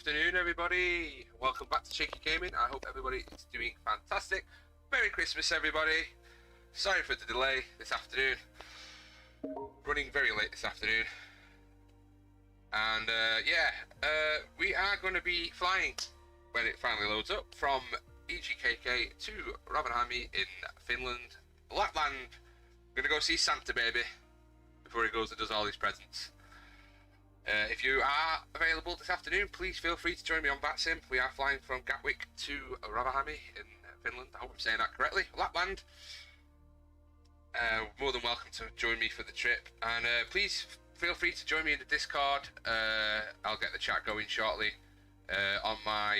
afternoon, everybody. Welcome back to Shakey Gaming. I hope everybody is doing fantastic. Merry Christmas, everybody. Sorry for the delay this afternoon. Running very late this afternoon. And we are going to be flying when it finally loads up from EGKK to Rovaniemi in Finland, Lapland. I'm going to go see Santa, baby, before he goes and does all his presents. If you are available this afternoon, please feel free to join me on VATSIM. We are flying from Gatwick to Rovaniemi in Finland. I hope I'm saying that correctly. Lapland. More than welcome to join me for the trip. And please feel free to join me in the Discord. I'll get the chat going shortly on my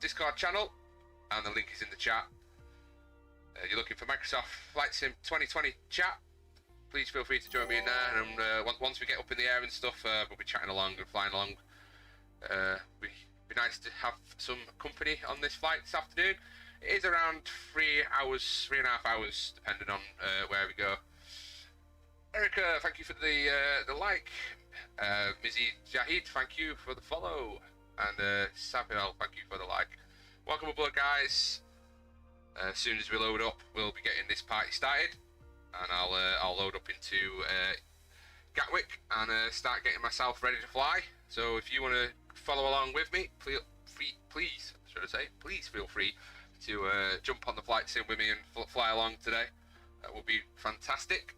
Discord channel. And the link is in the chat. You're looking for Microsoft Flight Sim 2020 chat. Please feel free to join me in there, and once we get up in the air and stuff, we'll be chatting along and flying along. Be nice to have some company on this flight this afternoon. It is around 3.5 hours, depending on where we go. Erica, thank you for the like. Mizzy Jahid, thank you for the follow, and Samuel, thank you for the like. Welcome aboard, guys. As soon as we load up, we'll be getting this party started. And I'll load up into Gatwick and start getting myself ready to fly. So if you want to follow along with me, please feel free to jump on the flight sim with me and fly along today. That will be fantastic.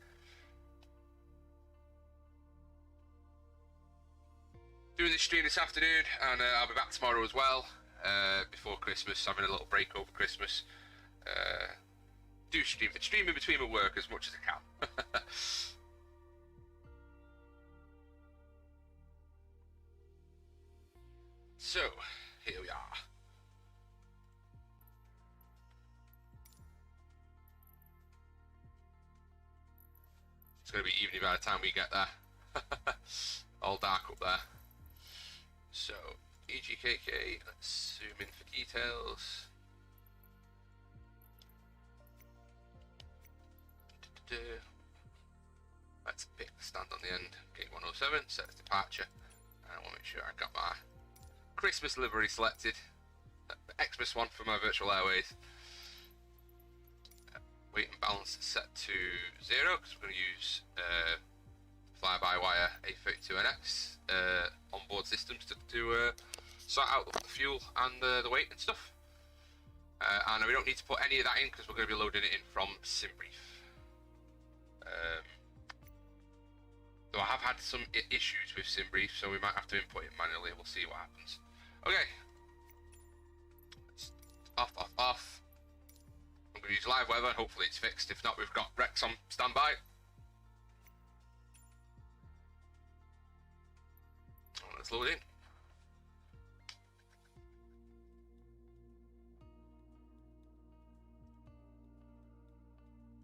Doing this stream this afternoon, and I'll be back tomorrow as well. Before Christmas, having a little break over Christmas. Do stream in between my work as much as I can. So, here we are. It's going to be evening by the time we get there. All dark up there. So, EGKK, let's zoom in for details. Let's pick the stand on the end. Gate 107, set as departure. And I want to make sure I got my Christmas livery selected. The Xmas one for my virtual airways. Weight and balance set to 0 because we're going to use fly-by-wire A32NX onboard systems to sort out the fuel and the weight and stuff. And we don't need to put any of that in because we're going to be loading it in from SimBrief. So I have had some issues with SimBrief, so we might have to input it manually. We'll see what happens. Okay. Off. I'm going to use live weather. Hopefully it's fixed. If not, we've got Rex on standby. Let's load in.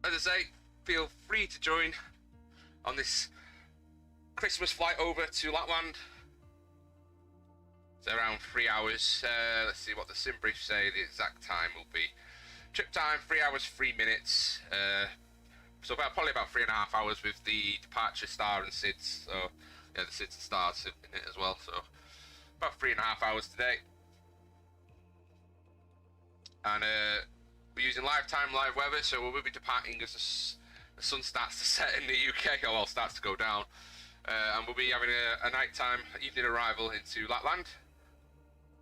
As I say, feel free to join on this Christmas flight over to Lapland. It's around 3 hours. Let's see what the SimBrief say the exact time will be. Trip time 3 hours 3 minutes. So probably about 3.5 hours with the departure star and SIDS. So yeah, the SIDS and stars in it as well. So about 3.5 hours today. And we're using live time, live weather, so we will be departing as the sun starts to set in the UK, or well, starts to go down. And we'll be having a nighttime, evening arrival into Lapland.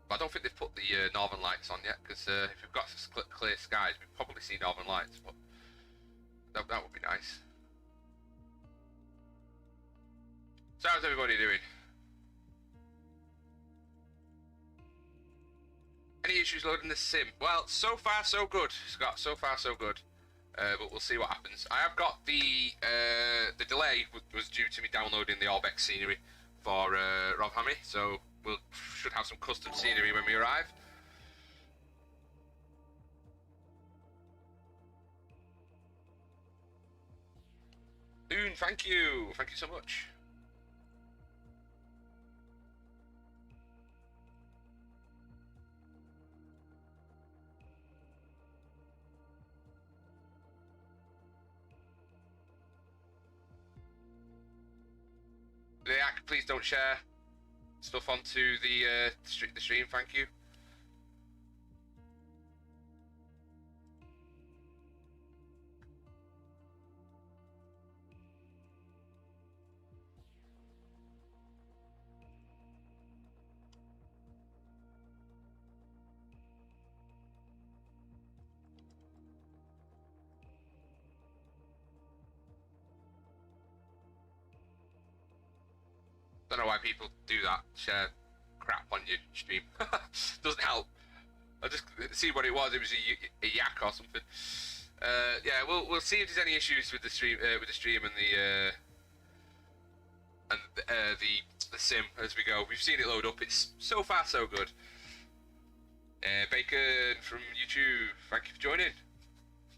But I don't think they've put the northern lights on yet, because if we've got clear skies, we'll probably see northern lights, but that would be nice. So how's everybody doing? Any issues loading the sim? Well, so far so good, Scott. So far so good. But we'll see what happens. I have got the delay was due to me downloading the Orbex scenery for Rovaniemi, so we should have some custom scenery when we arrive. Oon, thank you so much. Yeah, please don't share. stuff onto the stream. Thank you. Don't know why people do that. Share crap on your stream. Doesn't help. I just see what it was. It was a yak or something. Yeah, we'll see if there's any issues with the stream and the sim as we go. We've seen it load up. It's so far so good. Bacon from YouTube, thank you for joining.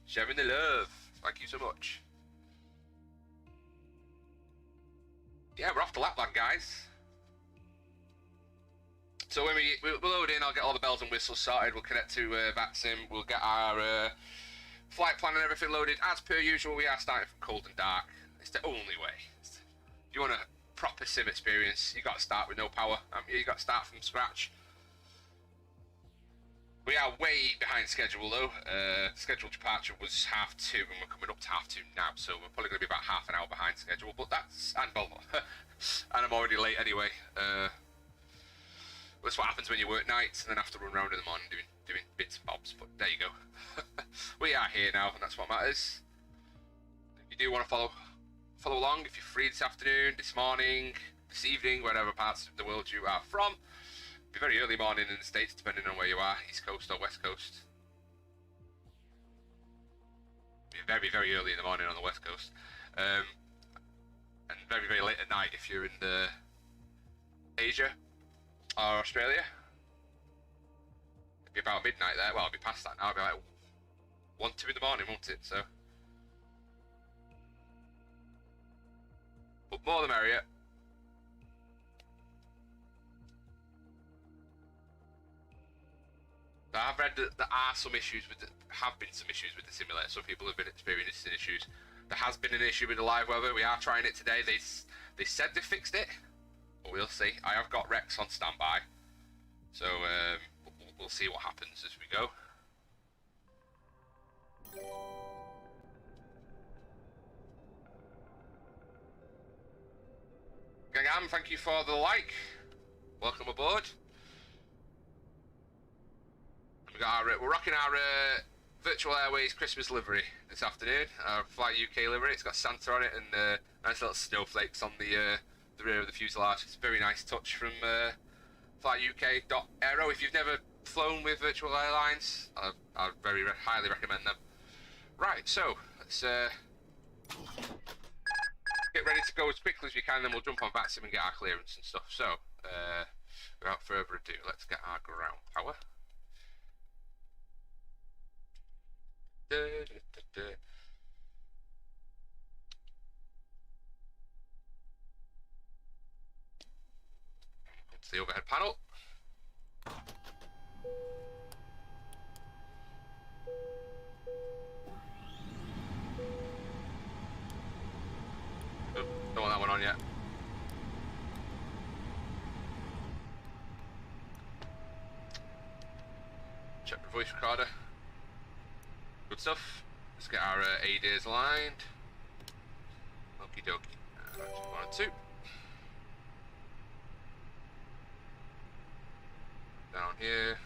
Sharing the love. Thank you so much. Yeah, we're off to Lapland, guys. So when we'll load in, I'll get all the bells and whistles sorted. We'll connect to VATSIM. We'll get our flight plan and everything loaded. As per usual, we are starting from cold and dark. It's the only way. If you want a proper sim experience, you got to start with no power. You got to start from scratch. We are way behind schedule though. Scheduled departure was 1:30 and we're coming up to 2:30 now, so we're probably going to be about half an hour behind schedule, but that's, and I'm already late anyway. That's what happens when you work nights and then have to run around in the morning doing bits and bobs, but there you go. We are here now and that's what matters. If you do want to follow along, if you're free this afternoon, this morning, this evening, wherever parts of the world you are from, be very early morning in the States, depending on where you are, East Coast or West Coast. Be very, very early in the morning on the West Coast. And very, very late at night if you're in Asia or Australia. It'd be about midnight there. Well, it'd be past that now. It'd be like 1, 2 in the morning, won't it? So, but more the merrier. I've read that there are some issues with have been some issues with the simulator. Some people have been experiencing issues. There has been an issue with the live weather. We are trying it today. They said they fixed it, but we'll see. I have got Rex on standby, so we'll see what happens as we go. Gangam, thank you for the like. Welcome aboard. We're rocking our Virtual Airways Christmas livery this afternoon. Our Fly UK livery. It's got Santa on it and nice little snowflakes on the rear of the fuselage. It's a very nice touch from FlyUK.Aero. If you've never flown with Virtual Airlines, I very highly recommend them. Right, so let's get ready to go as quickly as we can, then we'll jump on VATSIM and get our clearance and stuff. So, without further ado, let's get our ground power. It's the overhead panel. Oh, don't want that one on yet. Check the voice recorder. Good stuff. Let's get our ADAs aligned. Okie dokie. 1 and 2. Down here.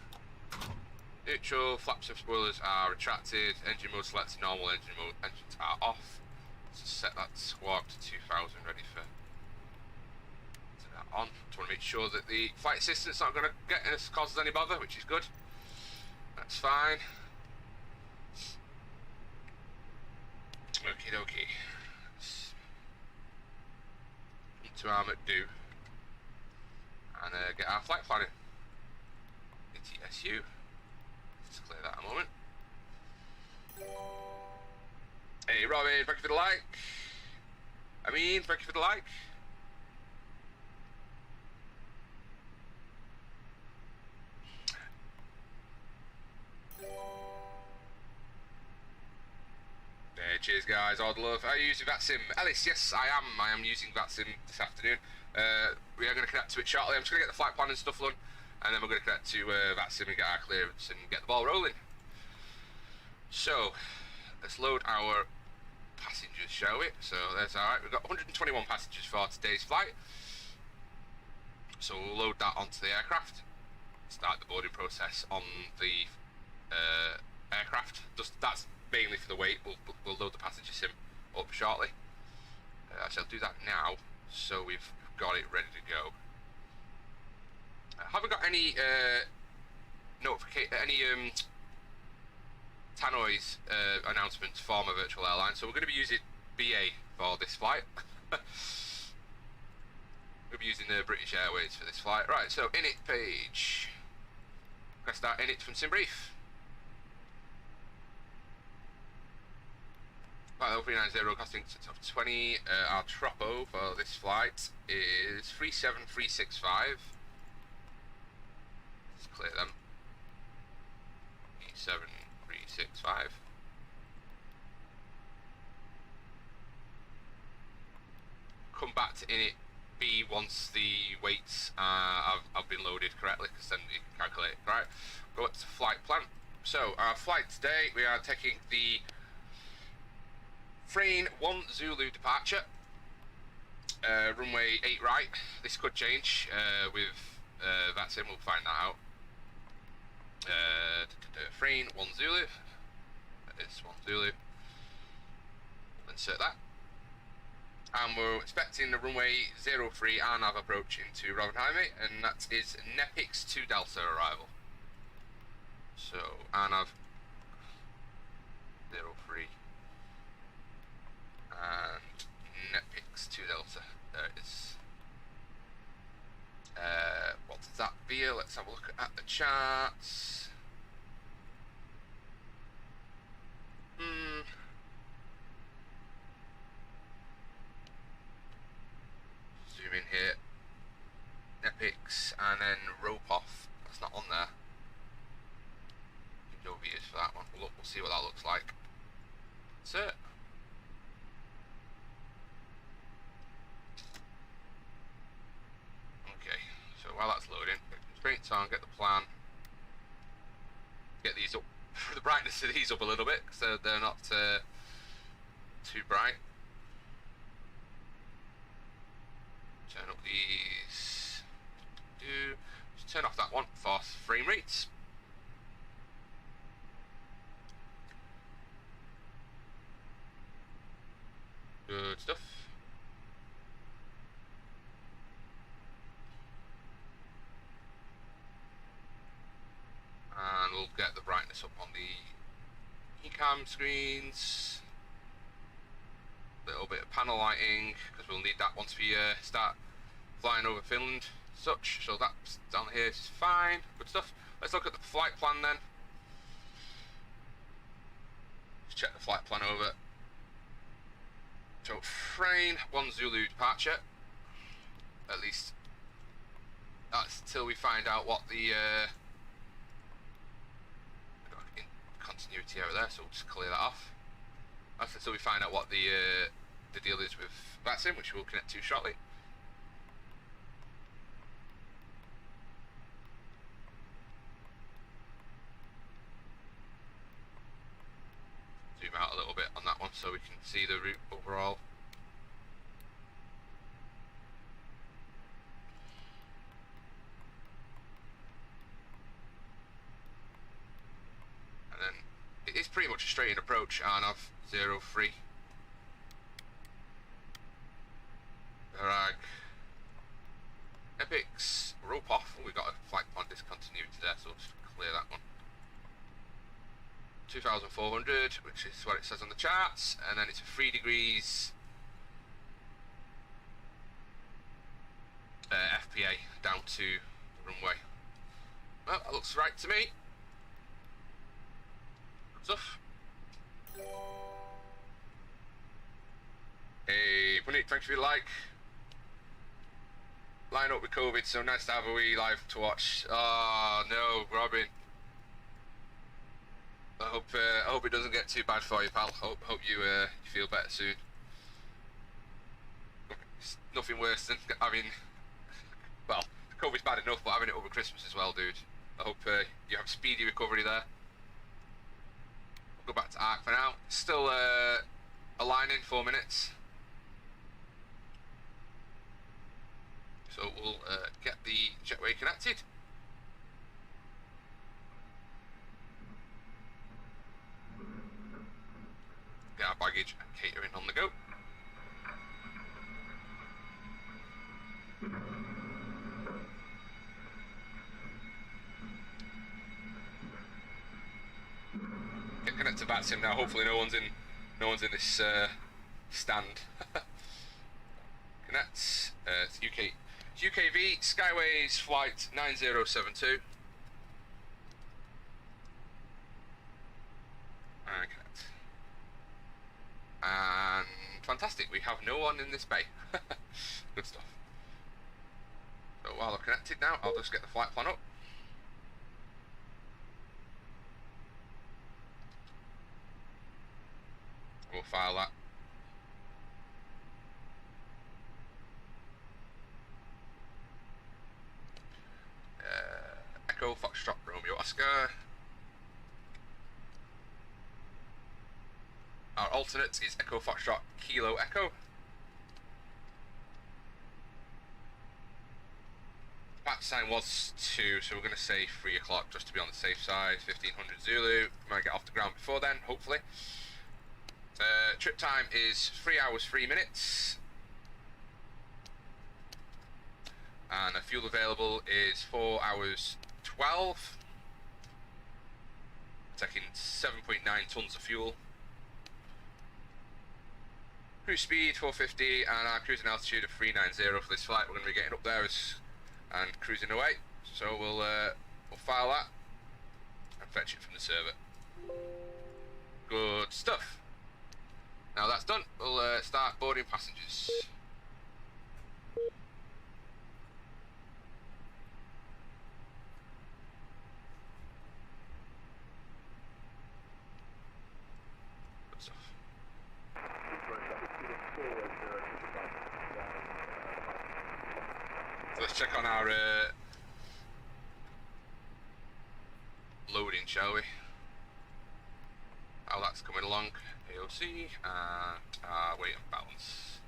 Neutral. Flaps and spoilers are retracted. Engine mode selected. Normal engine mode. Engines are off. Let's set that squawk to 2000. Ready for that on. Just want to make sure that the flight assistant's not going to cause us any bother, which is good. That's fine. Okie dokie. Into our McDo and get our flight planning. ETSU. Let's clear that a moment. Hey Robin, thank you for the like. Thank you for the like. Yeah, cheers guys, all the love. Are you using VATSIM? Ellis, yes I am. I am using VATSIM this afternoon. We are going to connect to it shortly. I'm just going to get the flight plan and stuff done, and then we're going to connect to VATSIM and get our clearance and get the ball rolling. So, let's load our passengers, shall we? So that's alright. We've got 121 passengers for today's flight. So we'll load that onto the aircraft. Start the boarding process on the aircraft. That's mainly for the weight. We'll load the passenger sim up shortly. So I'll do that now, so we've got it ready to go. I haven't got any tannoys announcements for my virtual airline, so we're going to be using BA for this flight. We'll be using the British Airways for this flight. Right, so init page. Press start init from SimBrief. Flight 0390 costing of 20. Our tropo for this flight is 37365. Let's clear them. 37365. Come back to init B once the weights have been loaded correctly, because then you can calculate it. Right, go up to flight plan. So our flight today, we are taking the Frame 1 Zulu departure, runway 8 right. This could change with VATSIM, we'll find that out. Frame 1 Zulu, that is 1 Zulu, insert that. And we're expecting the runway 03 ANAV approach into Rovaniemi, and that is Nepix 2 Delta arrival. So ANAV 03 and Nepix 2 Delta. There it is. What does that feel? Let's have a look at the charts. Zoom in here. Nepix and then rope off. That's not on there. Adobe is for that one. We'll see what that looks like. That's it. Okay, so while that's loading, get constraints on, get the plan, get these up, the brightness of these up a little bit, so they're not too bright. Turn up these, just turn off that one for frame rates. Good stuff. And we'll get the brightness up on the eCam screens. A little bit of panel lighting, because we'll need that once we start flying over Finland, such. So that's down here is fine. Good stuff. Let's look at the flight plan then. Let's check the flight plan over. So Frame 1 Zulu departure. At least that's till we find out what the continuity over there, so we'll just clear that off. That's until we find out what the deal is with VATSIM, which we'll connect to shortly. Zoom out a little bit on that one so we can see the route overall. And then it is pretty much a straight in approach, ANAV 03. Drag. Nepix, rope off. We've got a flight plan discontinuity there, so we'll just clear that one. 2,400, which is what it says on the charts, and then it's 3 degrees FPA down to the runway. Well, that looks right to me. Good stuff. Hey, Puneet, thanks for your like. Line up with COVID, so nice to have a wee live to watch. Oh no, Robin. I hope it doesn't get too bad for you, pal. Hope you feel better soon. It's nothing worse than having, well, COVID's bad enough, but having it over Christmas as well, dude. I hope you have speedy recovery there. We'll go back to Arc for now. Still aligning 4 minutes. So we'll get the jetway connected. Get our baggage and catering on the go. Get connected to VATSIM now. Hopefully no one's in this stand. Connect. It's UKV Skyways flight 9072. And connect. And fantastic, we have no one in this bay. Good stuff. So while they're connected now, I'll just get the flight plan up. We'll file that. Echo Foxtrot Romeo Oscar. Our alternate is Echo Foxtrot Kilo Echo. Batch sign was 2, so we're going to say 3 o'clock just to be on the safe side. 1500 Zulu. We might get off the ground before then, hopefully. Trip time is 3 hours 3 minutes. And the fuel available is 4 hours 12. Taking 7.9 tons of fuel. Cruise speed 450 and our cruising altitude of 390 for this flight. We're going to be getting up there and cruising away. So we'll file that and fetch it from the server. Good stuff. Now that's done, we'll start boarding passengers. Good stuff. So let's check on our loading, shall we? How that's coming along. AOC and weight and balance.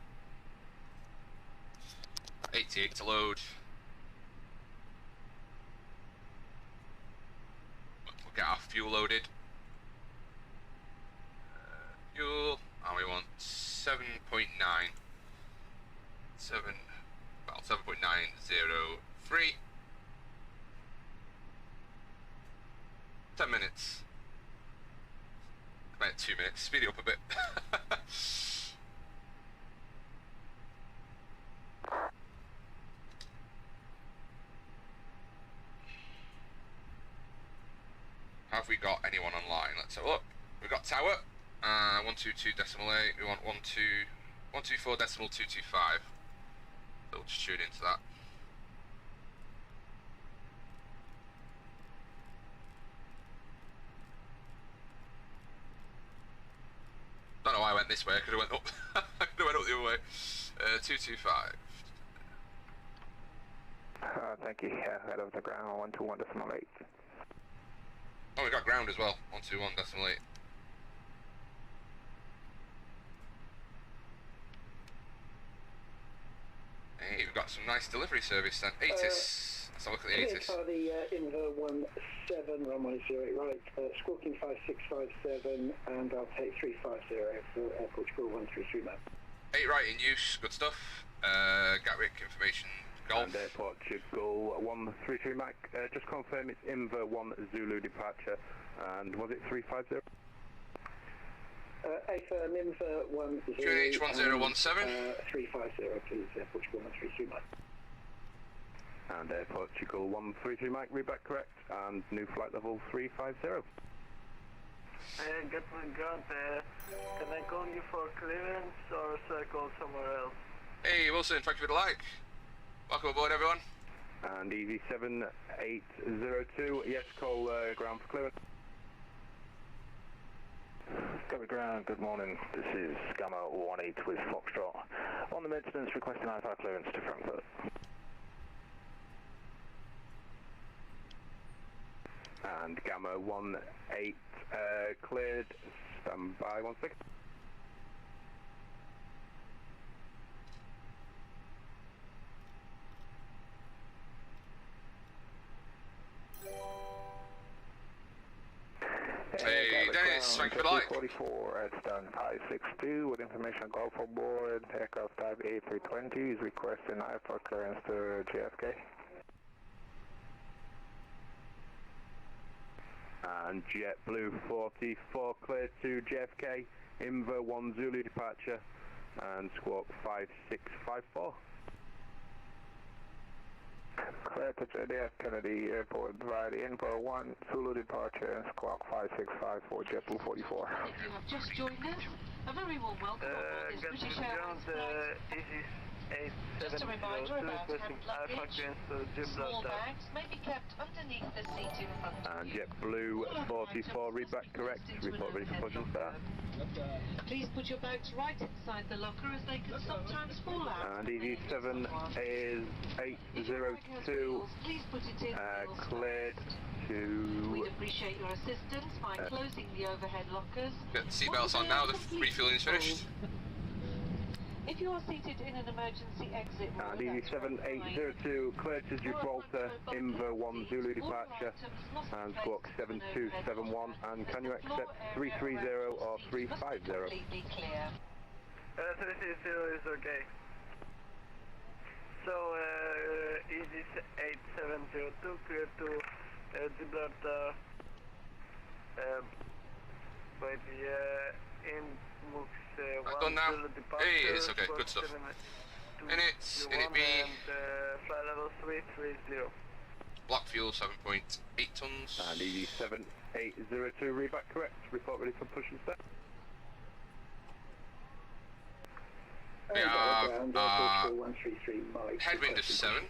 88 to load. We'll get our fuel loaded. Fuel, and we want 7.9. 7.903. 10 minutes. About 2 minutes, speed it up a bit. Have we got anyone online? Let's have a look. We've got tower, 122.8. We want 124.225. So we'll just tune into that. Don't know why I went this way, I could have went up. I could have went up the other way. 225. Thank you. Head of the ground, 121.8. Oh, we got ground as well, 121.8. Hey, we've got some nice delivery service then. ATIS. Let's have a look at the ATIS. The Inver 17, runway 08 right, squawking 5657, and I'll take 350 for Portugal 133 map. 8 right in use, good stuff. Gatwick information, Golf. And Portugal 133 Mac, just confirm it's Inver 1 Zulu departure, and was it 350? AFIRM Inver 1 Zulu. QNH 1017. 350 please, Portugal 133 map. And Portugal 133 Mike, read back correct, and new flight level 350. Get my ground there. Can I call you for clearance or should I call somewhere else? Hey Wilson, thank you for the like. Welcome aboard everyone. And Easy 7802, yes, call ground for clearance. Cover ground, good morning. This is Gamma 18 with Foxtrot. On the maintenance, requesting IFR clearance to Frankfurt. And Gamma 18 cleared. Stand by 1 second. Hey, Dennis, thank you for the like. 44 at stand 562 with information on golf on board. Aircraft type A32NX is requesting IFR clearance to JFK. And JetBlue 44 cleared to JFK, Inver 1 Zulu departure, and squawk 5654. Clear to JDF Kennedy Airport via the Inver 1 Zulu departure and squawk 5654 JetBlue 44. If you have just joined us, a very warm welcome on board this British Airways flight. Just a reminder about hand luggage. Small bags may be kept underneath the seat in front of And you. JetBlue 44, read back correct, report ready for push and start. Please put your bags right inside the locker as they can sometimes fall out. And EG7 is 802, Please put it in. cleared to... We'd appreciate your assistance by closing the overhead lockers. Got the seatbelts on now, the refueling is finished. If you are seated in an emergency exit row, And EG7 802, cleared to Gibraltar, Inver 1 Zulu departure, and squawk 7271, and can you accept 330 or 350? Completely clear. 330 is okay. So, EG8702 clear to Gibraltar by the in Mux done now. Hey, it's okay, good stuff. Init B. Flight level 330. Black fuel 7.8 tons. And EG7 802, read back correct, report ready for push and start. We have headwind of 7.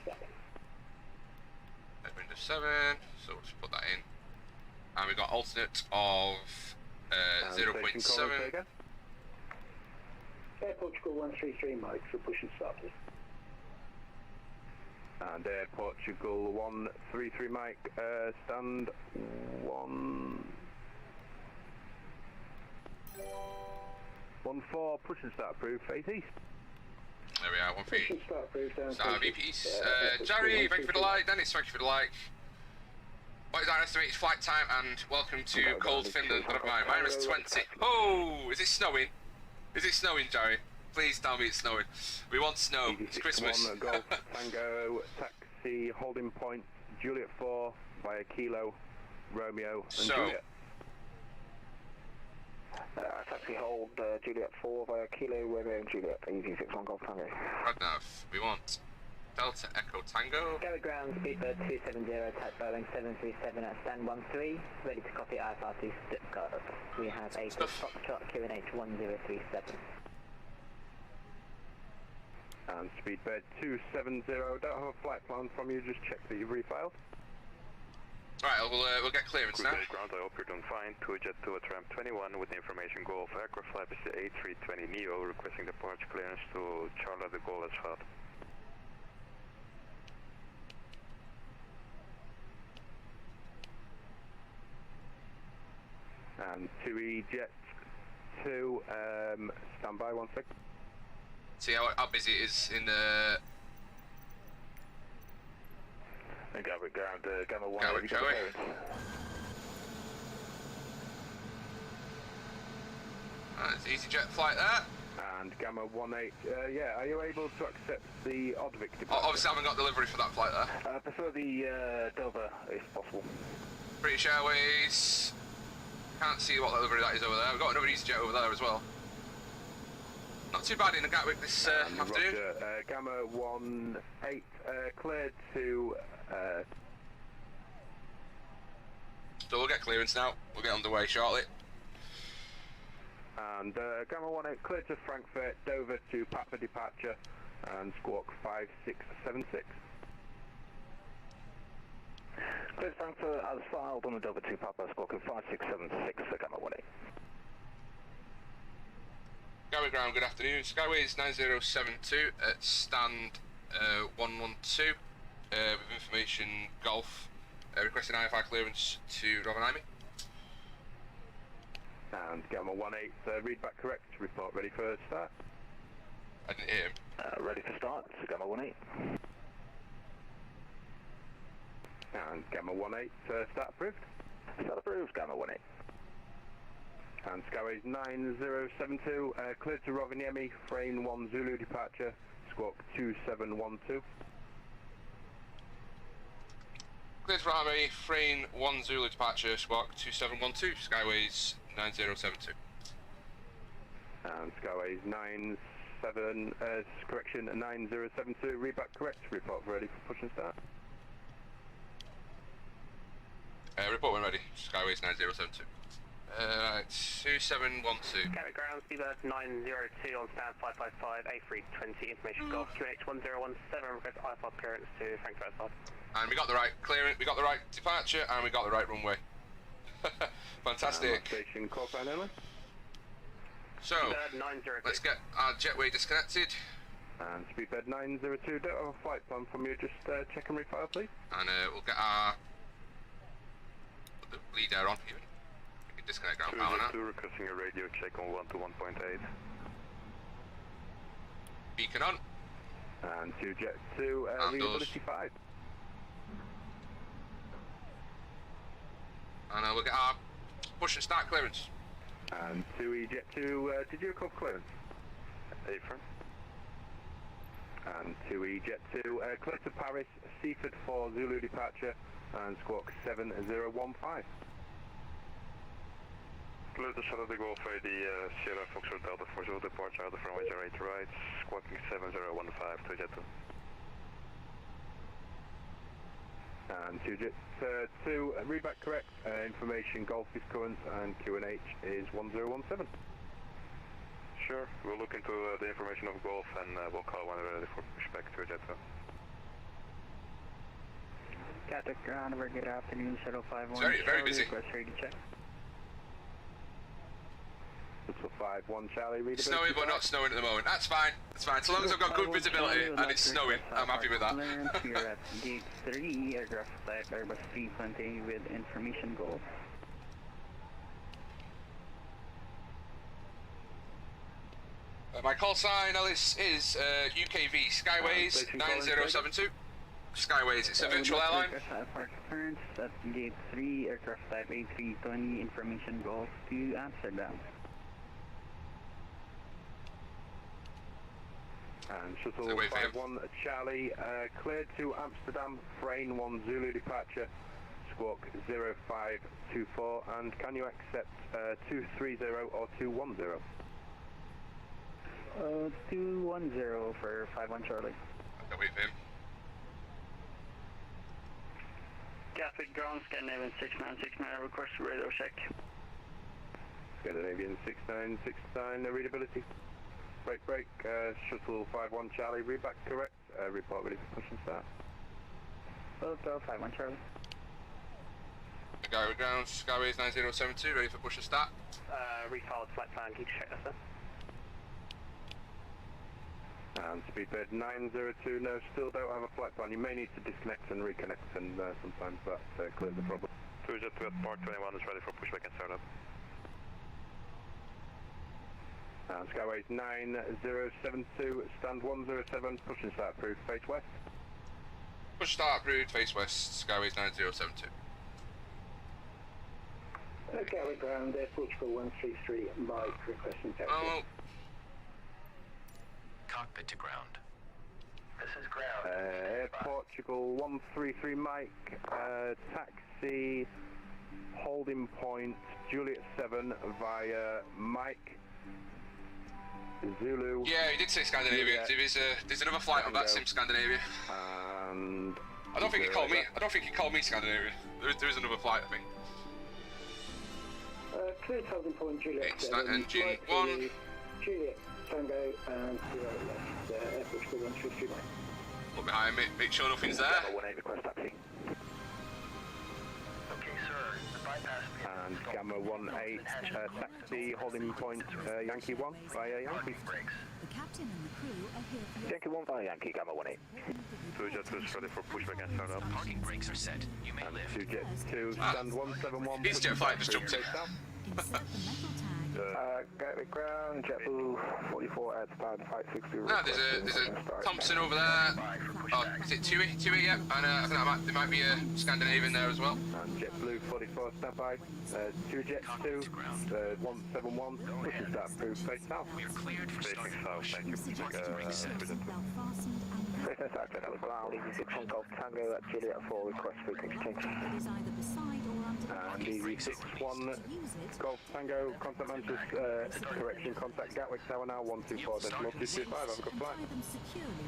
Headwind of 7, so we'll just put that in. And we've got alternate of 0.7. Air Portugal 133 Mike for push and start, please. And Air Portugal 133 Mike, stand 1... 14, push and start approved, face east. There we are, 1 Push feet. and start approved down. VPs. Jerry, thank you for the like. Dennis, thank you for the like. What is our estimated flight time? And welcome to cold Finland. What am I? -20. Oh, is it snowing? Is it snowing, Jerry? Please tell me it's snowing. We want snow. It's Christmas. Golf Tango taxi holding point Juliet 4 via Kilo Romeo and Juliet. Taxi hold Juliet 4 via Kilo Romeo and Juliet. EG61 Golf Tango. Right enough. We want Delta Echo Tango. Gather ground, speedbird 270, type Boeing 737 at stand 13, ready to copy IFR to Stuttgart. We have a Foxtrot QNH 1037. And speedbird 270, don't have a flight plan from you, just check that you've refiled. Right, we'll get clearance now. Ground, I hope you're doing fine. 2Jet 2 at ramp 21 with information go of aircraft flight is the A320neo, requesting departure clearance to Charlie de Gaulle as well. And 2E Jet 2, stand by 1 second. See how busy it is in the... Gatwick ground, Gamma 1. Gatwick, shall we? It's EasyJet flight there. And Gamma 18, yeah, are you able to accept the Oddvik departure? Obviously I haven't got delivery for that flight there. I prefer the Dover, if possible. British Airways. Can't see what delivery that is over there. We've got another EasyJet over there as well. Not too bad in the Gatwick this afternoon. Roger, Gamma 18, cleared to... So we'll get clearance now. We'll get underway shortly. And Gamma 18, cleared to Frankfurt, Dover to Papa departure, and squawk 5676. Cleared Frankfurt as filed on the Dover to Papa, squawking 5676 for Gamma 18. Gary Ground, good afternoon. Skyways 9072 at stand 112 with information Golf requesting IFI clearance to Robin Amy. And Gamma 18, read back correct, report ready for start. I didn't hear him. Ready for start, Gamma 18. And Gamma 18, start approved. Start approved, Gamma 18. And Skyways 9072, cleared to Rovaniemi, frame 1 Zulu departure, squawk 2712. Cleared for Army, frame 1 Zulu departure, squawk 2712, Skyways 9072. And Skyways 9072, read back correct, report ready for push and start. Report when ready, Skyways 9072. 2712. Gary Ground, Speedbird 902 on stand 555, A32NX, information Golf QH 1017, request IFR clearance to Frankfurt South. And we got the right clearance, we got the right departure, and we got the right runway. Fantastic. Station call sign only. So, let's get our jetway disconnected. And Speedbird 902, don't have a flight plan from you, just check and refile please. And we'll get our lead air on even. We can disconnect ground power now. 2 requesting a radio check on 1 to 1.8. Beacon on. And 2 jet 2, readability 5. And we'll get our push and start clearance. And 2 jet 2, did you call clearance? Affirm. And 2 jet 2, clear to Paris, Seaford 4 Zulu departure, and squawk 7015. Clear to Charlotte de Gaulle for the Sierra Foxtrot Delta 4 Zulu departure out of runway 08 right, squawking 7015 to jet 2. And 2 jet 2, read back correct, information Golf is current and QNH is 1017. Sure, we'll look into the information of Golf and we'll call when we're ready for pushback to jet 2. Captain Ground, good afternoon, 051. Very, very busy. Request ready check. 51 Charlie, readability. Snowing but not snowing at the moment. That's fine. That's fine. So long as I've got good visibility and it's snowing, I'm happy with that. We're at gate 3, aircraft flight Airbus 320 with information Golf. My call sign, Ellis, is UKV Skyways 9072. Skyways, it's a virtual airline. Clearance at gate 3, aircraft type A320, information Golf to Amsterdam. And shuttle 51 Charlie, cleared to Amsterdam, frame 1 Zulu departure, squawk 0524, and can you accept 230 or 210? 210 for 51 Charlie. I'll wait for him. Gatwick Ground, Scandinavian 6969, request radio check. Scandinavian 6969, readability. Break, shuttle 51 Charlie, read back correct, report ready for push and start. 51 Charlie. Gary Ground, Skyways 9072, ready for push and start. Refiled flight plan, can you check that, sir? And Speedbird 902, no, still don't have a flight plan. You may need to disconnect and reconnect, and sometimes that clears the problem. 2 jet 2 at Park 21 is ready for pushback and startup. And Skyways 9072, stand 107, push and start approved, face west. Push start approved, face west, Skyways 9072. Gatwick Ground, Portugal 133, Mike, requesting taxi. Oh, Cockpit to ground. This is ground. Portugal 133 Mike, taxi, holding point, Juliet 7 via Mike, Zulu. yeah, he did say Scandinavia. There's another flight on VATSIM Scandinavia. And I don't think he called me. I don't think he called me Scandinavia. There is another flight, I think. Cleared holding point, Juliet 7. Engine 1. Juliet Tango and 0 left, Portugal 133 Mike. Look behind me, make sure nothing's there. 18 request taxi. Okay, sir. The bypass. And Gamma 18, taxi holding point Yankee 1 via Yankee. The captain and the crew are here for your... Yankee 1 via Yankee, Gamma 18. 2 Jet 2 is ready for pushback and start up. Parking brakes are set. You may lift. 2 Jet 2, stand 171. He's T.Flight, just jumped in. Insert the metal tag. Gatwick ground, JetBlue 44 at stand 560. No, there's a Thompson over there. Oh, is it Tui? Tui, yeah. And I think there might be a Scandinavian there as well. And JetBlue 44 standby. 2 Jet 2, 171. Pushing start approved, face south. We are cleared for Facing starting. south, thank you. Parking brakes set. Face south, Gatwick ground, easy 6 on Golf Tango at Juliet 4, request frequency change. It is either beside or under And easy 6-1 Golf Tango, contact Manchester, correction, contact Gatwick Tower now, 124.225, have a good flight. them securely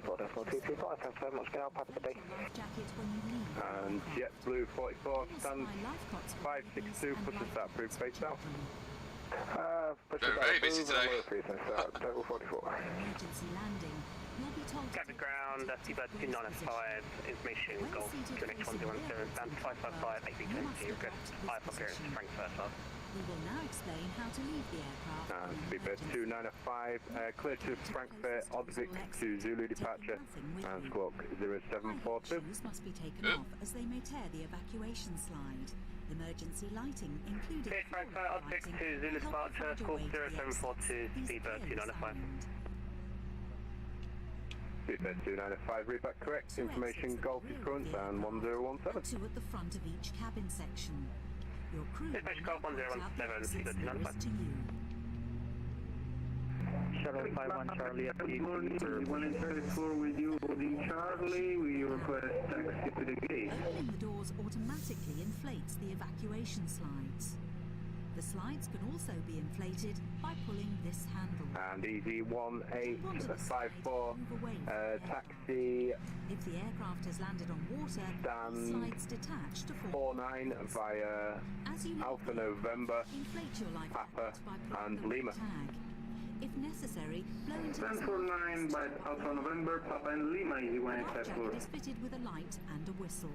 34.225, thanks very much, get out, have a good day. jacket when you leave. And JetBlue 44, stand 562, push the start approved, face south. Push the start Very busy approved, today. Total 44. Emergency landing. You'll be told to Gatwick ground, Seabird 295, information, Golf QNH 117, stand 555, AB20, request IFR clearance to Frankfurt up. We will now explain how to leave the aircraft. And Seabird 295, clear to Frankfurt, Oddvik to Zulu departure, and squawk 0742. Shoes must be taken off as they may tear the evacuation slide. Emergency lighting included. Frankfurt, Oddvik to Zulu departure, squawk 0742, Seabird 295. Seabird 295, read back correct, information Golf is current and 1017. 2 at the front of each cabin section. Your crew Dispatch Golf 1017, Seabird 295. to you. Shuttle 51 Charlie up Good morning, 134 with you, holding Charlie, we request taxi to the gate. Opening the doors automatically inflates the evacuation slides. The slides can also be inflated by pulling this handle. And easy 1854, Move away from the aircraft. taxi If the aircraft has landed on water, Stand the slides detach to fall. 49 via As you Alpha November, inflate your life Papa raft by pulling and the red Lima. tag. If necessary, blow into the 1049 by Alpha November, Papa and Lima, easy The life 184. jacket is fitted with a light and a whistle.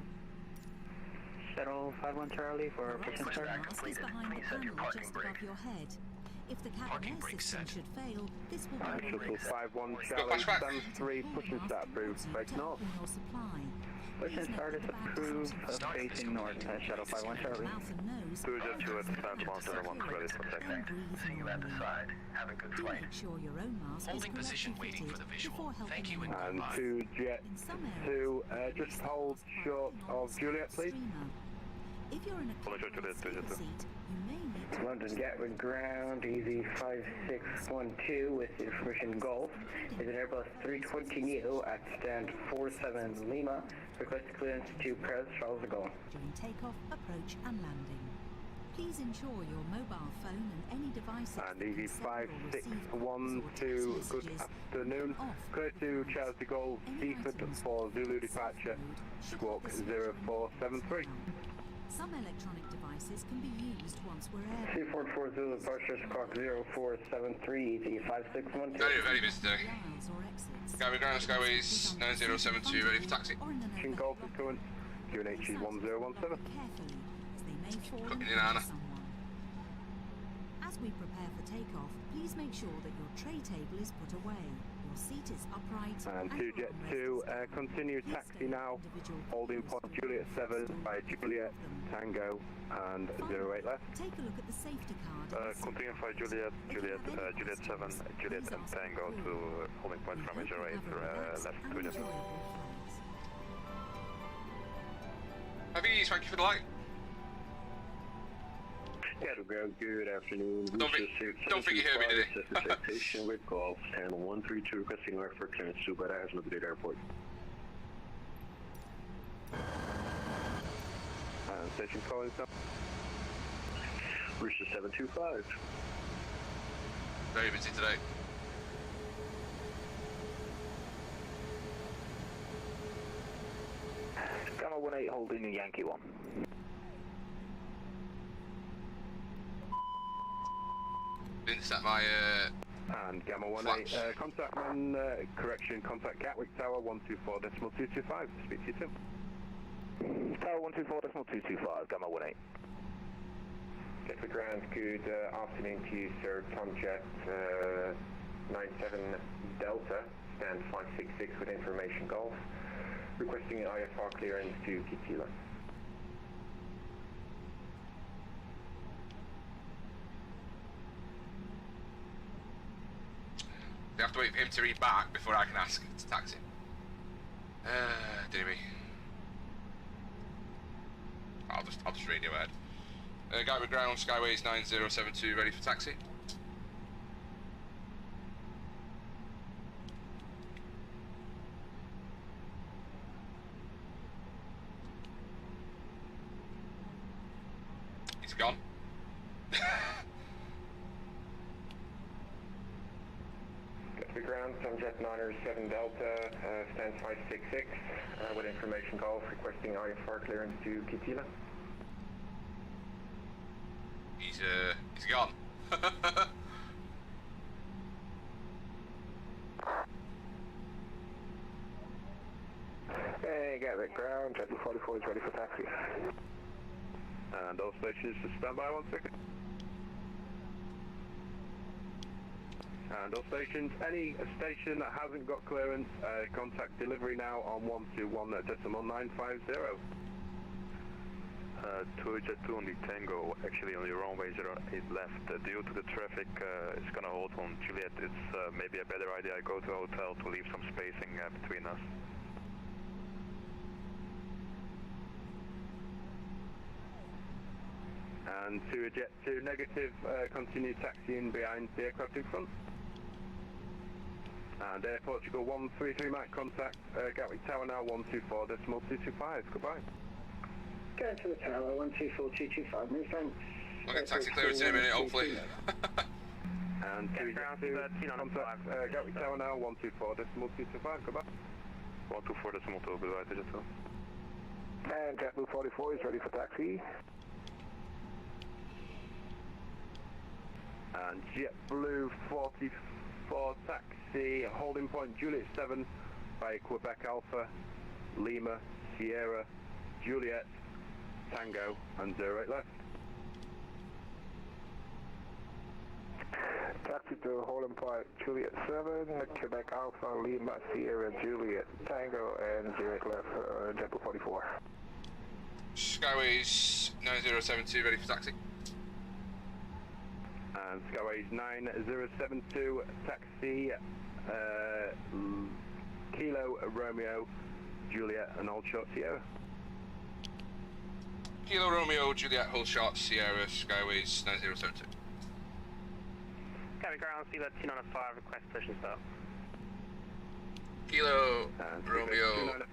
Shuttle 51 Charlie for The pushing oxygen start. mask is behind the panel just above your head. If the cabin Parking air brakes system set. should fail, this will be Shuttle 51 Go Charlie, flashback. stand 3, pushing start approved, face north. In your supply. Pushing start is approved, facing north. Shuttle 51 Charlie. Mouth and nose. 2 Jet 2 at stand 171, ready for taxi. And breathe normally. Have a good Do make sure your own mask Holding is position, correctly waiting for fitted the visual. before helping Thank you and anyone. And goodbye. 2 Jet In some 2, areas, just hold short of Juliet, please. streamer. If you're in a Follow short to the sleeper Juliet. seat, you may need to London Gatwick ground, easy 5612 with information Golf. Is an Airbus 320neo at stand 47 Lima. Request clearance to Paris Charles de Gaulle. during takeoff, approach and landing. Please ensure your mobile phone and any devices And that easy can send or receive calls 5612, or text good messages afternoon. off. Clear to Charles de Gaulle, Any Seaford items for Zulu with departure, self-load should squawk have the switch on 0473. Some electronic devices can be used once we're air. 244 Zulu departure squawk 0473 easy 5612. Very, very busy today. Aisles or exits. Gatwick ground, Skyways 9072, ready for taxi. Or in an King Golf is current, QNH is 1017. carefully, as they may fall Cooking in in, Anna. someone. As we prepare for takeoff, please make sure that your tray table is put away. Your seat is upright. And your 2 Jet armrest 2, is continue Please taxi stay now, individual holding pools. point Juliet 7 by Juliet, Tango, and 08 left. Take a look at the safety card. and the Continue for Juliet 7, Juliet and Tango to holding point from 08 left 2 Jet. Have you, thank you for the light. Good afternoon. Don't think you hear me, did you? Citation with Golf, and 132 requesting alert for clearance to Bad Eyes Limited Airport. Station calling some. Rooster 725. Very busy today. Gamma 18 holding Yankee 1. Didn't set my And Gamma 18, contact man, correction, contact Gatwick Tower 124.225. Speak to you soon. Tower 124.225, Gamma 18. Gatwick ground, good afternoon to you, sir. Tomjet 97 Delta, stand 566 with information Golf. Requesting IFR clearance to Kitila. They have to wait for him to read back before I can ask to taxi. Dear me. I'll just radio ahead. Gatwick ground, Skyways 9072, ready for taxi. He's gone. Gatwick ground, Tomjet 907 Delta, stand 566 with information Golf, requesting IFR clearance to Kitila. He's gone. Hey, Gatwick ground, Jet 44 is ready for taxi. And all stations to stand by 1 second. And all stations, any station that hasn't got clearance, contact delivery now on 121.950. Jet 2 on the Tango, actually on the runway 08 left. Due to the traffic, it's gonna hold on Juliet. It's maybe a better idea I go to a hotel to leave some spacing between us. And to Jet 2 negative, continue taxiing behind the aircraft in front. And Air Portugal 133 Mike contact Gatwick Tower now 124.225. Goodbye. Going to the tower 124225. Move thanks. I'll get taxi clearance in a minute, hopefully. And to Jet 2 contact Gatwick Tower now 124.225. Goodbye. 124.2, goodbye to Jet 2. And JetBlue 44 is ready for taxi. And JetBlue 44 taxi, holding point Juliet 7 by Quebec Alpha, Lima, Sierra, Juliet, Tango, and 08 left. Taxi to holding point Juliet 7, Quebec Alpha, Lima, Sierra, Juliet, Tango, and 08 left, JetBlue 44. Skyways 9072, ready for taxi. And Skyways 9072, taxi, Kilo Romeo, Juliet, and Old Short Sierra. Kilo Romeo, Juliet, Hold Short, Sierra, Skyways 9072. Gatwick ground, Sea 295, request push and start. Kilo Romeo,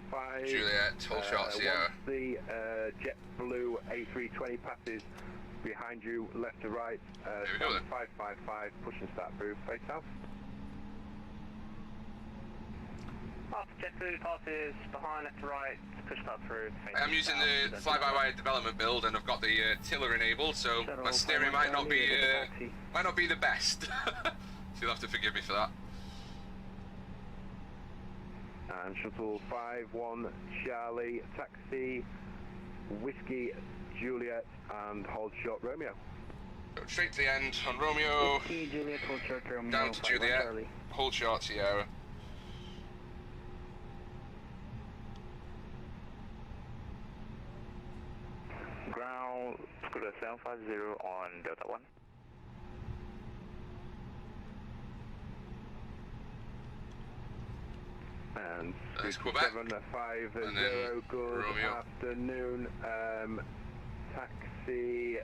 Juliet, Hold Short, Sierra. Once the JetBlue A320 passes behind you, left to right, 555, push and start through, face south. After JetBlue passes behind, left to right, push start through, face I'm using the fly-by-wire development build, and I've got the tiller enabled, so my steering might not be the best. So you'll have to forgive me for that. And shuttle 51 Charlie, taxi, Whiskey Juliet, and hold short Romeo. Go straight to the end on Romeo, Juliet, hold short Romeo, down to Juliet, hold short Sierra. Ground, Scooter 750 on Delta 1. And Quebec. 750, And then good Romeo. afternoon, taxi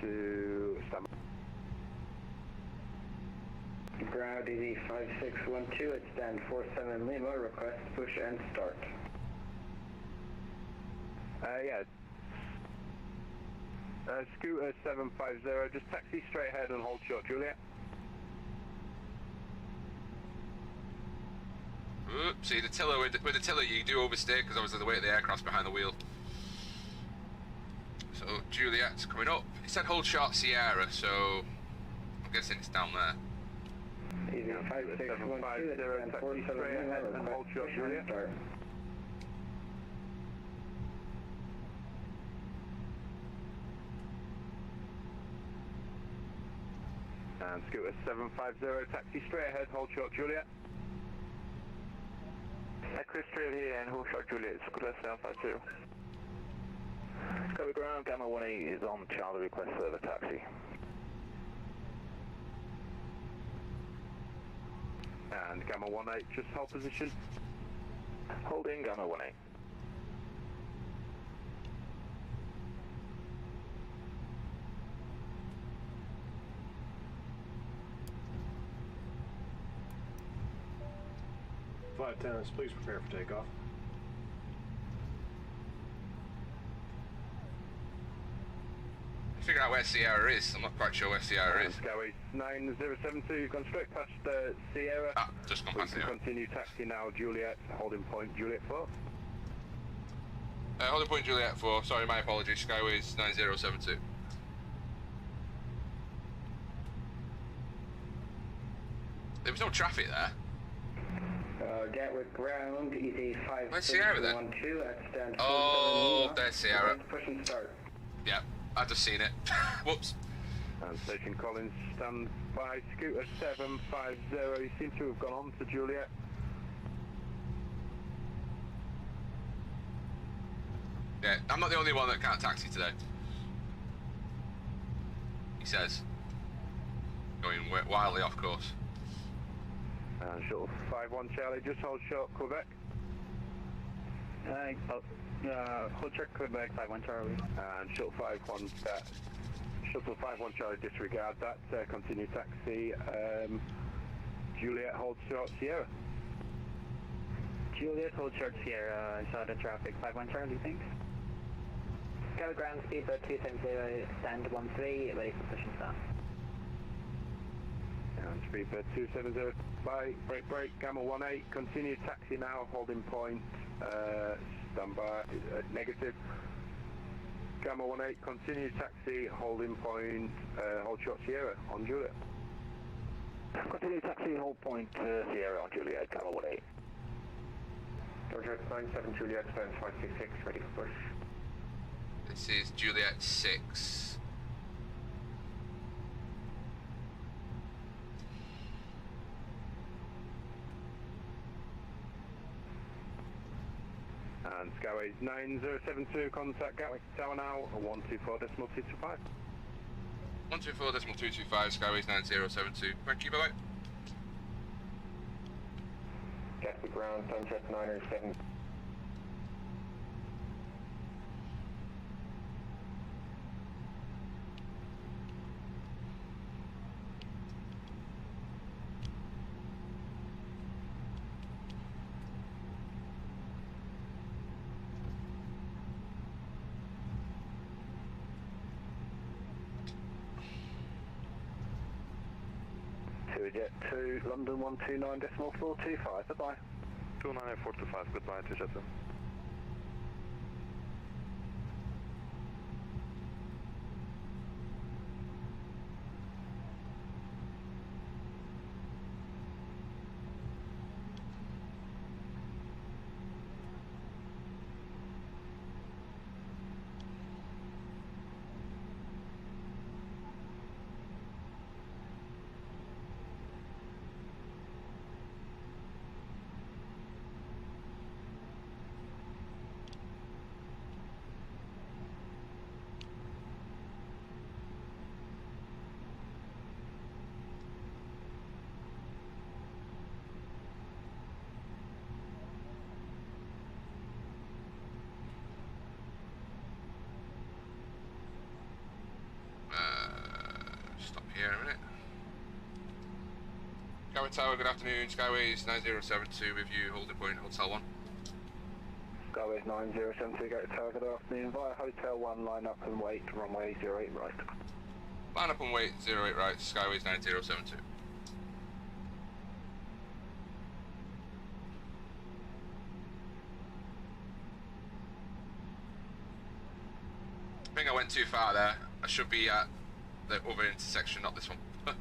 to stand. Ground EZ 5612 at stand 47 Lima, request push and start. Yeah. Scooter 750, just taxi straight ahead and hold short Juliet. See the tiller with the tiller you do overstay because obviously the weight of the aircraft's behind the wheel. So Juliet's coming up. It said hold short Sierra, so I'm guessing it's down there. EZ 5612 at stand 47 Lima, request push and start. And Scooter 750, taxi straight ahead, hold short Juliet. Chris straight here and hold short Juliet, Scooter 750. Discovery ground, Gamma 18 is on Charlie, request further taxi. And Gamma 18, just hold position. Holding Gamma 18. Flight attendants, please prepare for takeoff. Figure out where Sierra is. I'm not quite sure where Sierra is. Scowie 9072, you've gone straight past Sierra. Ah, just gone past Sierra. Continue taxi now, Juliet, holding point, Juliet 4. Holding point, Juliet 4. Sorry, my apologies. Skyways 9072. There was no traffic there. Gatwick ground, EZ 5612 at stand 47 Oh, there's Sierra. Push and start. Yeah, I've just seen it. Whoops. And Station Collins, stand by, Scooter 750, you seem to have gone on to Juliet. Yeah, I'm not the only one that can't taxi today. He says. Going wildly off course. And shuttle 51 Charlie, just hold short Quebec. Hold short Quebec 51 Charlie. And shuttle 51, shuttle 51 Charlie, disregard that, continue taxi. Juliet, hold short Sierra. Juliet, hold short Sierra, I saw the traffic. 51 Charlie, thanks. Go ground, speedbird 270, stand 13, ready for push and start. And speedbird 270, bye, break, Gamma 18, continue taxi now, holding point, standby, negative. Gamma 18, continue taxi, holding point, hold short Sierra, on Juliet. Continue taxi, hold point, Sierra on Juliet, Gamma 18. Georgia 97 Juliet, stand 566, ready for push. This is Juliet 6. And Skyways 9072, contact Gatwick Tower now, 124.225. 124.225, Skyways 9072. Thank you, bye-bye. Gatwick ground, sunset 907. Jet 2, London 129.425, bye-bye. 29425, goodbye to Jet 2. Stop here in a minute. Gatwick Tower, good afternoon. Skyways 9072 with you, holding point, Hotel 1. Skyways 9072, Gatwick Tower, good afternoon. Via Hotel 1, line up and wait, runway 08 right. Line up and wait, 08 right, Skyways 9072. I think I went too far there. I should be at the other intersection, not this one. But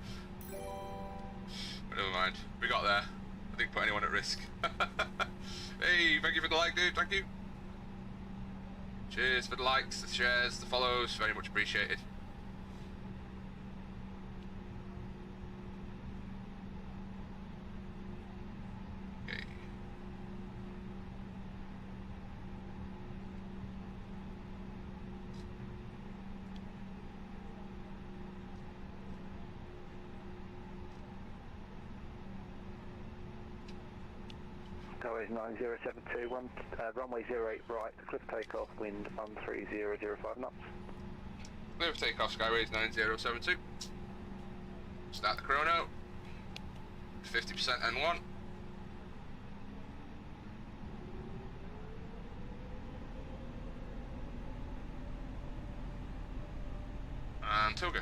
never mind. We got there. I didn't put anyone at risk. Hey, thank you for the like, dude. Thank you. Cheers for the likes, the shares, the follows. Very much appreciated. Skyways 9072, runway 08 right, cliff takeoff, wind 13005 knots. Clear for takeoff, Skyways 9072. Start the chrono. 50% N1. And Toga.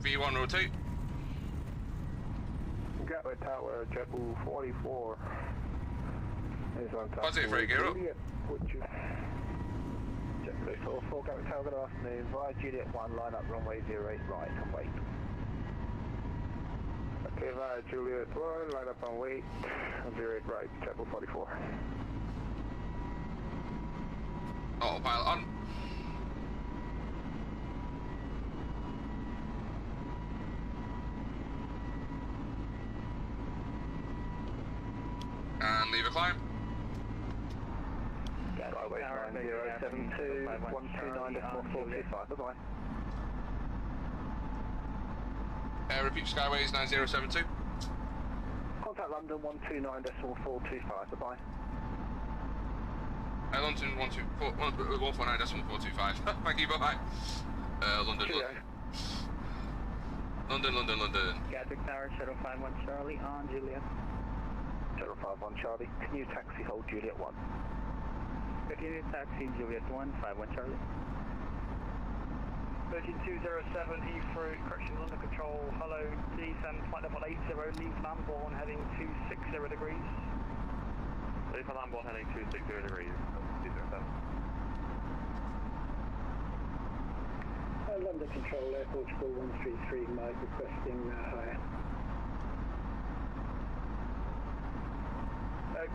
V1 rotate. Gateway Tower, JetBlue 44. Is on top. Positive for gear up. JetBlue 44, Gateway Tower, good afternoon. Via Juliet 1, line up runway 08 right and wait. Okay, via Juliet 1, line up on wait, 08 right, JetBlue 44. Autopilot on. And leave a climb. Skyway 9072, 129.425, bye-bye. Repeat Skyways 9072. Contact London 129.425, bye-bye. London 149.425. Thank you, bye-bye. London. London. Gatwick Tower, Shuttle 51 Charlie on Juliet. Shuttle 51 Charlie, can you taxi hold Juliet 1? Continue taxi Juliet 1, 51 Charlie. 13207 EFRO, corrections under control, hello, descend flight level 80, leave Lambourne heading 260 degrees. Leave Lambourne heading 260 degrees. London control, Air Portugal 133, Mike requesting higher.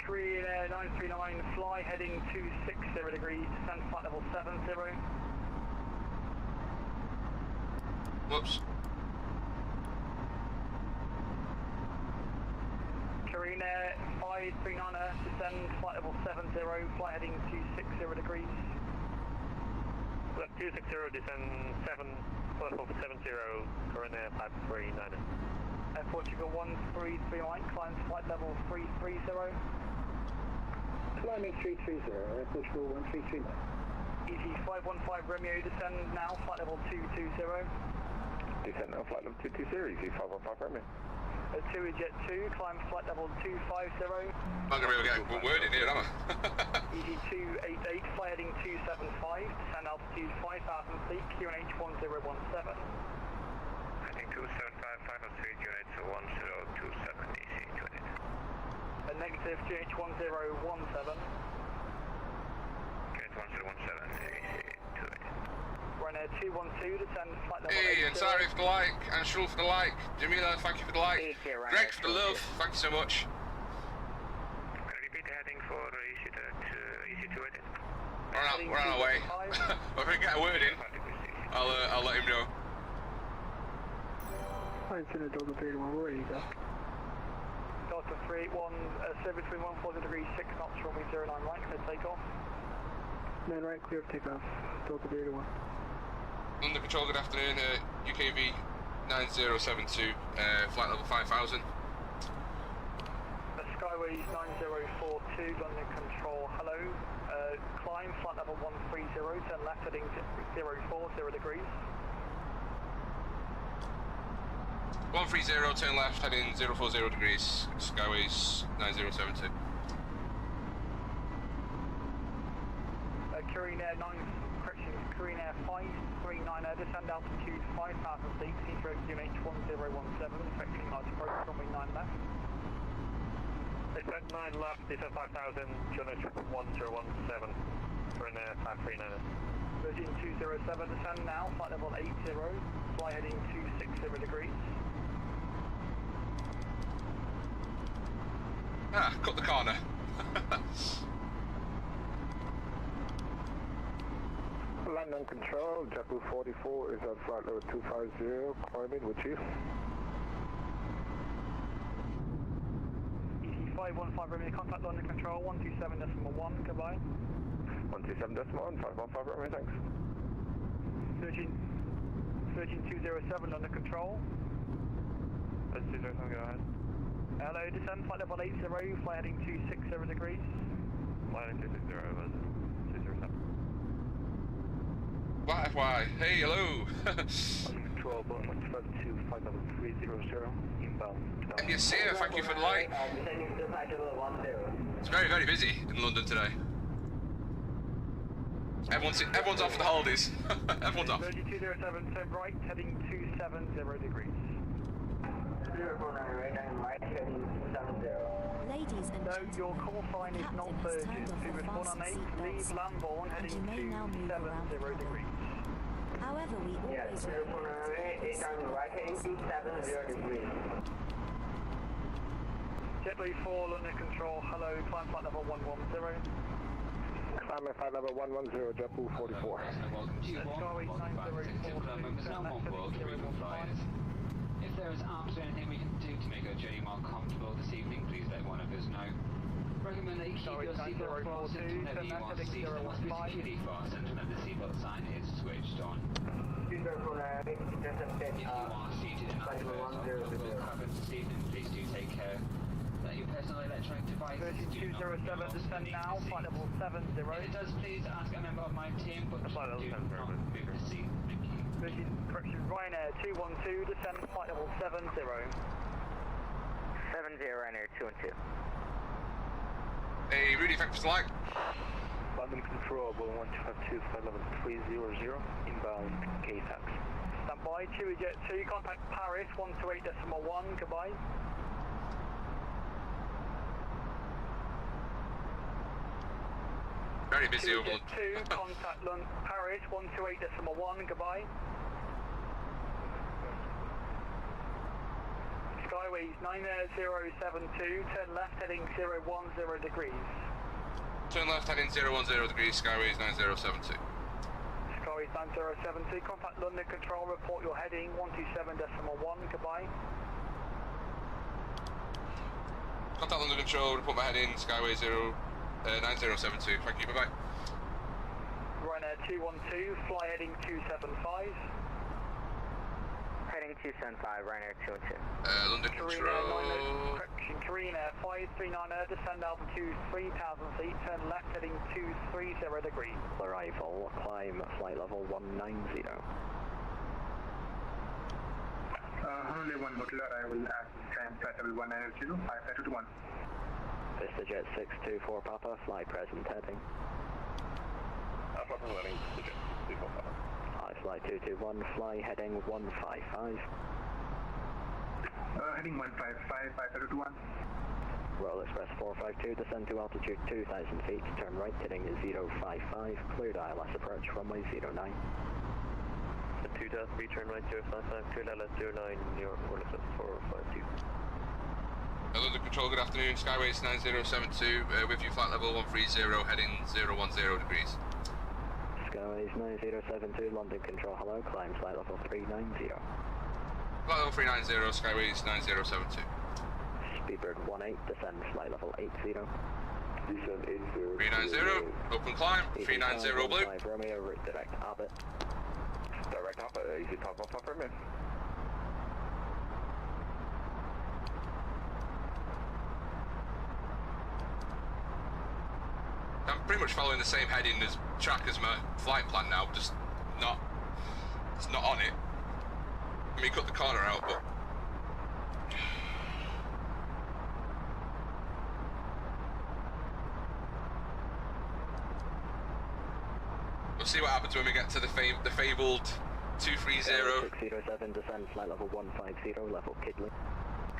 Korean Air 939, fly heading 260 degrees, descend flight level 70. Whoops. Korean Air 539er, descend flight level 70, fly heading 260 degrees. Left 260, descend 7, flight level 70, Korean Air 539er. Air Portugal 133 Mike, climb flight level 330. Climbing 330, Air Portugal 133 Mike. Easy 515 Romeo, descend now, flight level 220. Descent now, flight level 220, easy 515 Romeo. 2 Jet 2, climb flight level 250. I'm not going to be able to get one word in here, am I? Easy 288, fly heading 275, descend altitude 5,000 feet, QNH 1017. Heading 275, 503, units 1027, DC 28. A negative QNH 1017. QNH 1017, AC 28. Ryanair 212, descend flight level Hey, and sorry for the like, and Shul for the like. Jamila, thank you for the like. Greg for the love, thank you so much. Can I repeat the heading for EC 28? We're on our way. If I can get a word in, I'll let him know. Fine, Senate Delta 381, we're ready to go. Delta 381, service between 140 degrees, 6 knots, runway 09 right, clear takeoff. 9 right, clear for takeoff, Delta 381. Under control, good afternoon, UKV 9072, flight level 5000. Skyways 9042, London control, hello. Climb, flight level 130, turn left heading 040 degrees. 130, turn left, heading 040 degrees, Skyways 9072. Korean Air 539er, descend altitude 5,000 feet, Heathrow QNH 1017, effecting large approach, runway 9 left. Descend 9 left, descend 5,000, QNH 1017, Korean Air 539er. Virgin 207, descend now, flight level 80, fly heading 260 degrees. Ah, cut the corner. London Control, JetBlue 44 is at flight level 250, climbing with Chief. ET515, Romeo, contact London Control, 127.1, goodbye. 127.1, 515 Romeo, thanks. 13207, London Control. That's 207, go ahead. Hello, descend, flight level 80, fly heading 260 degrees. Fly heading 260, was 207. Why? Hey, hello! Control, Boeing 152, flight level 300, inbound. Yes, sir, thank you for the light. It's very, very busy in London today. Everyone's off for the holidays. Everyone's off. 3207, turn right, heading 270 degrees. Ladies and gentlemen, your call sign is not urgent. To respond on 8, leave Lambourne heading 270 degrees. However, we always JetBlue 4, London Control, hello, climb flight level 110. Climb flight level 110, JetBlue 44. If there is absolutely anything we can do to make our journey more comfortable this evening, please let one of us know. Recommend that you keep your seatbelt fastened whenever you are seated and must be securely fastened whenever the seatbelt sign is switched on. If you are seated in either of cabins this evening, please do take care that your personal electronic devices do not 3207, descend now, flight level 70. If it does, please ask a member of my team, but do not move the seat. Correction, Ryanair 212, descend flight level 70. 70, Ryanair 212. Hey, Rudy, thanks for the light. London Control, Boeing 1252, flight level 300, inbound KTAX. Stand by, Chewy Jet 2, contact Paris 128.1, goodbye. Very busy over Jet 2, contact Paris 128.1, goodbye. Skyways 9072, turn left heading 010 degrees. Turn left heading 010 degrees, Skyways 9072. Skyways 9072, contact London Control, report your heading 127.1, goodbye. Contact London Control, report my heading, Skyways 9072, thank you, bye bye. Ryanair 212, fly heading 275. Heading 275, Ryanair 212. London Control. Correction, Carina 539, descend altitude 3,000 feet, turn left heading 230 degrees. Arrival, climb flight level 190. Only one hotel arrival at climb flight level 190, 5321. Vista Jet 624 Papa, fly present heading. Papa heading Vista Jet 624 Papa. Fly 221, fly heading 155. Heading 155, 5321. Roll Express 452, descend to altitude 2,000 feet, turn right heading 055, cleared ILS approach, runway 09. 2,000 turn right 055, cleared ILS 09, New York, Roll Express 452. London Control, good afternoon, Skyways 9072, with you flight level 130, heading 010 degrees. Skyways 9072, London Control, hello, climb flight level 390. Flight level 390, Skyways 9072. Speedbird 18, descend flight level 80. Descend 80. 390, open climb, 390 blue. Romeo, route direct Abbott. Direct Abbott, easy top off Romeo. I'm pretty much following the same heading as track as my flight plan now, just it's not on it. I mean, cut the corner out, but we'll see what happens when we get to the fabled 230. 607, descend flight level 150, level Kidley.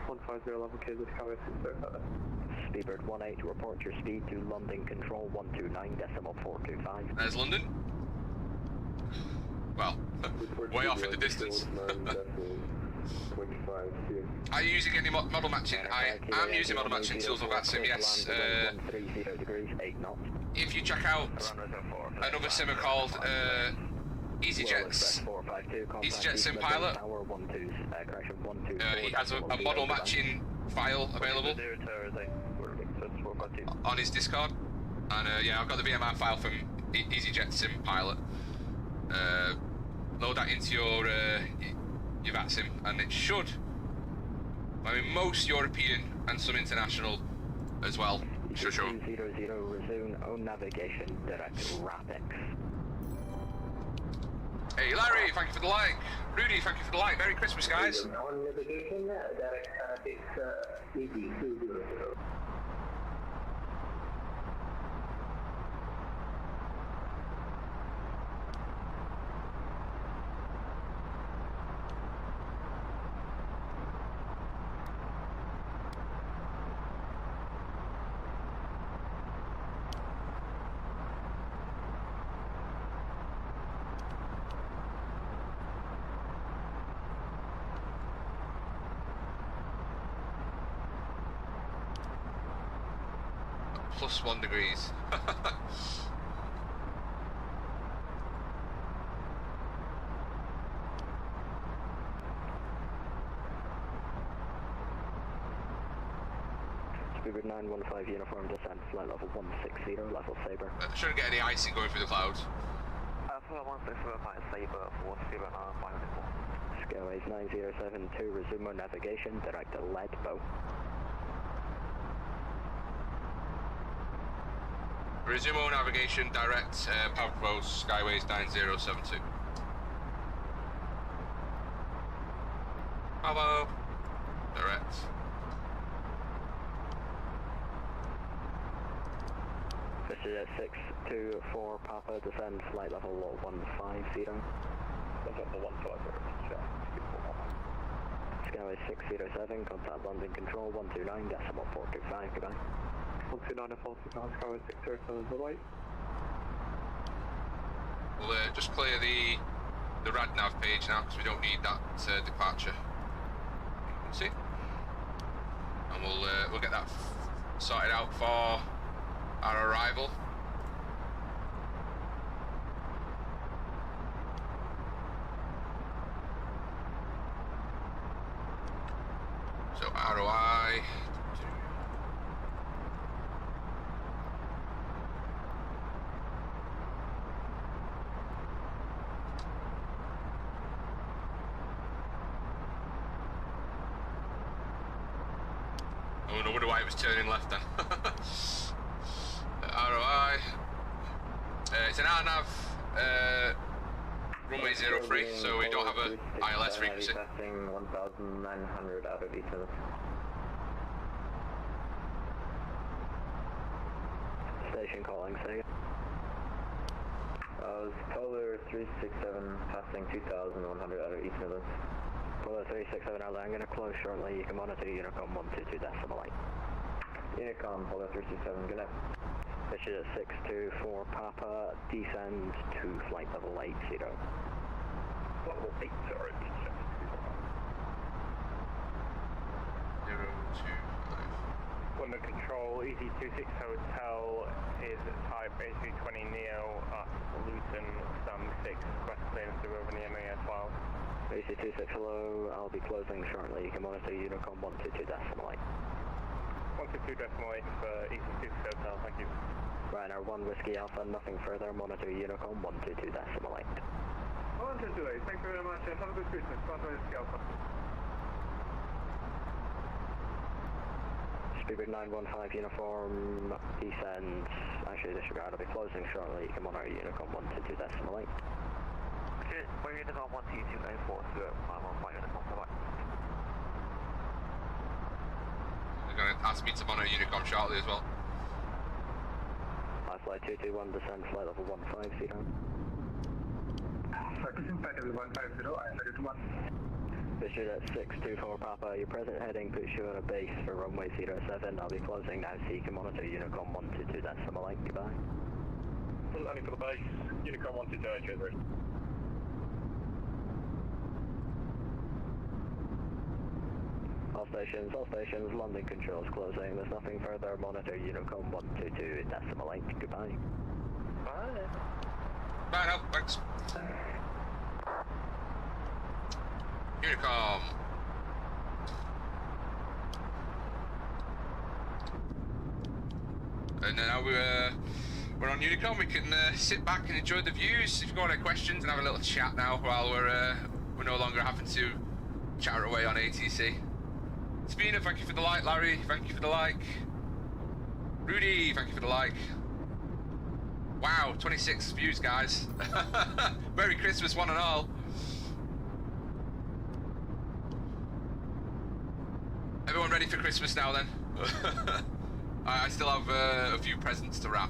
150, level Kidley, Skyways 607. Speedbird 18, report your speed to London Control 129.425. There's London. Well, way off in the distance. Are you using any model matching? I am using model matching tools on VATSIM, yes. If you check out another simmer called EasyJet's sim pilot. He has a model matching file available on his Discord, and yeah, I've got the VMR file from EasyJet sim pilot. Load that into your VATSIM, and it should. I mean, most European and some international as well. Sure. 200 resume on navigation, direct RAPEX. Hey Larry, thank you for the like. Rudy, thank you for the like. Merry Christmas, guys. On navigation, direct RAPEX, EG200. Plus 1 degrees. Speedbird 915 uniform descent, flight level 160, level Sabre. Shouldn't get any icing going through the clouds. Flight 160, flight Sabre for Speedbird 915. Skyways 9072, resume on navigation, direct to Leadbow. Resume on navigation, direct power proposed, Skyways 9072. Bravo. Direct. Fisher 624 Papa, descend, flight level 150. Level 150, Skyways 607, contact landing control 129.425, goodbye. 129 and 49, Skyway 607, bye-bye. We'll just clear the RADNAV page now, because we don't need that departure. You can see. And we'll get that sorted out for our arrival. So ROI. Oh, no wonder why it was turning left then. ROI. It's an RNAV runway 03, so we don't have a ILS frequency. Passing 1,900 out of each of us. Station calling, say. Polar 367 passing 2,100 out of each of us. Polar 367 out there, I'm going to close shortly. You can monitor Unicom 122.8. Unicom, Polar 367, good night. Fisher 624 Papa, descend to flight level 80. Level 80, alright. 025. Under control, EZ26 Hotel is type A3220 Neo at Luton, Stam 6, request clearance to over the MAS12. AC26, hello, I'll be closing shortly. You can monitor Unicom 122.8. 122.8 for EZ26 Hotel, thank you. Ryanair 1 Whiskey Alpha, nothing further, monitor Unicom 122.8. 122.8, thank you very much and have a good Christmas. 1 Whiskey Alpha. Speedbird 915 uniform, descend, actually disregard, I'll be closing shortly. You can monitor Unicom 122.8. We're in the 122.4, so I'm on fire Unicom, bye-bye. They're going to ask me to monitor Unicom shortly as well. Flight 221, descend, flight level 150. Flight level 150, I 31. Fisher at 624 Papa, your present heading puts you on a base for runway 07. I'll be closing now so you can monitor Unicom 122.8, goodbye. Full landing for the base, Unicom 122.8, cheers, right. All stations, landing controls closing. There's nothing further. Monitor Unicom 122.8, goodbye. Bye. Bye now, thanks. Unicom. And now we're on Unicom. We can sit back and enjoy the views. If you've got any questions, and have a little chat now while we're no longer having to chatter away on ATC. Spina, thank you for the like. Larry, thank you for the like. Rudy, thank you for the like. Wow, 26 views, guys. Merry Christmas, one and all. Everyone ready for Christmas now, then? I still have a few presents to wrap.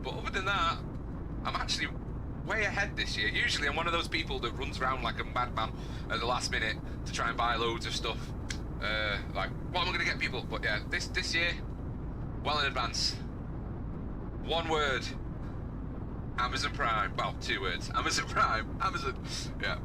But other than that, I'm actually way ahead this year. Usually I'm one of those people that runs around like a madman at the last minute to try and buy loads of stuff. Like, what am I going to get people? But yeah, this year, well in advance. One word. Amazon Prime. Well, 2 words. Amazon Prime. Amazon. Yeah.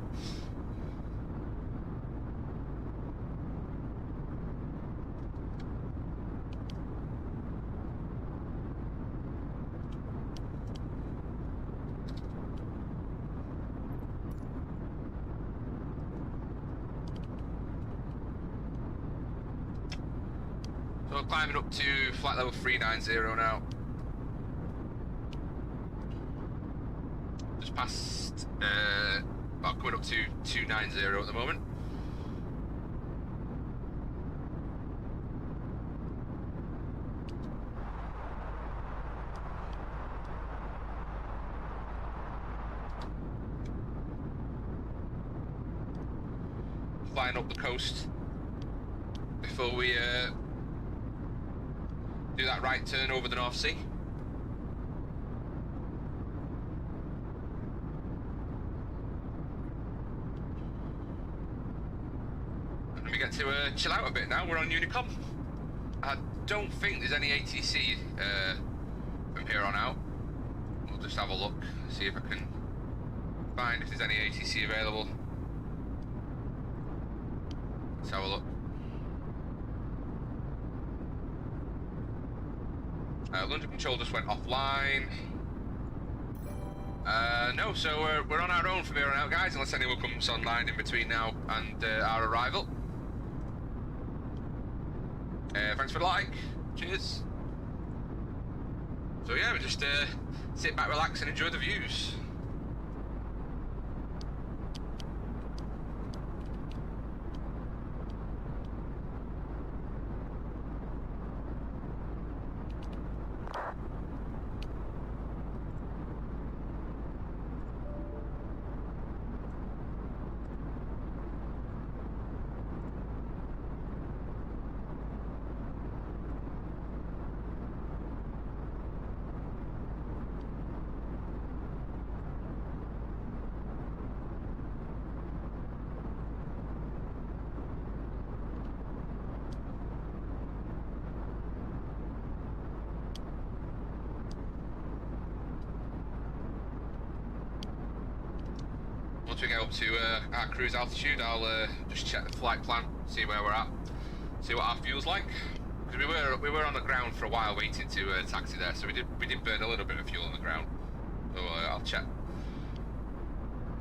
So we're climbing up to flight level 390 now. Just past, well, coming up to 290 at the moment. Flying up the coast before we do that right turn over the North Sea. And we get to chill out a bit now. We're on Unicom. I don't think there's any ATC from here on out. We'll just have a look, see if I can find if there's any ATC available. Let's have a look. Launcher control just went offline. No, so we're on our own from here on out, guys, unless anyone comes online in between now and our arrival. Thanks for the like. Cheers. So yeah, we just sit back, relax, and enjoy the views. Once we get up to our cruise altitude, I'll just check the flight plan, see where we're at, see what our fuel's like. Because we were on the ground for a while waiting to taxi there, so we did burn a little bit of fuel on the ground. So I'll check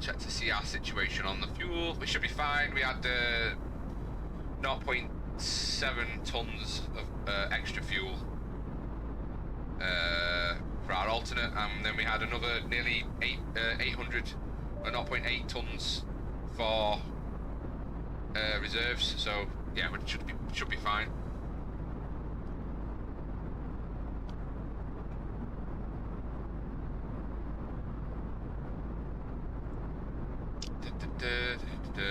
to see our situation on the fuel. We should be fine. We had 0.7 tons of extra fuel for our alternate, and then we had another nearly 800. 0.8 tons for reserves, so yeah, we should be fine.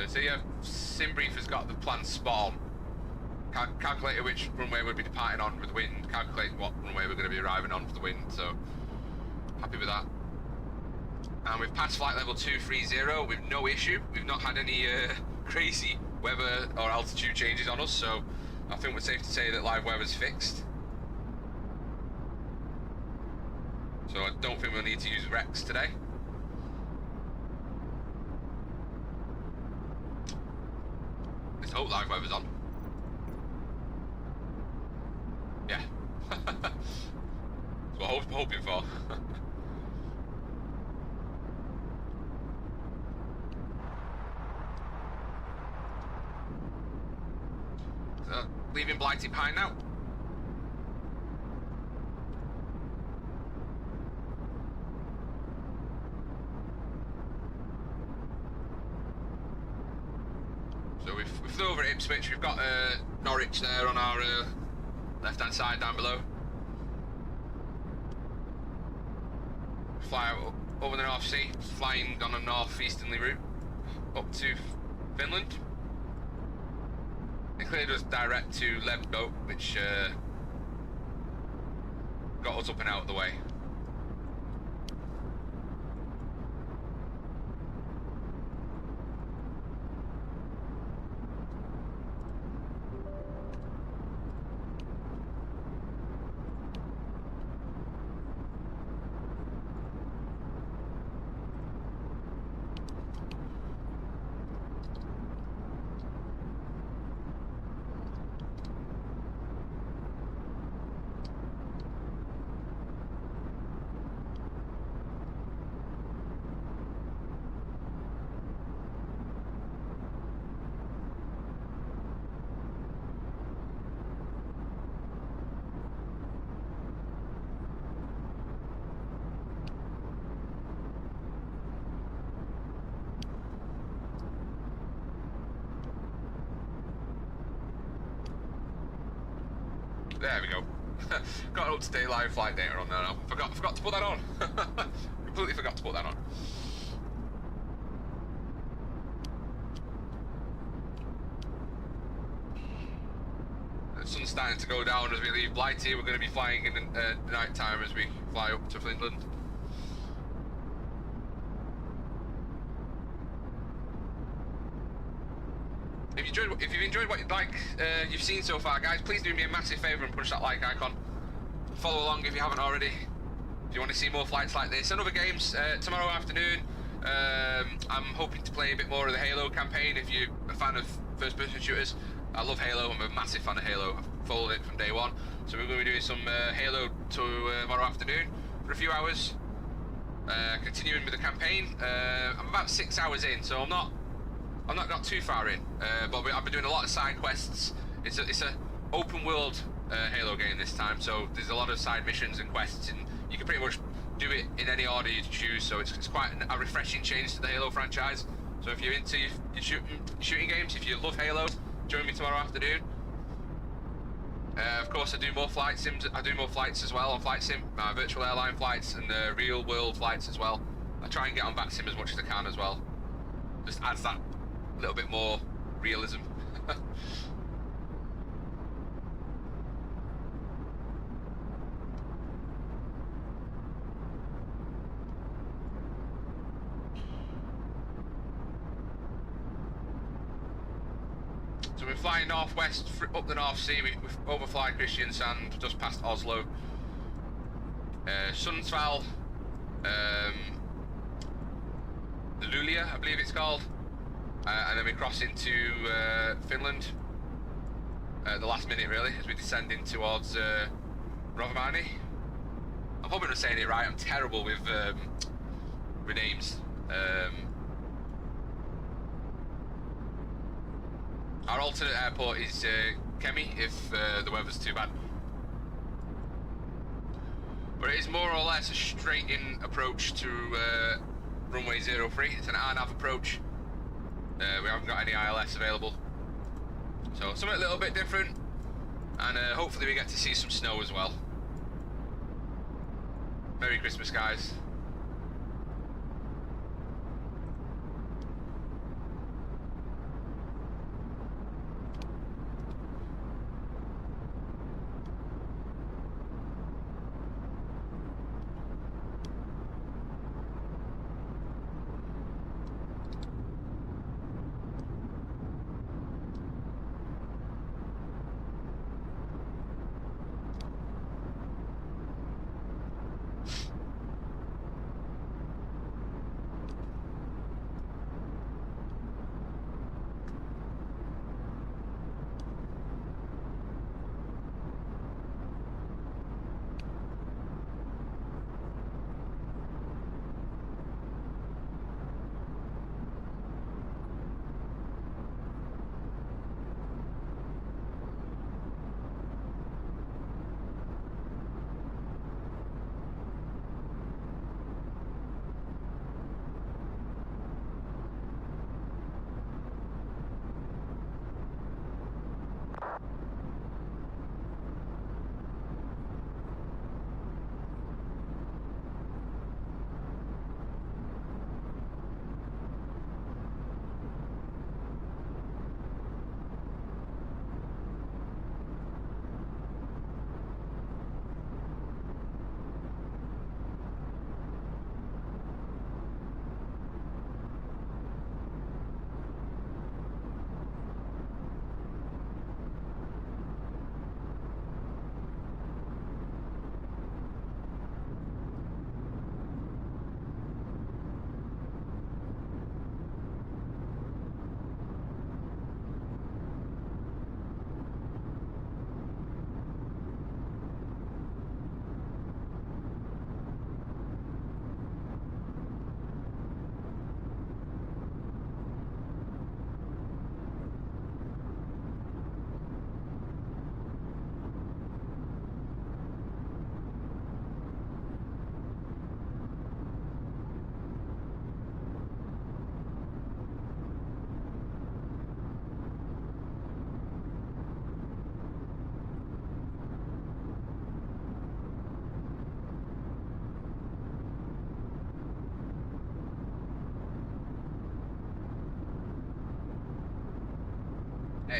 So yeah, SimBrief has got the plan spot on. Calculated which runway we'll be departing on with the wind, calculate what runway we're going to be arriving on for the wind, so happy with that. And we've passed flight level 230 with no issue. We've not had any crazy weather or altitude changes on us, so I think we're safe to say that live weather's fixed. So I don't think we'll need to use Rex today. Let's hope live weather's on. Yeah. That's what I'm hoping for. leaving Blighty behind now. So we flew over at Ipswich. We've got Norwich there on our left-hand side down below. Fly out over the North Sea, flying on a north-easterly route up to Finland. It cleared us direct to Lebgo, which got us up and out of the way. There we go. Got an up-to-date live flight data on there now. Forgot to put that on. Completely forgot to put that on. The sun's starting to go down as we leave Blighty. We're going to be flying in the night time as we fly up to Finland. If you've enjoyed what you've seen so far, guys, please do me a massive favour and punch that like icon. Follow along if you haven't already. If you want to see more flights like this and other games, tomorrow afternoon, I'm hoping to play a bit more of the Halo campaign. If you're a fan of first-person shooters, I love Halo. I'm a massive fan of Halo. I've followed it from day one. So we're going to be doing some Halo tomorrow afternoon for a few hours. Continuing with the campaign. I'm about 6 hours in, so I'm not too far in, but I've been doing a lot of side quests. It's a open world Halo game this time, so there's a lot of side missions and quests, and you can pretty much do it in any order you choose. So it's quite a refreshing change to the Halo franchise. So if you're into your shooting games, if you love Halo, join me tomorrow afternoon. Of course, I do more flight sims. I do more flights as well on Flight Sim, my virtual airline flights and real world flights as well. I try and get on VATSIM as much as I can as well. Just adds that little bit more realism. So we're flying northwest up the North Sea. We overfly Kristiansand just past Oslo, Sundsvall, Luleå, I believe it's called. And then we cross into Finland at the last minute, really, as we descend in towards Rovaniemi. I'm hoping I'm saying it right. I'm terrible with names. Our alternate airport is Kemi, if the weather's too bad. But it is more or less a straight-in approach to runway 03. It's an RNAV approach. We haven't got any ILS available, so something a little bit different, and hopefully we get to see some snow as well. Merry Christmas, guys.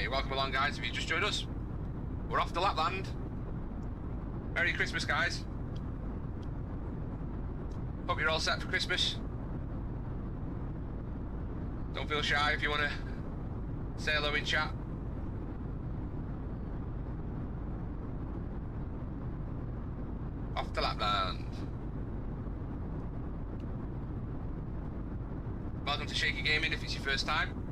Hey, welcome along, guys. If you just joined us, we're off to Lapland. Merry Christmas, guys. Hope you're all set for Christmas. Don't feel shy if you want to say hello in chat. Off to Lapland. Welcome to Shakey Gaming if it's your first time.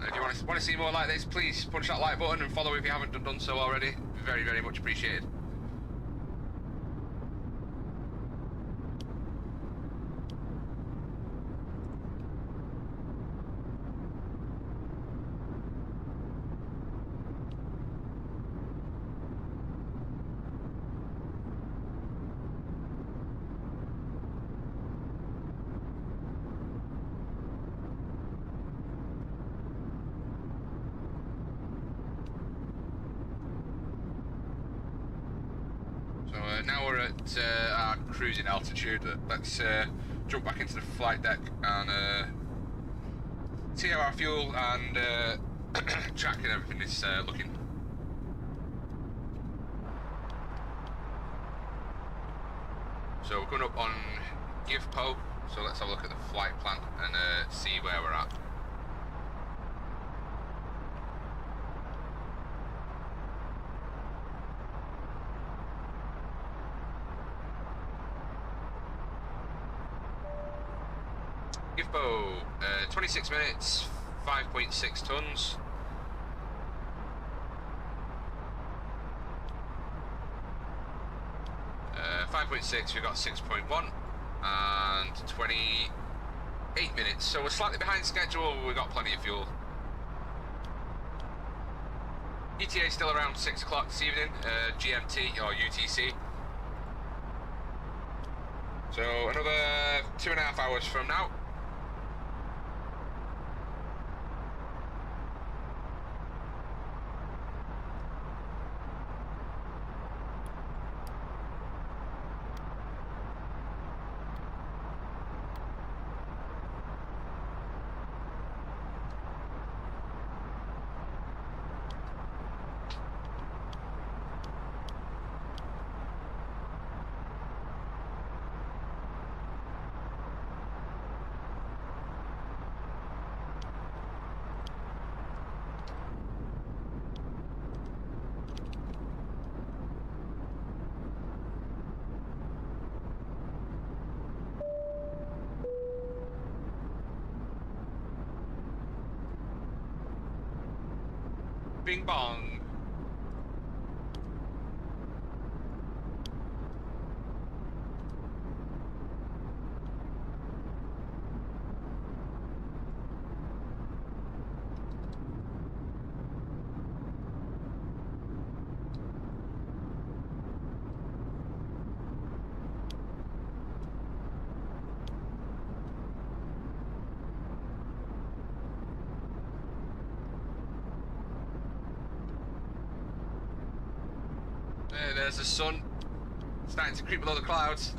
And if you want to see more like this, please punch that like button and follow if you haven't done so already. Very, very much appreciated. Now we're at our cruising altitude. Let's jump back into the flight deck and see how our fuel and track and everything is looking. So we're going up on GIFPO, so let's have a look at the flight plan and see where we're at. GIFPO, 26 minutes, 5.6 tons. Uh, 5.6, we've got 6.1 and 28 minutes. So we're slightly behind schedule, but we've got plenty of fuel. ETA is still around 6 o'clock this evening, GMT or UTC. So another 2.5 hours from now. Bing bong. There's the sun starting to creep below the clouds.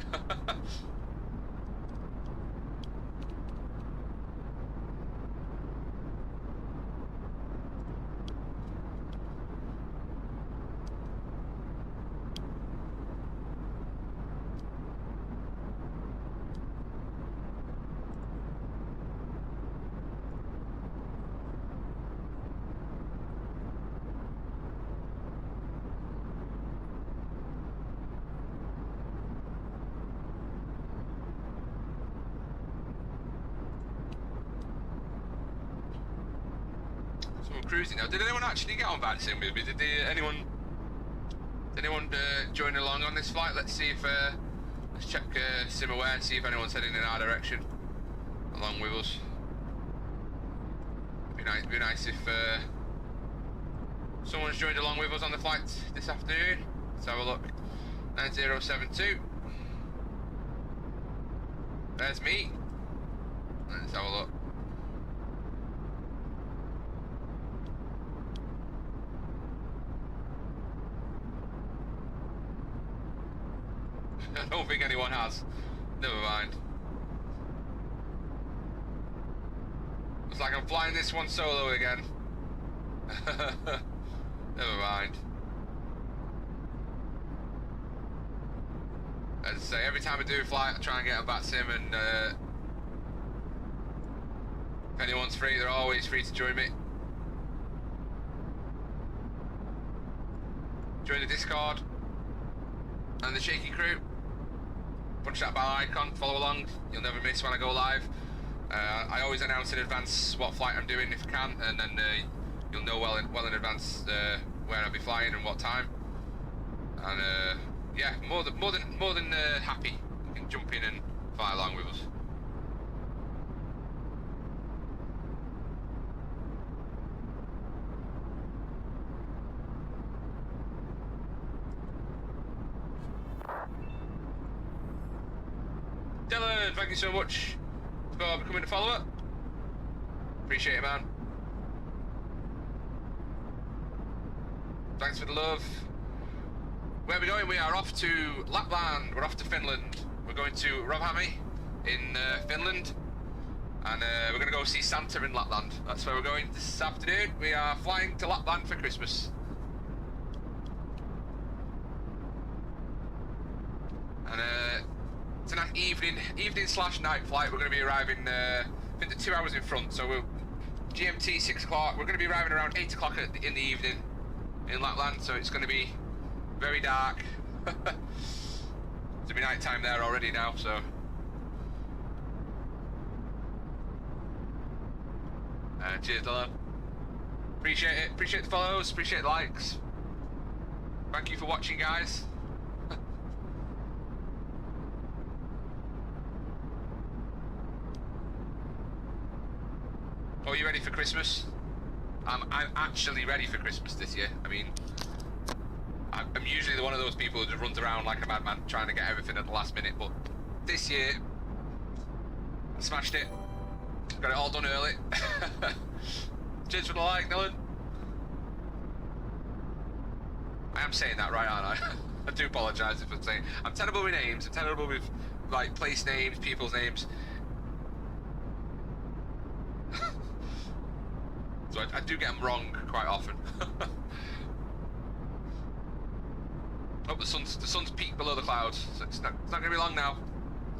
Cruising now. Did anyone actually get on VATSIM with me? Did anyone join along on this flight? Let's see if let's check SimAware and see if anyone's heading in our direction along with us. Be nice if someone's joined along with us on the flight this afternoon. Let's have a look. 9072. There's me. Let's have a look. I don't think anyone has. Never mind. Looks like I'm flying this one solo again. Never mind. As I say, every time I do flight, I try and get a VATSIM, and if anyone's free, they're always free to join me. Join the Discord and the Shakey Crew. Punch that bell icon, follow along, you'll never miss when I go live. I always announce in advance what flight I'm doing if I can, and then you'll know well in advance where I'll be flying and what time. And yeah, more than happy. You can jump in and fly along with us. Dylan, thank you so much for becoming a follower. Appreciate it, man. Thanks for the love. Where are we going? We are off to Lapland. We're off to Finland. We're going to Rovaniemi in Finland, and we're going to go see Santa in Lapland. That's where we're going this afternoon. We are flying to Lapland for Christmas. And tonight evening/night flight. We're going to be arriving. I think they're 2 hours in front. So we'll GMT 6 o'clock. We're going to be arriving around 8 o'clock in the evening in Lapland. So it's going to be very dark. It'll be night time there already now. So cheers, Dylan. Appreciate it. Appreciate the follows. Appreciate the likes. Thank you for watching, guys. Are you ready for Christmas? I'm actually ready for Christmas this year. I mean, I'm usually one of those people who just runs around like a madman trying to get everything at the last minute, but this year, I smashed it. Got it all done early. Cheers for the like, Dylan. I am saying that right, aren't I? I do apologise if I'm saying... I'm terrible with names. I'm terrible with, like, place names, people's names. So I do get them wrong quite often. Oh, the sun's peaked below the clouds, so it's not going to be long now.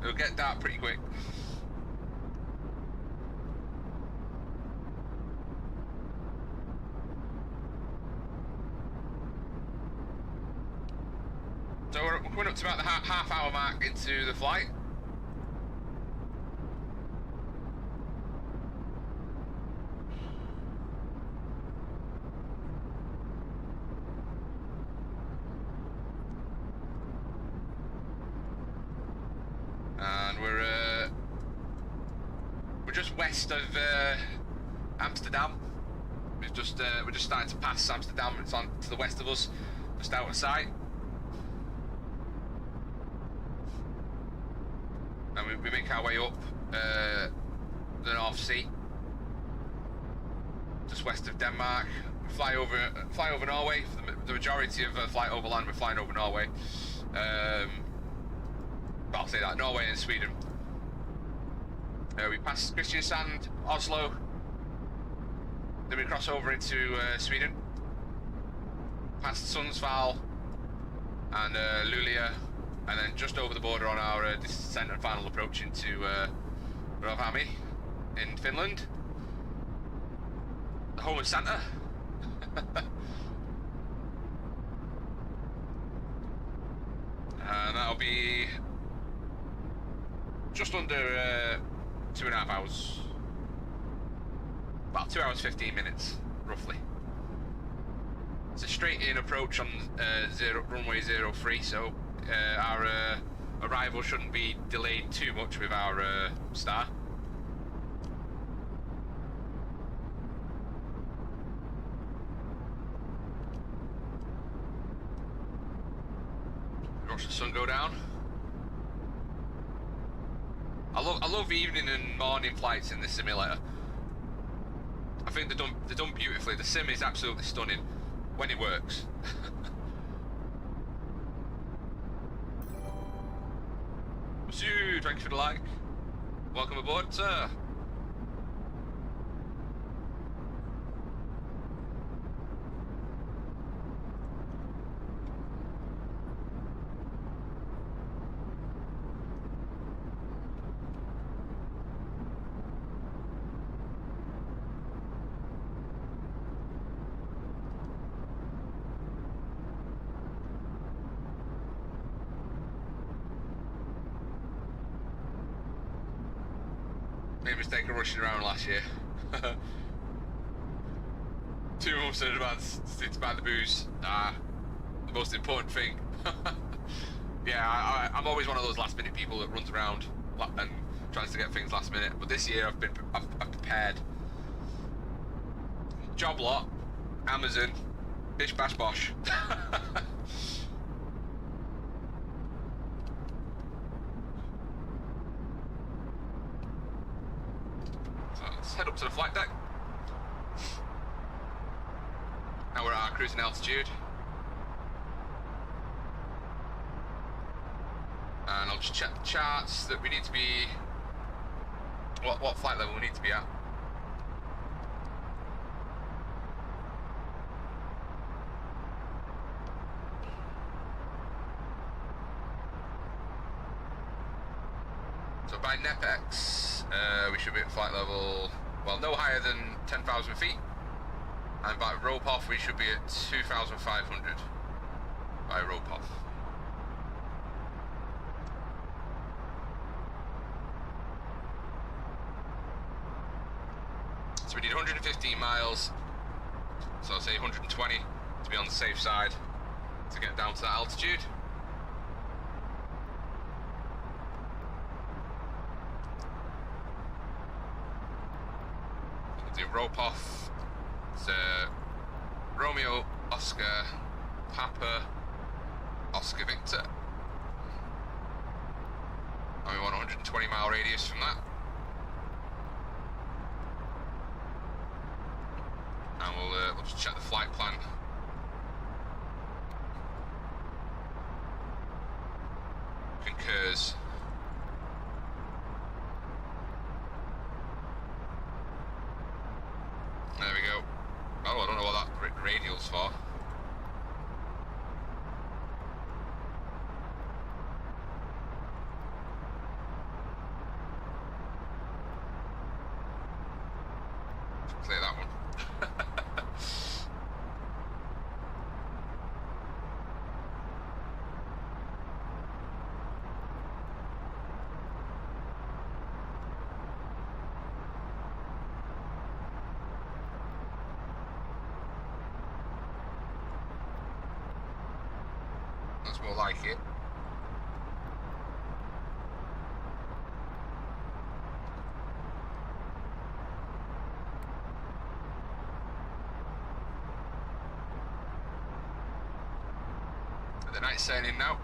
It'll get dark pretty quick. So we're coming up to about the half hour mark into the flight. And we're just west of Amsterdam. We're just starting to pass Amsterdam. It's on to the west of us, just out of sight. And we make our way up the North Sea, just west of Denmark. We fly over Norway. For the majority of flight over land, we're flying over Norway. But I'll say that, Norway and Sweden. We pass Kristiansand, Oslo, then we cross over into Sweden, past Sundsvall and Luleå, and then just over the border on our descent and final approach into Rovaniemi in Finland, the home of Santa. And that'll be just under 2.5 hours, about 2 hours 15 minutes roughly. It's a straight in approach on runway 03, so our arrival shouldn't be delayed too much with our star. Watch the sun go down. I love evening and morning flights in this simulator. I think they're done beautifully. The sim is absolutely stunning when it works. thank you for the like. Welcome aboard, sir. Made a mistake of rushing around last year. 2 months in advance to buy the booze. The most important thing. Yeah, I'm always one of those last minute people that runs around and tries to get things last minute. But this year I've prepared. Job lot, Amazon, bish bash bosh. Let's head up to the flight deck. Now we're at our cruising altitude. And I'll just check the charts that we need to be... What flight level we need to be at. So by NEPEX, we should be at flight level, well, no higher than 10,000 feet. And by rope off, we should be at 2,500 by rope off. So we need 115 miles, so I'll say 120 to be on the safe side to get down to that altitude. Do rope off. It's Romeo, Oscar, Papa, Oscar Victor. And we want a 120 mile radius from that. And we'll just check the flight plan. Concurs. There we go. Oh, I don't know what that radial's for. Clear that one. That's more like it. The night's setting in now.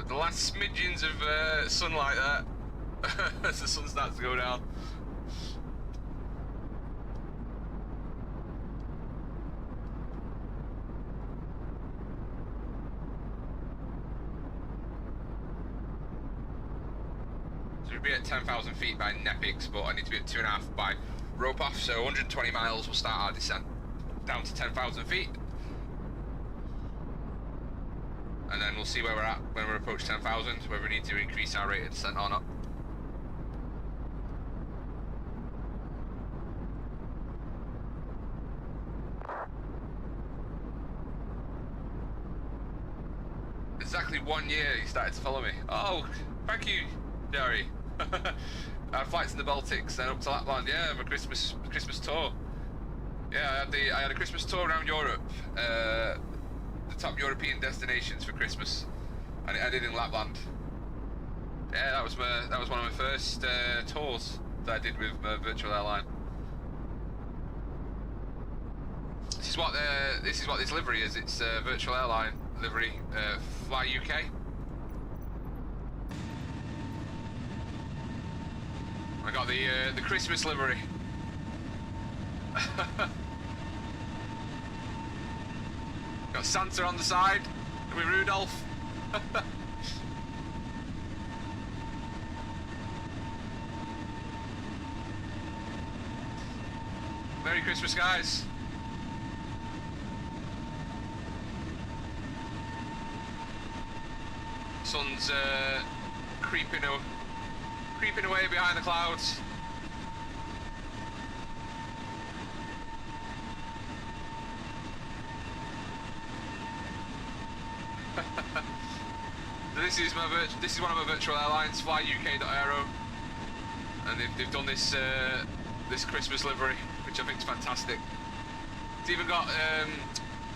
The last smidgens of sunlight there as the sun starts to go down. So we'll be at 10,000 feet by NEPEX, but I need to be at 2.5 by rope off, so 120 miles will start our descent down to 10,000 feet. And then we'll see where we're at when we approach 10,000, whether we need to increase our rate of descent or not. Exactly 1 year you started to follow me. Oh, thank you, Jerry. I had flights in the Baltics, then up to Lapland. Yeah, my Christmas tour. Yeah, I had a Christmas tour around Europe. The top European destinations for Christmas, and I did in Lapland. Yeah, that was one of my first tours that I did with virtual airline. This is what this livery is. It's virtual airline livery, Fly UK. I got the Christmas livery. Got Santa on the side with Rudolph. Merry Christmas, guys. Sun's creeping away behind the clouds. This is one of my virtual airlines, FlyUK.Aero, and they've done this this Christmas livery, which I think is fantastic. It's even got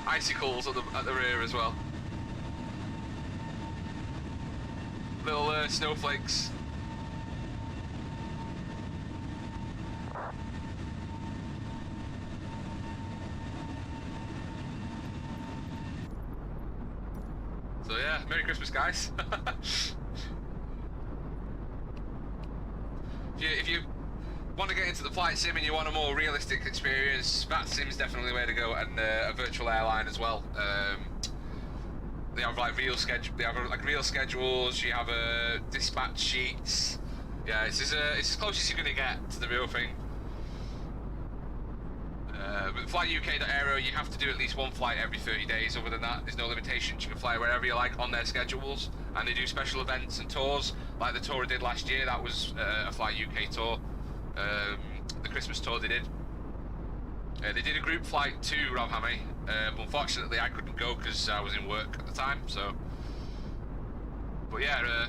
icicles at the rear as well. Little snowflakes. So yeah, Merry Christmas, guys. If you want to get into the flight sim and you want a more realistic experience, VATSIM is definitely the way to go, and a virtual airline as well. They have like real schedules. You have dispatch sheets. Yeah, it's as close as you're gonna get to the real thing. With FlyUK.Aero, you have to do at least one flight every 30 days. Other than that, there's no limitations. You can fly wherever you like on their schedules, and they do special events and tours, like the tour I did last year. That was a FlyUK tour. The Christmas tour they did. They did a group flight to Rovhammy. Unfortunately, I couldn't go because I was in work at the time. So, but yeah,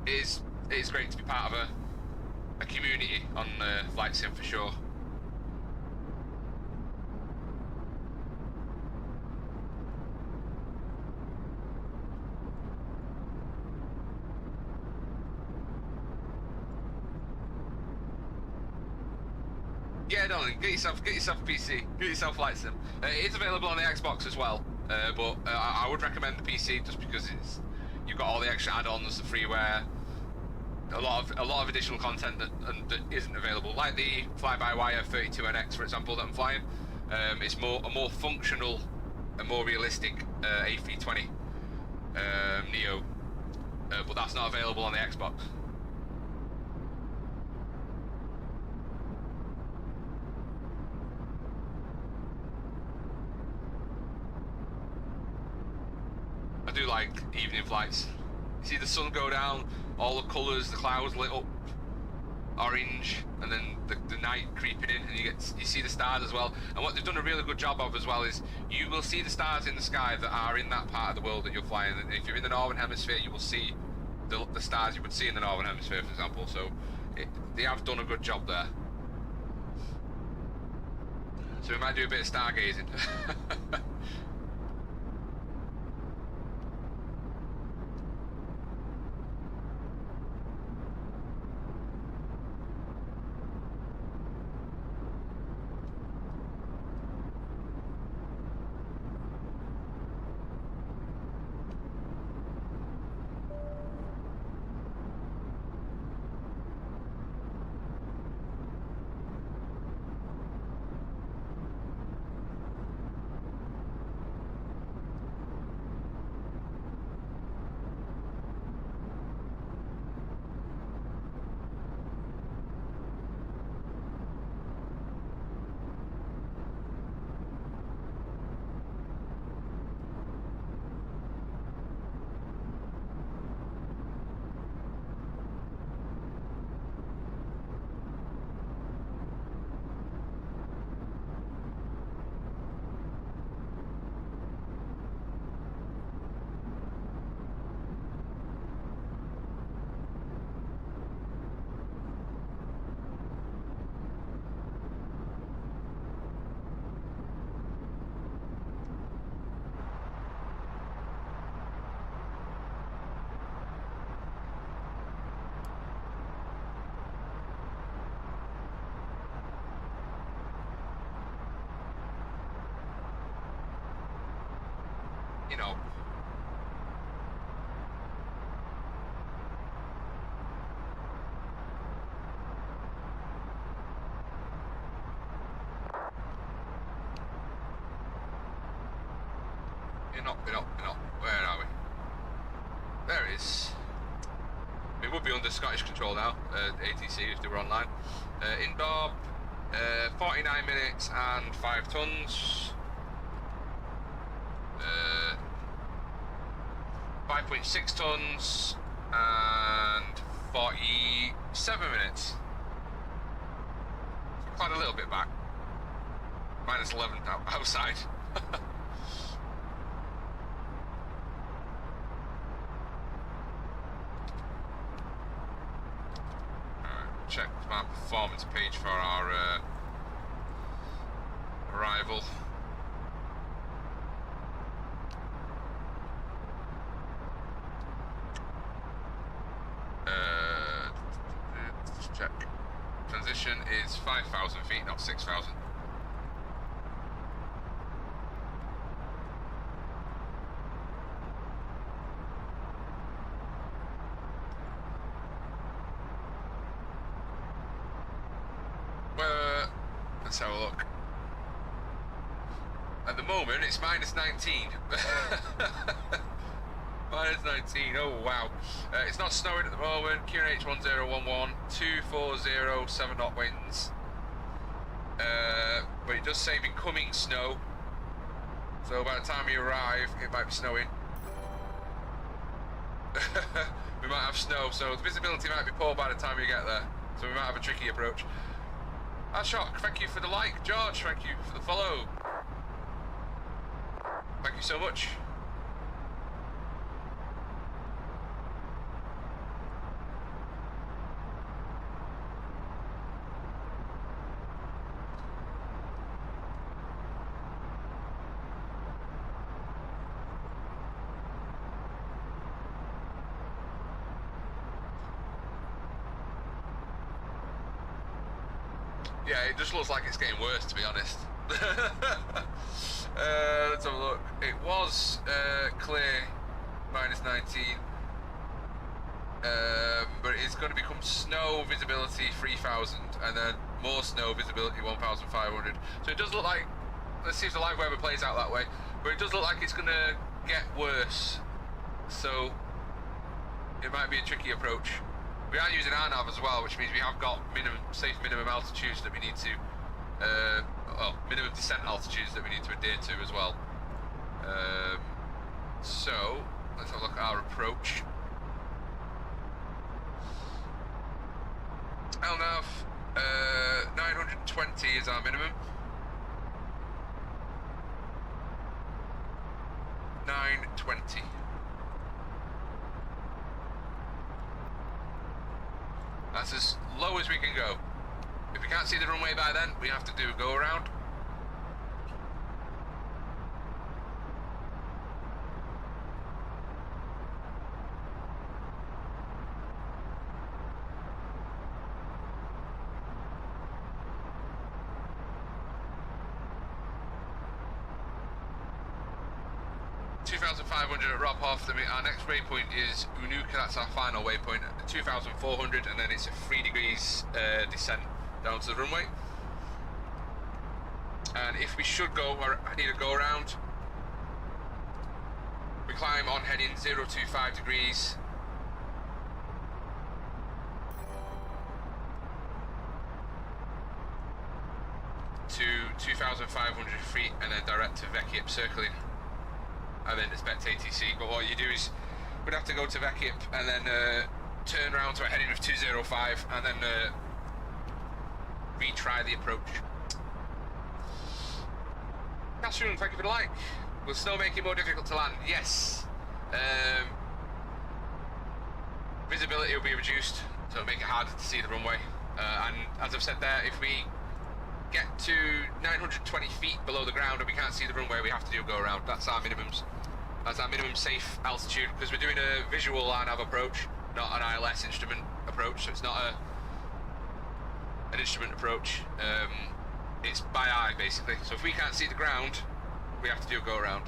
it is great to be part of a community on flight sim for sure. Yeah, darling, get yourself a PC, get yourself flight sim. It is available on the Xbox as well, but I would recommend the PC just because you've got all the extra add-ons, the freeware, a lot of additional content that isn't available, like the fly-by-wire A32NX, for example, that I'm flying. It's a more functional and more realistic A320 Neo, but that's not available on the Xbox. I do like evening flights. You see the sun go down, all the colours, the clouds lit up orange, and then the night creeping in, and you see the stars as well. And what they've done a really good job of as well is you will see the stars in the sky that are in that part of the world that you're flying. And if you're in the Northern Hemisphere, you will see the stars you would see in the Northern Hemisphere, for example. So they have done a good job there. So we might do a bit of stargazing. You know, You're not. Where are we? There it is. It would be under Scottish control now, ATC if they were online. Inbob, 49 minutes and 5 tons. 5.6 tons and 47 minutes. Quite a little bit back. Minus 11 outside. Check my performance page for our arrival. Just check. Transition is 5,000 feet, not 6,000. Let's have a look. At the moment, it's minus 19. Minus 19, oh wow. It's not snowing at the moment. QNH 1011, 240, 7 knot winds. But it does say incoming snow. So by the time you arrive, it might be snowing. We might have snow, so the visibility might be poor by the time you get there. So we might have a tricky approach. Shock, thank you for the like. George, thank you for the follow. Thank you so much. Yeah, it just looks like it's getting worse, to be honest. Let's have a look. It was clear, minus 19. But it's going to become snow visibility 3,000, and then more snow visibility 1,500. So it does look like, let's see if the live weather plays out that way, but it does look like it's going to get worse. So it might be a tricky approach. We are using RNAV as well, which means we have got safe minimum altitudes that we need to, minimum descent altitudes that we need to adhere to as well. So, let's have a look at our approach. LNAV, 920 is our minimum. 920. That's as low as we can go. If we can't see the runway by then, we have to do a go around. At Rophoff, our next waypoint is Unuka, that's our final waypoint at 2,400, and then it's a 3 degrees descent down to the runway. And if we should go, or I need a go around, we climb on heading 025 degrees. To 2,500 feet, and then direct to Vekip, circling, and then expect ATC. But what you do is we'd have to go to Vekip and then turn around to a heading of 205 and then retry the approach. Cashew, thank you for the like. Will snow make it more difficult to land? Yes. Visibility will be reduced, so it'll make it harder to see the runway. And as I've said there, if we get to 920 feet below the ground and we can't see the runway, we have to do a go around. That's our minimums. That's our minimum safe altitude, because we're doing a visual RNAV approach, not an ILS instrument approach, so it's not an instrument approach. It's by eye, basically. So if we can't see the ground, we have to do a go around.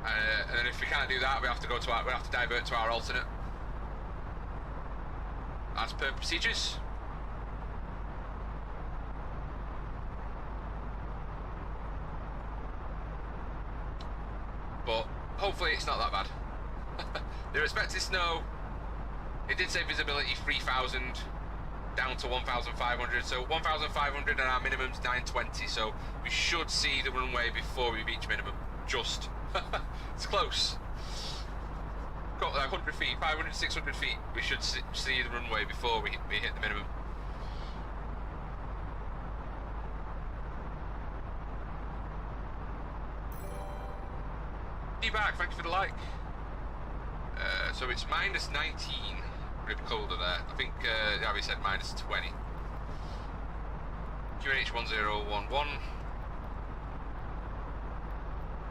And then if we can't do that, we have to go to we have to divert to our alternate. As per procedures. that bad. They're expecting snow. It did say visibility 3,000 down to 1,500. So 1,500 and our minimum's 920. So we should see the runway before we reach minimum. Just. It's close. Got like 100 feet, 500, 600 feet. We should see the runway before we hit the minimum. Back, thank you for the like. So it's minus 19, a bit colder there. I think Abby said minus 20. QNH 1011.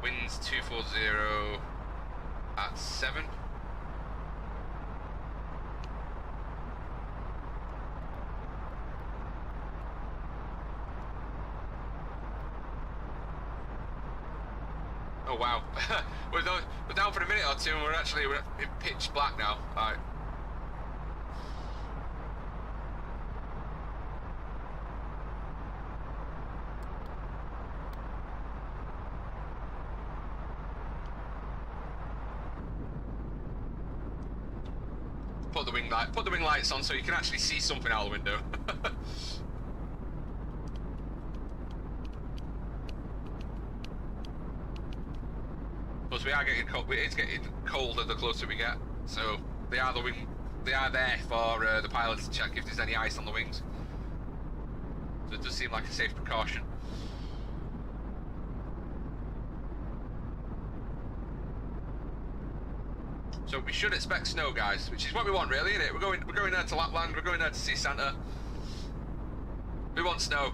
Winds 240 at 7. Oh wow, we're down for a minute or two and we're in pitch black now. Alright. Put the wing lights on so you can actually see something out the window. Plus we are getting cold. It's getting colder the closer we get. So they are there for the pilots to check if there's any ice on the wings. So it does seem like a safe precaution. So we should expect snow, guys, which is what we want, really, isn't it? We're going there to Lapland. We're going there to see Santa. We want snow.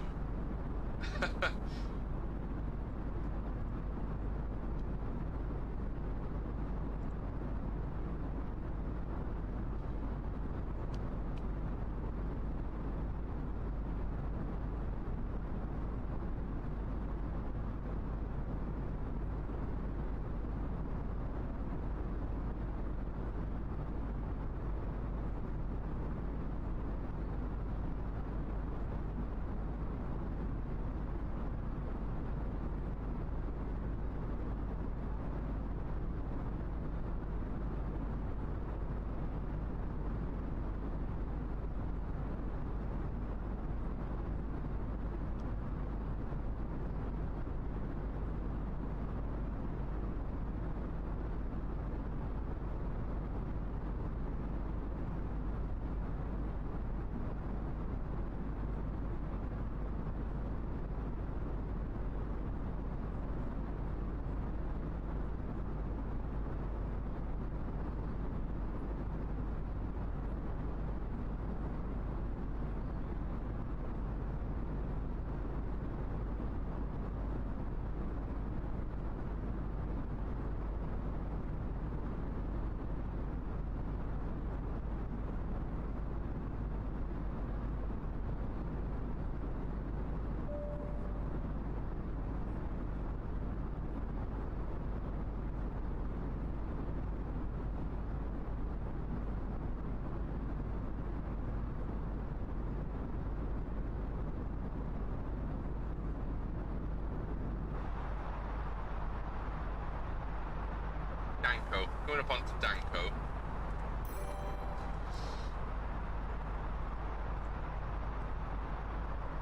Going up onto Danko.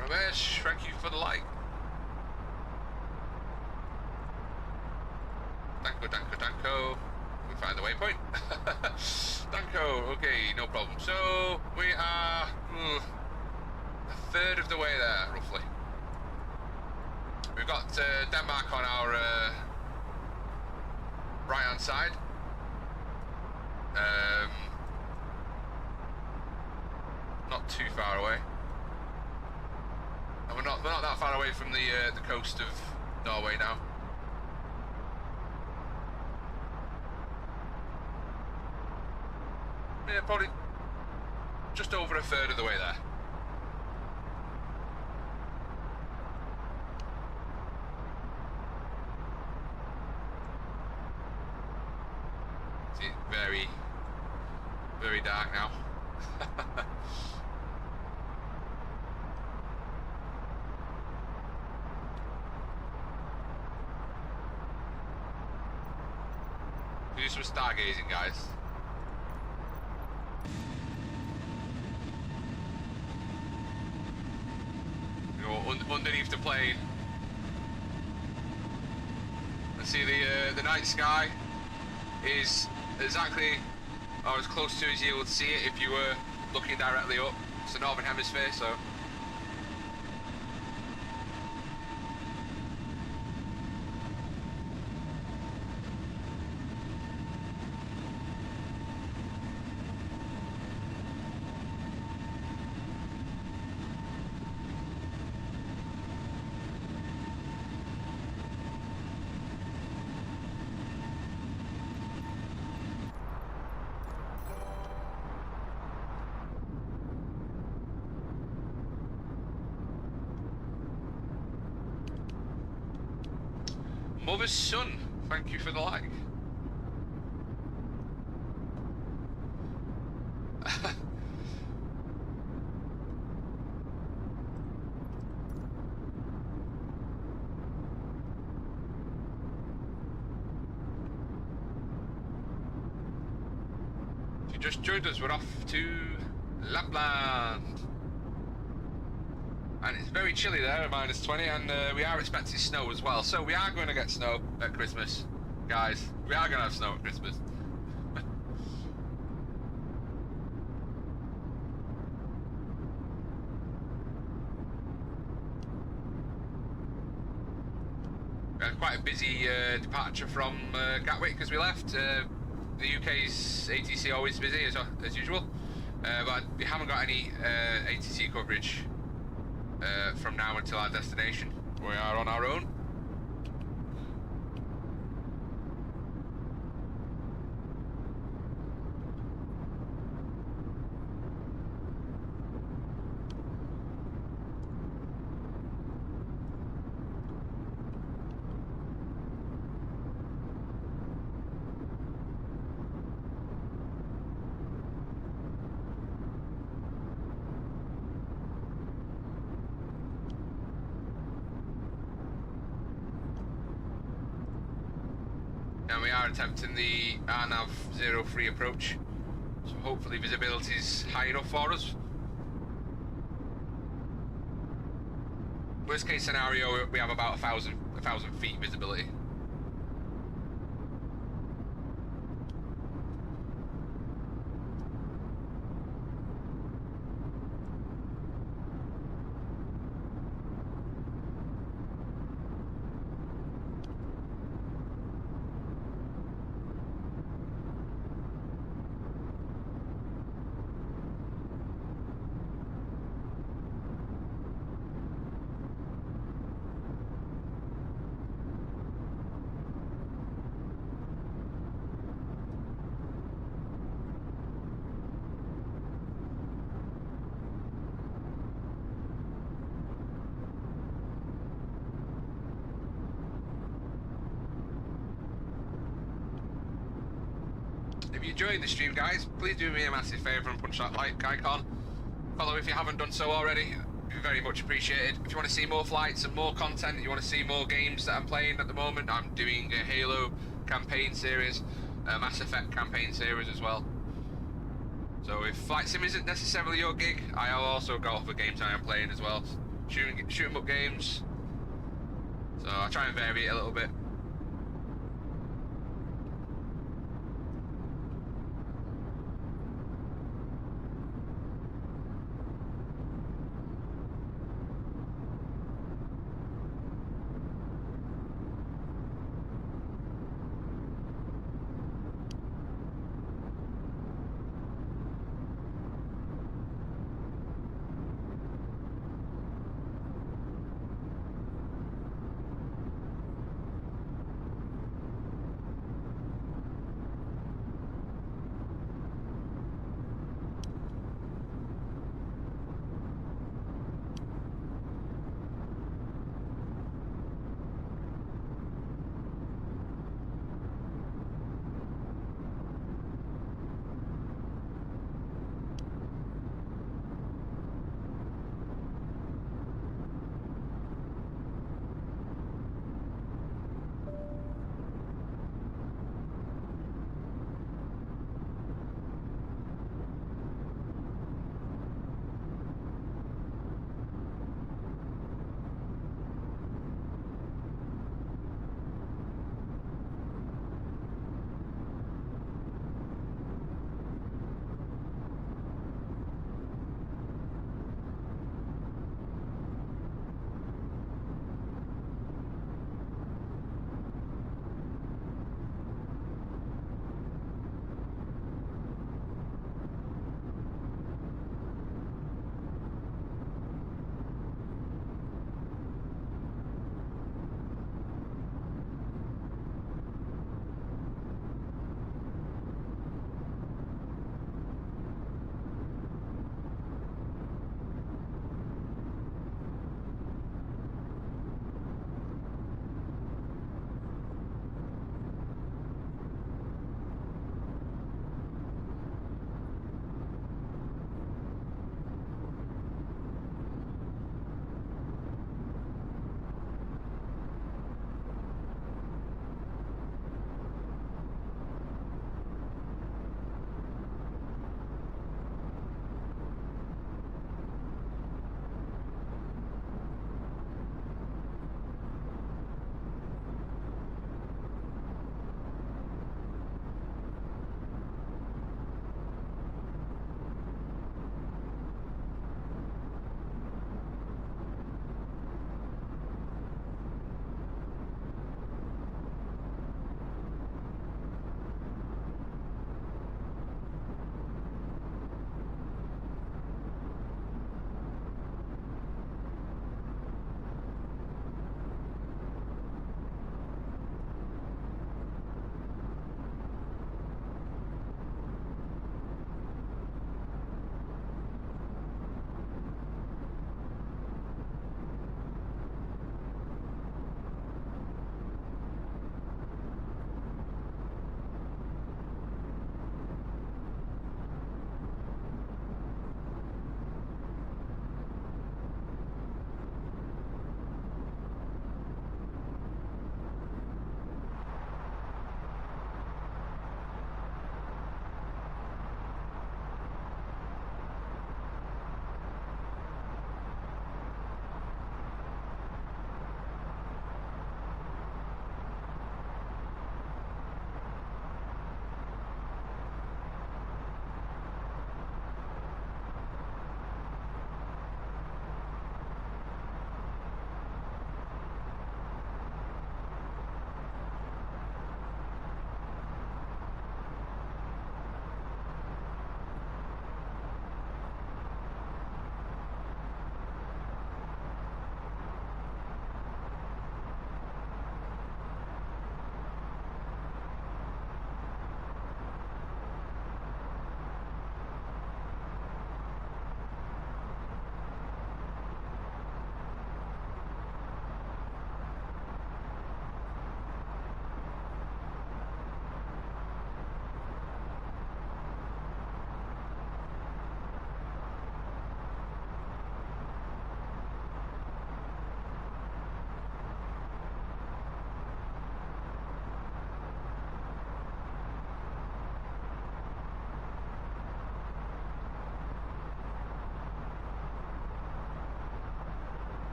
Ramesh, thank you for the like. Danko. We find the waypoint. Danko, okay, no problem. So we are a third of the way there, roughly. We've got Denmark on our right hand side. Not too far away, and we're not that far away from the coast of Norway now. Yeah, probably just over a third of the way there. It's very, very dark now. some stargazing, guys. You know, underneath the plane. And see the night sky is exactly, or as close to as you would see it if you were looking directly up. It's the northern hemisphere, so. Mother's son, thank you for the like. If you just joined us, we're off to Lapland. And it's very chilly there at -20, and we are expecting snow as well. So we are going to get snow at Christmas, guys. We are going to have snow at Christmas. We had quite a busy departure from Gatwick as we left. The UK's ATC always busy as usual, but we haven't got any ATC coverage from now until our destination. We are on our own. And we are attempting the RNAV 03 approach, so hopefully visibility is high enough for us. Worst case scenario, we have about 1,000 feet visibility. If you're enjoying the stream, guys, please do me a massive favour and punch that like icon. Follow if you haven't done so already. It'd be very much appreciated. If you want to see more flights and more content, you want to see more games that I'm playing at the moment, I'm doing a Halo campaign series, a Mass Effect campaign series as well. So if Flight Sim isn't necessarily your gig, I'll also go off the games I am playing as well. Shoot 'em up games. So I try and vary it a little bit.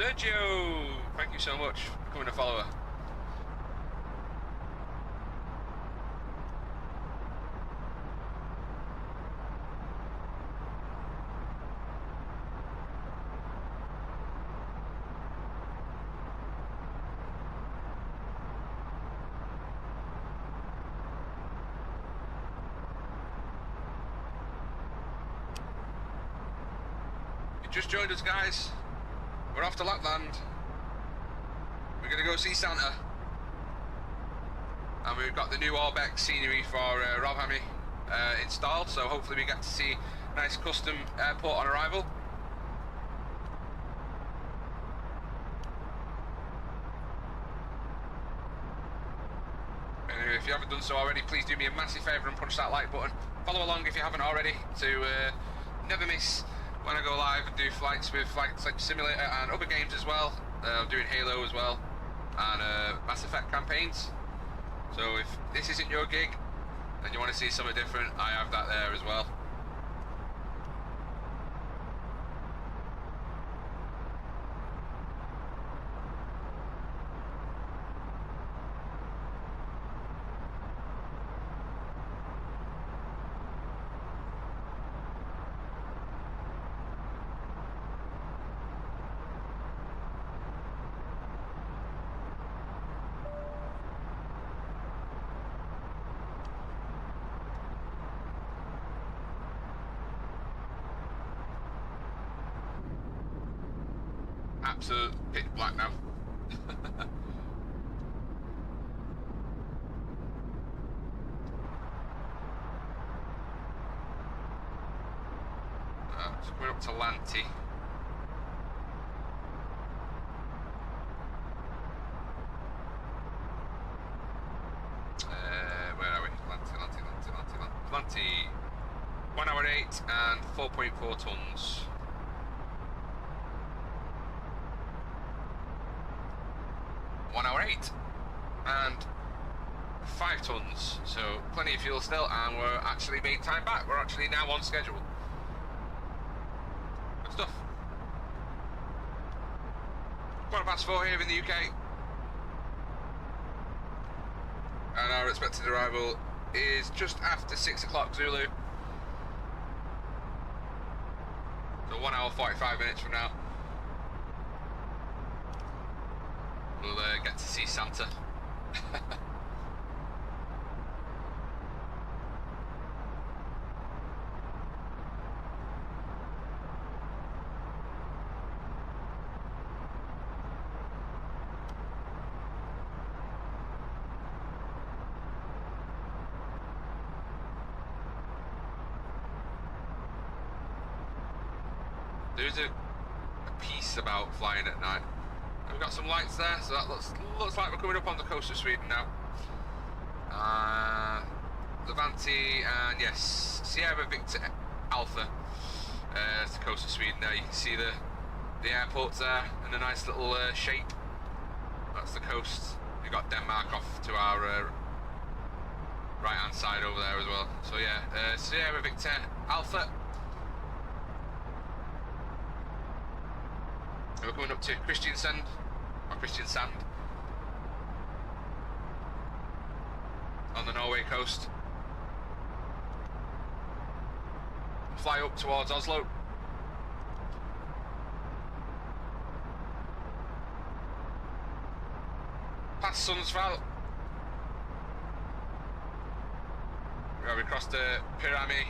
Sergio, thank you so much for becoming a follower. Just joined us, guys. We're off to Lapland. We're going to go see Santa. And we've got the new Orbeck scenery for Rovaniemi installed, so hopefully we get to see a nice custom airport on arrival. And if you haven't done so already, please do me a massive favour and punch that like button. Follow along if you haven't already to never miss when I go live and do flights with Flight Simulator and other games as well. I'm doing Halo as well and Mass Effect campaigns. So if this isn't your gig and you want to see something different, I have that there as well. Absolute pitch black now. Just going up to Lanty. Where are we? Lanty. 1 hour 8 and 4.4 tons. 1 hour 8 and 5 tons, so plenty of fuel still, and we're actually made time back. We're actually now on schedule. Good stuff. 4:15 here in the UK, and our expected arrival is just after 6 o'clock Zulu, so 1 hour 45 minutes from now. We'll get to see Santa. There's a piece about flying at night. We've got some lights there, so that looks like we're coming up on the coast of Sweden now. Levanti and yes, Sierra Victor Alpha. It's the coast of Sweden there. You can see the airports there and a nice little shape. That's the coast. We've got Denmark off to our right hand side over there as well. So yeah, Sierra Victor Alpha. We're coming up to Kristiansand, on the Norway coast. Fly up towards Oslo. Past Sundsvall. We crossed the Pyramiri,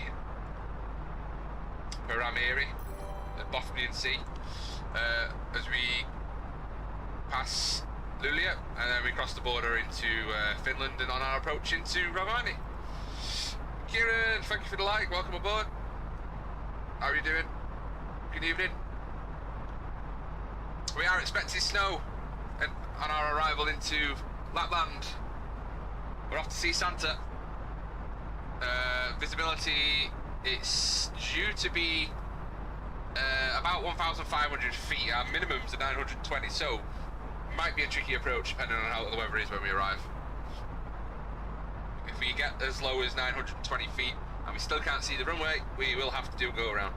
the Bothnian Sea. As we pass Luleå, and then we cross the border into Finland and on our approach into Rovaniemi. Kieran, thank you for the like, welcome aboard. How are you doing? Good evening. We are expecting snow on our arrival into Lapland. We're off to see Santa. Visibility, it's due to be about 1,500 feet. Our minimums are 920, so might be a tricky approach depending on how the weather is when we arrive. If we get as low as 920 feet and we still can't see the runway, we will have to do a go around.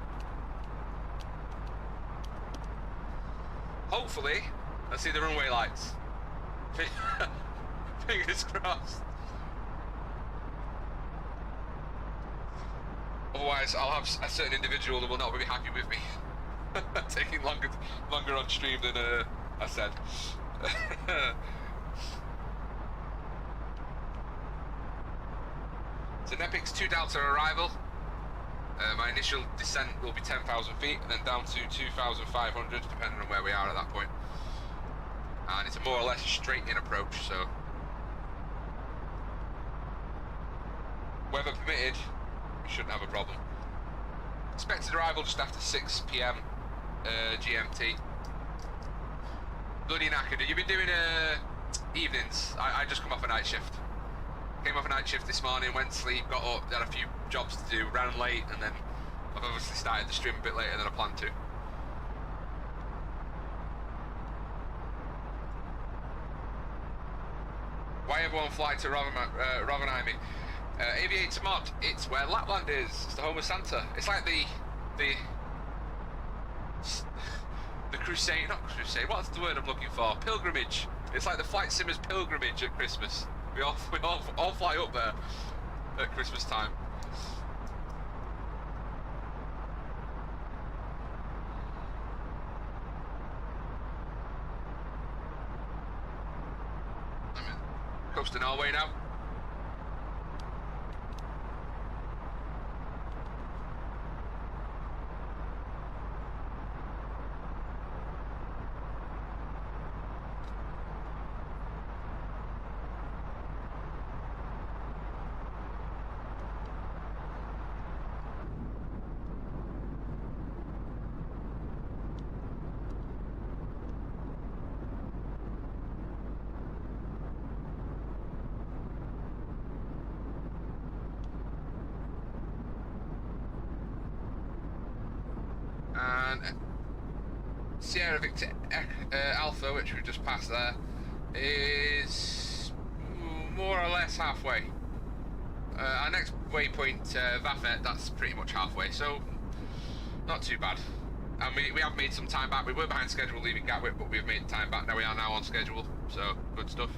hopefully, I see the runway lights. Fingers crossed. Otherwise, I'll have a certain individual that will not be happy with me. Taking longer on stream than I said. So Nepic's 2 Delta arrival. My initial descent will be 10,000 feet and then down to 2,500 depending on where we are at that point. And it's a more or less straight in approach, so weather permitted, we shouldn't have a problem. Expected arrival just after 6 PM GMT. Bloody knackered. You've been doing evenings. I just come off a night shift. Came off a night shift this morning, went to sleep, got up, had a few jobs to do, ran late, and then I've obviously started the stream a bit later than I planned to. Why everyone fly to Rovaniemi? Aviator mod, it's where Lapland is. It's the home of Santa. It's like the crusade, not crusade, what's the word I'm looking for? Pilgrimage. It's like the flight simmers pilgrimage at Christmas. We all fly up there at Christmas time. I'm in coast of Norway now. Sierra Victor Alpha, which we just passed there, is more or less halfway. Our next waypoint, Vafet, that's pretty much halfway, so not too bad. And we have made some time back. We were behind schedule leaving Gatwick, but we've made time back. Now we are now on schedule, so good stuff.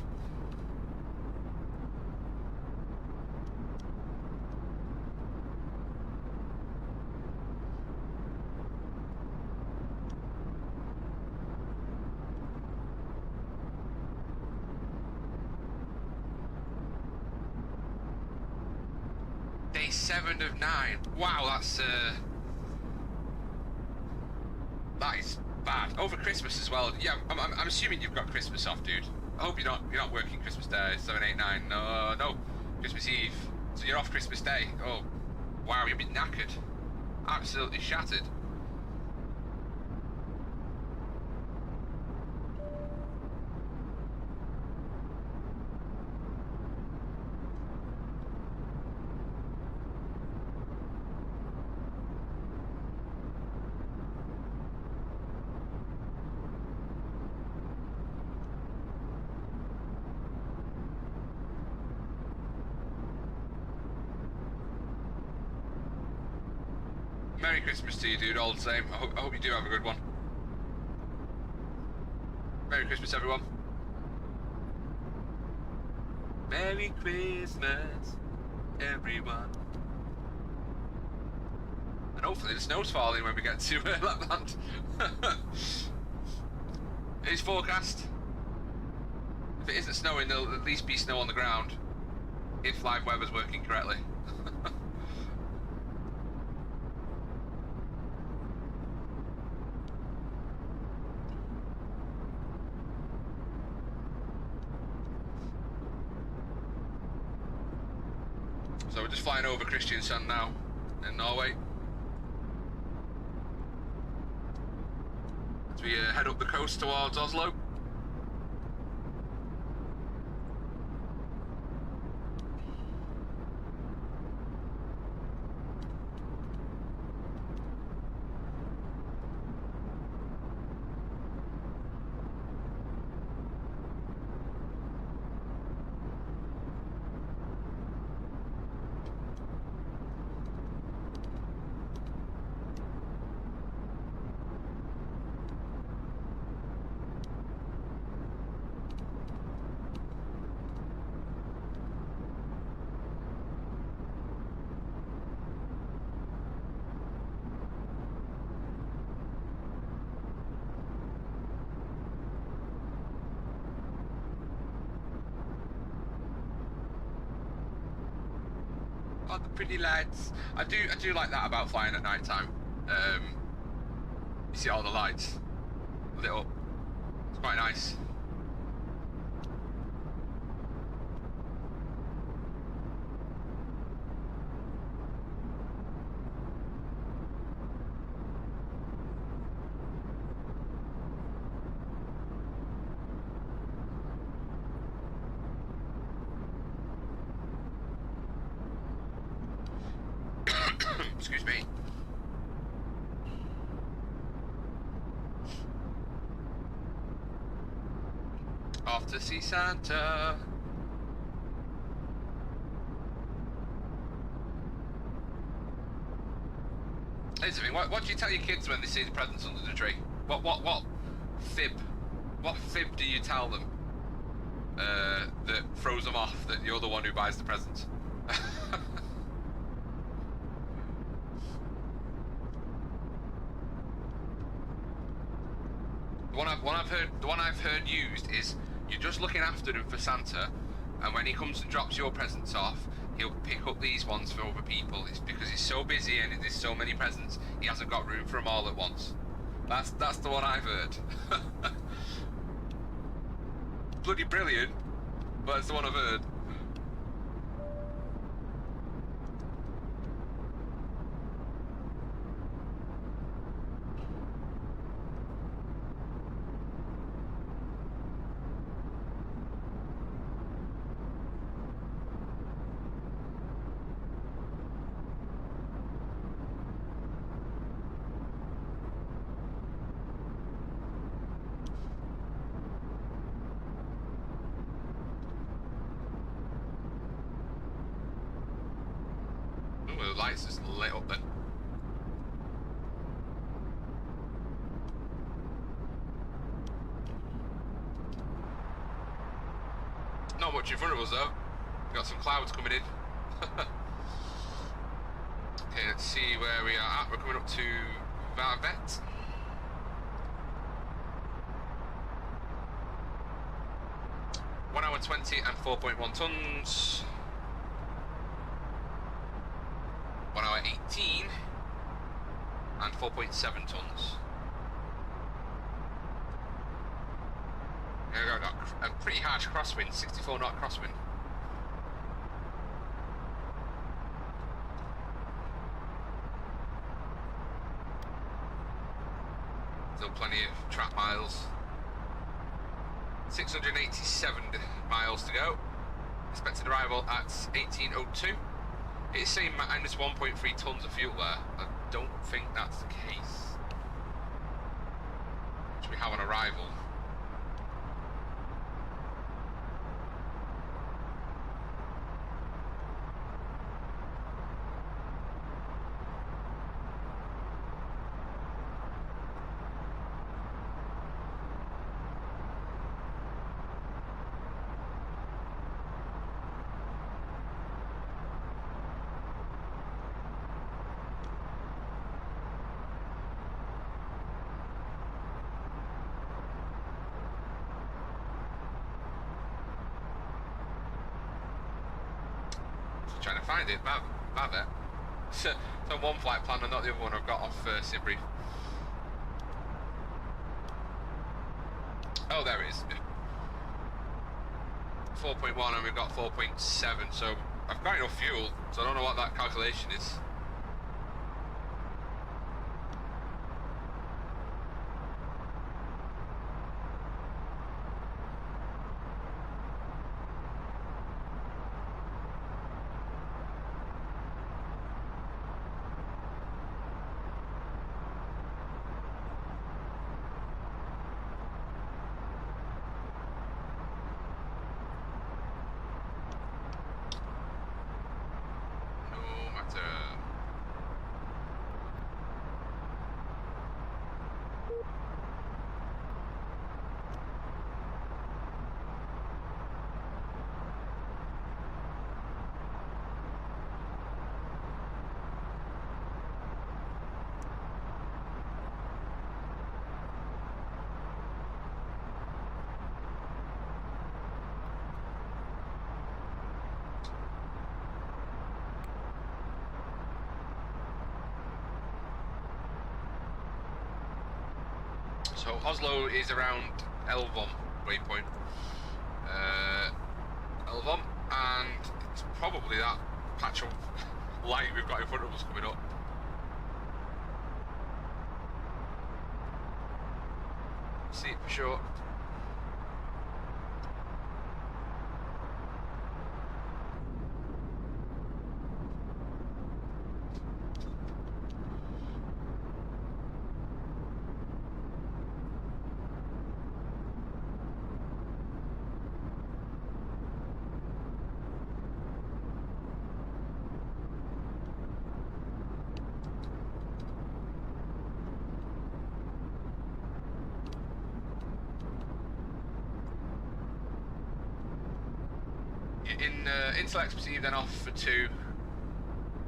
Day 7 of 9. Wow, that's that is bad. Over Christmas as well. Yeah, I'm assuming you've got Christmas off, dude. I hope you're not working Christmas Day 7, 8, 9. No, Christmas Eve. So you're off Christmas Day. Oh, wow, you'll be knackered, absolutely shattered. Merry Christmas to you, dude, all the same. I hope you do have a good one. Merry Christmas, everyone. Merry Christmas, everyone. And hopefully the snow's falling when we get to Lapland. It is forecast. If it isn't snowing, there'll at least be snow on the ground, if live weather's working correctly. So we're just flying over Kristiansand now, in Norway. As we head up the coast towards Oslo. Oh, the pretty lights. I do like that about flying at night time. You see all the lights lit up. It's quite nice. Excuse me. Off to see Santa. Here's the thing, what do you tell your kids when they see the presents under the tree? What fib do you tell them that throws them off that you're the one who buys the presents? The one I've heard used is you're just looking after them for Santa, and when he comes and drops your presents off, he'll pick up these ones for other people. It's because he's so busy and there's so many presents, he hasn't got room for them all at once. That's the one I've heard. Bloody brilliant, but it's the one I've heard. The lights just lit up then. Not much in front of us though. We've got some clouds coming in. Okay, let's see where we are at. We're coming up to Varvet. One hour 20 and 4.1 tons. 1 hour 18 and 4.7 tons. Yeah, got a pretty harsh crosswind, 64 knot crosswind. Still plenty of track miles. 687 miles to go. Expected arrival at 18:02. It's saying minus 1.3 tons of fuel there. I don't think that's the case. Which we have on arrival. Trying to find it, Varvet. It's on one flight plan and not the other one I've got off Sibrey. Oh, there it is. 4.1 and we've got 4.7, so I've got enough fuel, so I don't know what that calculation is. So Oslo is around Elvom waypoint. Elvom, and it's probably that patch of light we've got in front of us coming up. See it for sure. Intel XP, then off for 2,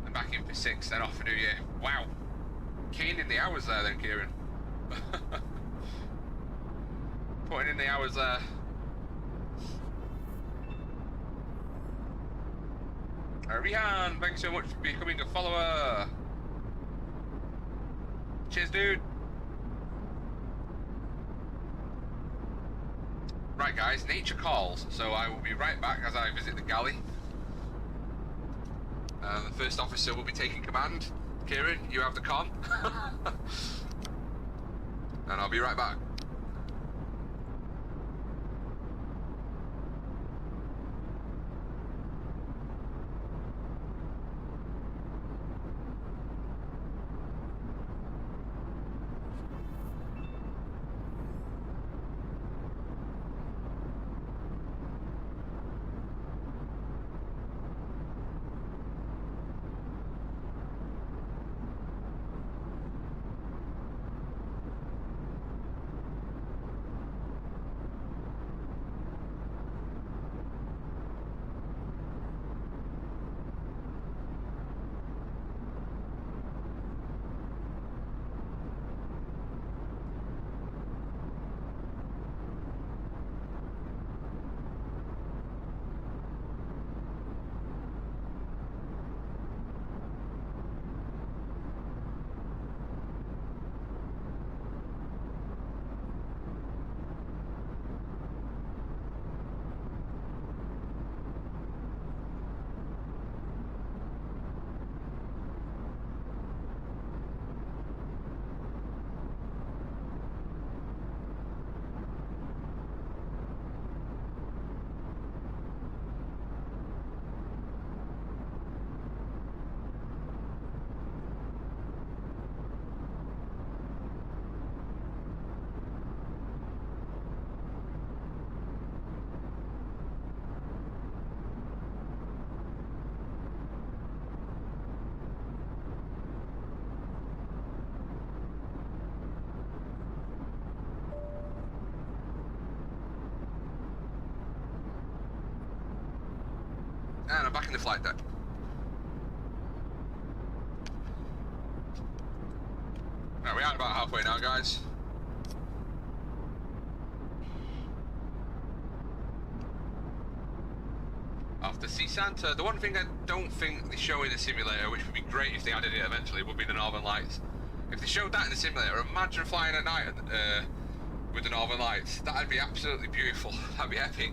and back in for 6, then off for New Year. Wow, keen in the hours there then, Kieran. Putting in the hours there. Rihan, thanks so much for becoming a follower. Cheers, dude. Right guys, nature calls, so I will be right back as I visit the galley. The first officer will be taking command. Kieran, you have the con. And I'll be right back. And I'm back in the flight deck. Right, we are about halfway now, guys. After Sea Santa, the one thing I don't think they show in the simulator, which would be great if they added it eventually, would be the Northern Lights. If they showed that in the simulator, imagine flying at night with the Northern Lights. That'd be absolutely beautiful. That'd be epic.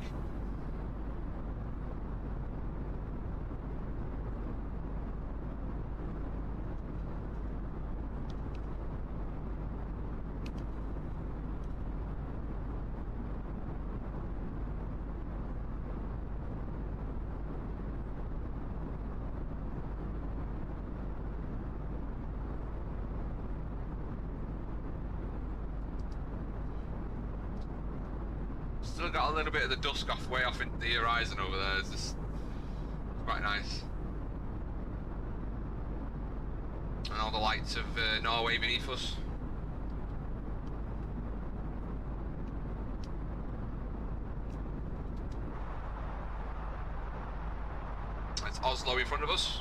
Still got a little bit of the dusk off way off into the horizon over there. It's just quite nice. And all the lights of Norway beneath us. It's Oslo in front of us.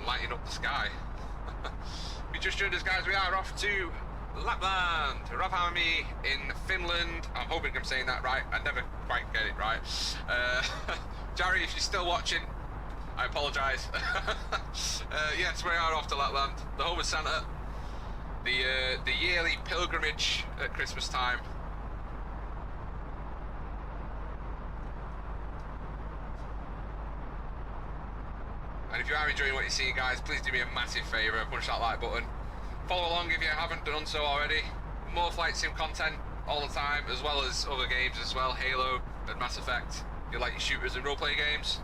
Lighting up the sky. We just joined us, guys. We are off to Lapland, Rovaniemi in Finland. I'm hoping I'm saying that right. I never quite get it right. Jerry, if you're still watching, I apologise. Yes, we are off to Lapland, the home of Santa. The yearly pilgrimage at Christmas time. And if you are enjoying what you see, guys, please do me a massive favour, punch that like button. Follow along if you haven't done so already. More flight sim content all the time, as well as other games as well, Halo and Mass Effect. You like your shooters and roleplay games.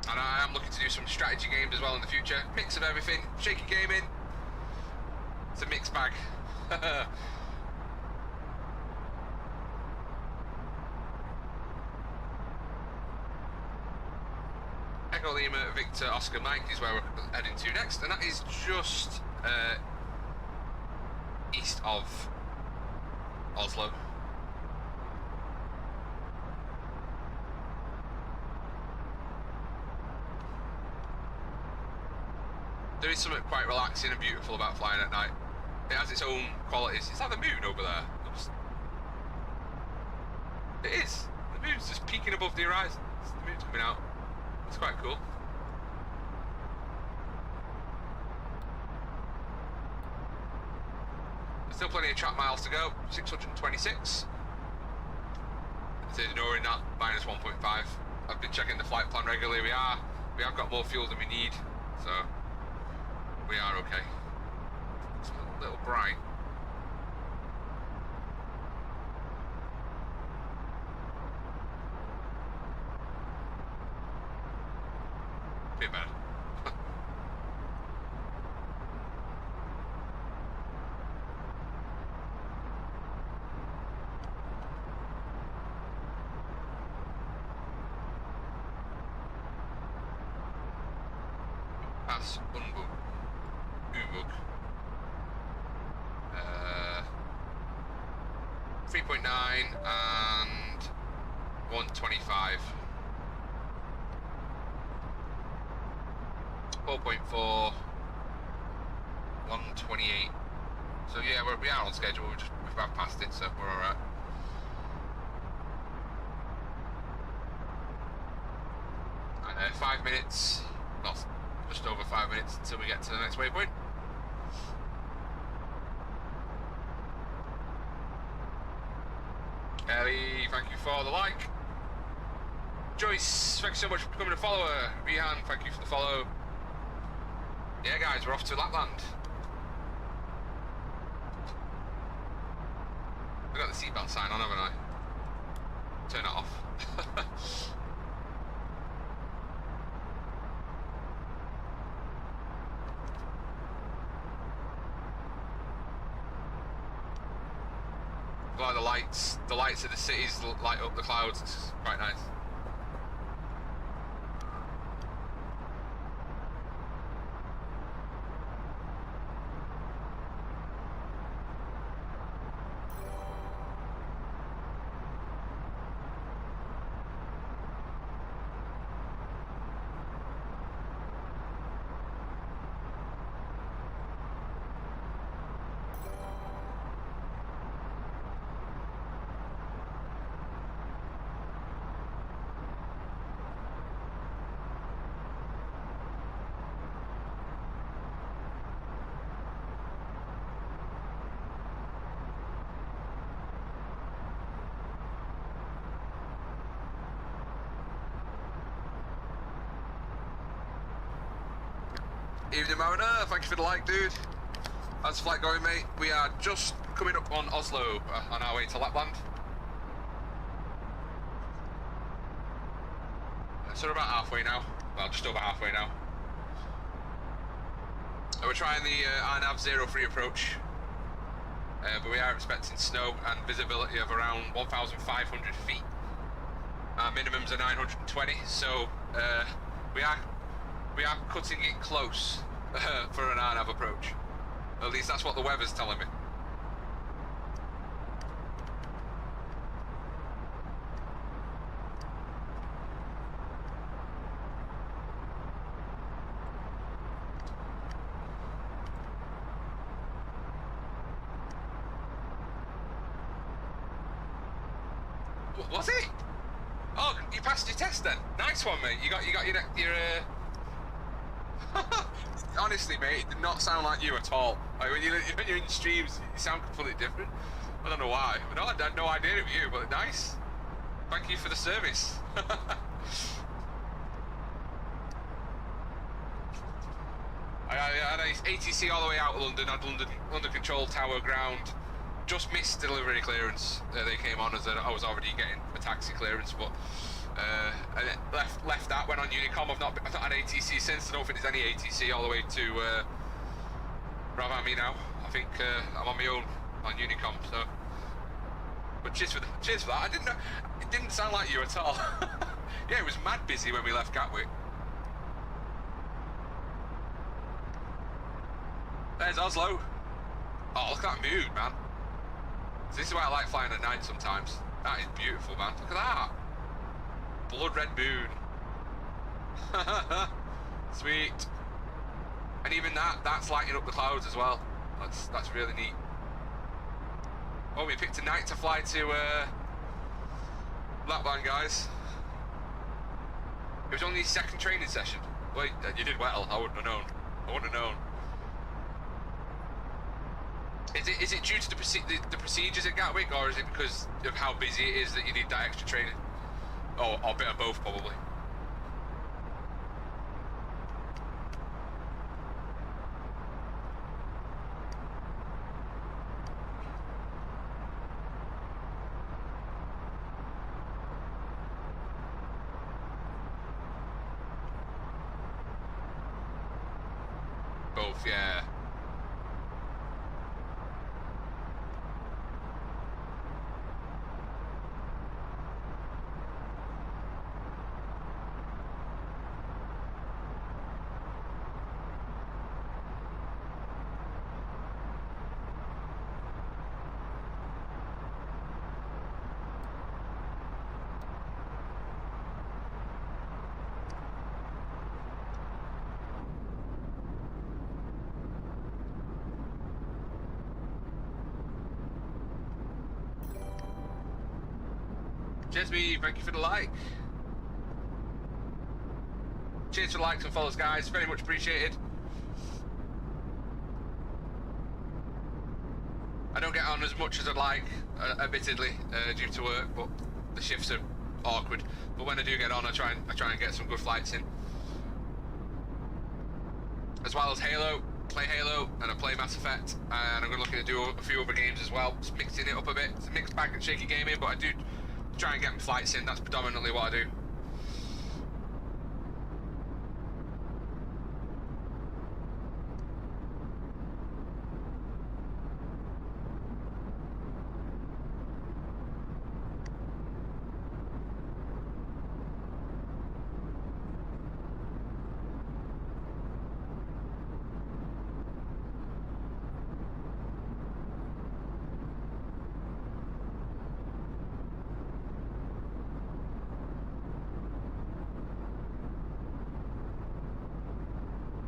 And I am looking to do some strategy games as well in the future. Mix of everything. Shakey Gaming. It's a mixed bag. Echo Lima, Victor, Oscar, Mike is where we're heading to next, and that is just east of Oslo. There is something quite relaxing and beautiful about flying at night. It has its own qualities. Is that the moon over there? It is. The moon's just peeking above the horizon. The moon's coming out. It's quite cool. There's still plenty of track miles to go. 626. It's ignoring that minus 1.5. I've been checking the flight plan regularly. We have got more fuel than we need, so we are okay. It's a little bright. Bit bad. Pass Unbug. Ubug. 3.9 and 125. 4.4, 128. So yeah, we are on schedule. We've about passed it, so we're all right. And 5 minutes, well, just over 5 minutes until we get to the next waypoint. Ellie, thank you for the like. Joyce, thanks so much for becoming a follower. Rihan, thank you for the follow. Yeah, guys, we're off to Lapland. I've got the seatbelt sign on, haven't I? Turn it off. Like the lights of the cities light up the clouds. It's quite nice. Evening Mariner, thank you for the like, dude. How's the flight going, mate? We are just coming up on Oslo on our way to Lapland. So we're about halfway now. Well, just over halfway now. We're trying the RNAV 03 approach, but we are expecting snow and visibility of around 1,500 feet. Our minimums are 920, so we are cutting it close for an RNAV approach. At least that's what the weather's telling me. Was he? Oh, you passed your test then. Nice one, mate. You got your honestly, mate, it did not sound like you at all. Like when you're in streams, you sound completely different. I don't know why. No, I had no idea it was you, but nice. Thank you for the service. I had ATC all the way out of London. I had London Control Tower ground. Just missed delivery clearance. They came on as I was already getting a taxi clearance, but and left that. Went on Unicom. I've not had ATC since. I don't think there's any ATC all the way to Ravami now. I think I'm on my own on Unicom. So, but cheers for that. I didn't know. It didn't sound like you at all. Yeah, it was mad busy when we left Gatwick. There's Oslo. Oh, look at that moon, man. This is why I like flying at night sometimes. That is beautiful, man. Look at that. Blood red moon. Sweet. And even that's lighting up the clouds as well. That's really neat. Oh, we picked a night to fly to Lapland, guys. It was only second training session. Well, you did well. I wouldn't have known. Is it due to the procedures at Gatwick, or is it because of how busy it is that you need that extra training? Or a bit of both, probably. Both, yeah. Jesby, thank you for the like. Cheers for the likes and follows, guys. Very much appreciated. I don't get on as much as I'd like, admittedly, due to work, but the shifts are awkward. But when I do get on, I try and get some good flights in. As well as Halo, play Halo, and I play Mass Effect, and I'm looking to do a few other games as well, just mixing it up a bit. It's a mixed bag at Shakey Gaming, but I do try and get my flights in. That's predominantly what I do.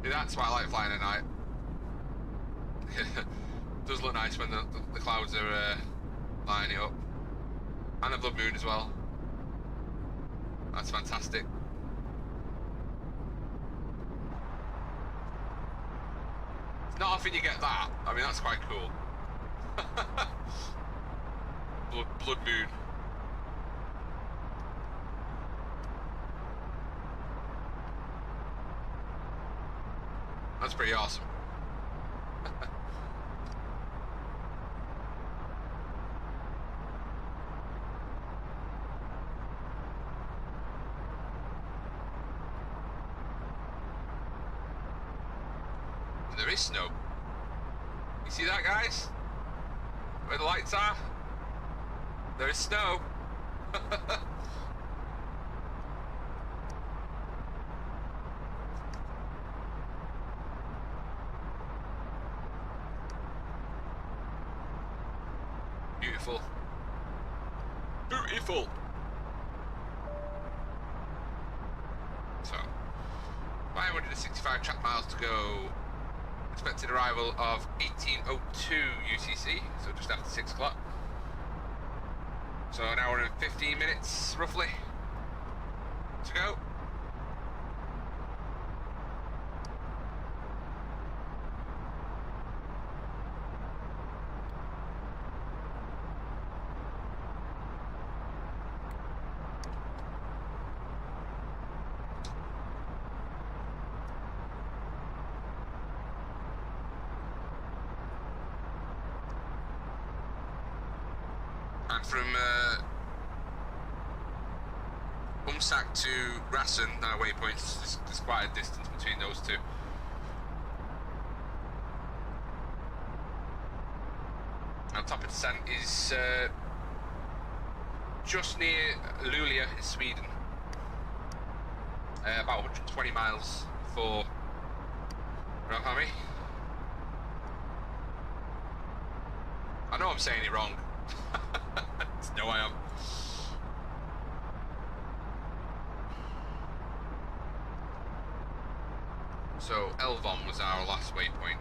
That's why I like flying at night. It does look nice when the clouds are lining up. And a blood moon as well. That's fantastic. It's not often you get that. I mean, that's quite cool. blood moon. That's pretty awesome. There is snow. You see that, guys? Where the lights are? There is snow. Beautiful. Beautiful. So, 565 track miles to go. Expected arrival of 1802 UTC, so just after 6 o'clock. So an hour and 15 minutes, roughly. To go. And from Umsak to Rassen, our waypoints, there's quite a distance between those two. Our top of descent is just near Luleå in Sweden. About 120 miles for Rohami. I know I'm saying it wrong. No, I am. So Elvom was our last waypoint.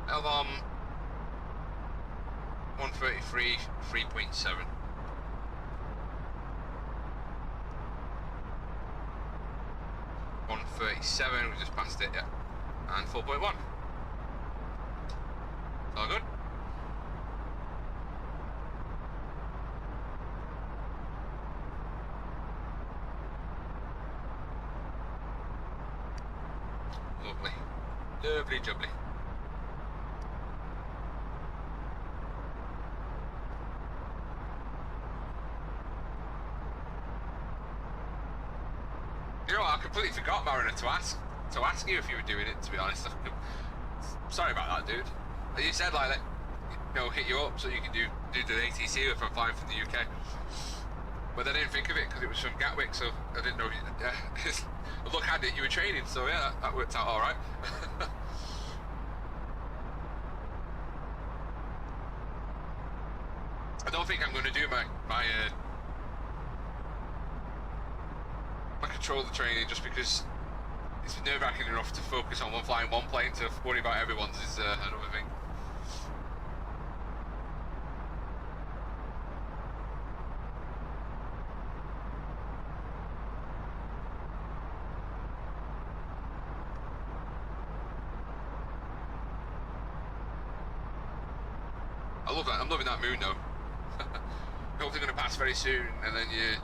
Elvom 133, 3.7. We just passed it, yeah. And 4.1. All good. Lovely. Lovely jubbly. You know what, I completely forgot, Mariner, to ask you if you were doing it, to be honest. Sorry about that, dude. You said like, you know, hit you up so you can do the ATC if I'm flying from the UK. But I didn't think of it because it was from Gatwick, so I didn't know. Look at it, you were training, so yeah, that worked out all right. I don't think I'm going to do my controller training just because it's nerve-wracking enough to focus on flying one plane. To worry about everyone's is another thing. I love that. I'm loving that moon though. Hopefully going to pass very soon, and then you're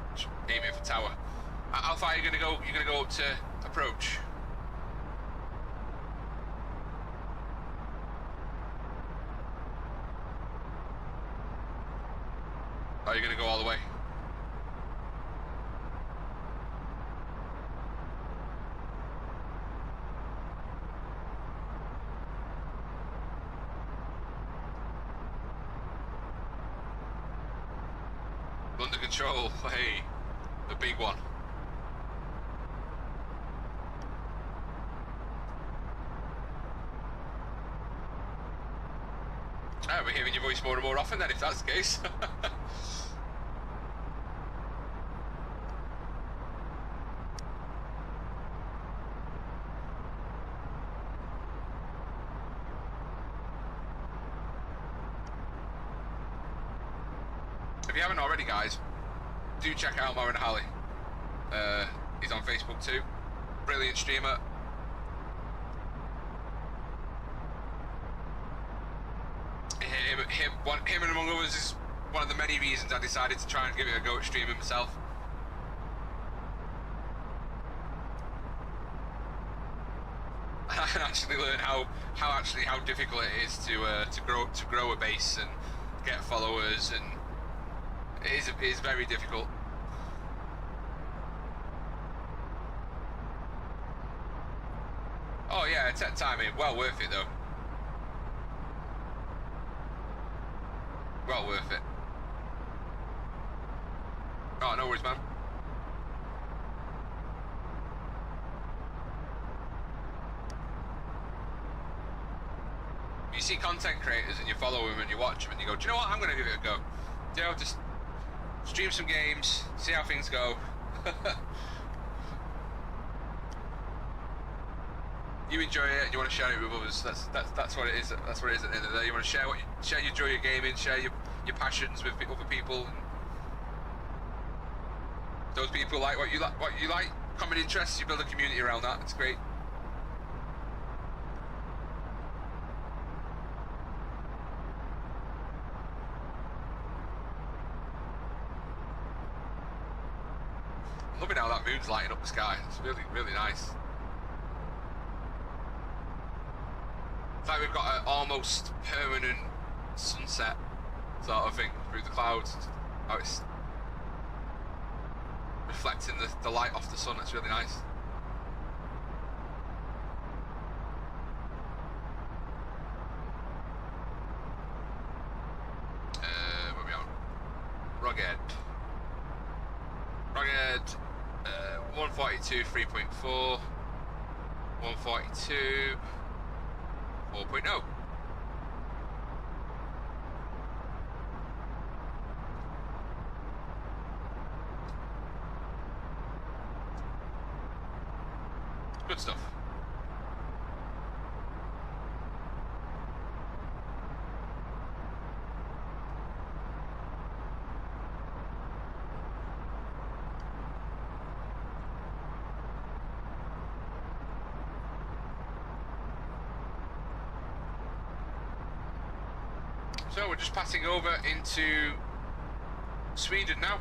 aiming for tower. How far are you going to go? You're going to go up to approach. Are you going to go all the way? Under control, hey, the big one. I'll be hearing your voice more and more often then, if that's the case. If you haven't already, guys, do check out Mariner Halley. He's on Facebook too. Brilliant streamer. Him and among others is one of the many reasons I decided to try and give it a go at streaming myself. And actually learn how difficult it is to grow a base and get followers, and it is very difficult. Oh yeah, timing, well worth it though. Well worth it. Oh, no worries, man. You see content creators and you follow them and you watch them and you go, do you know what, I'm going to give it a go. You know, just stream some games, see how things go. You enjoy it and you want to share it with others. That's what it is. That's what it is at the end of the day. You want to share you enjoy your gaming, share your your passions with other people. And those people like what you like, common interests. You build a community around that. It's great. I'm loving how that moon's lighting up the sky. It's really, really nice. It's like we've got an almost permanent sunset sort of thing through the clouds. How it's reflecting the light off the sun. It's really nice. Where are we on? Rugged. 142 3.4, 142 4.0. Good stuff. So we're just passing over into Sweden now.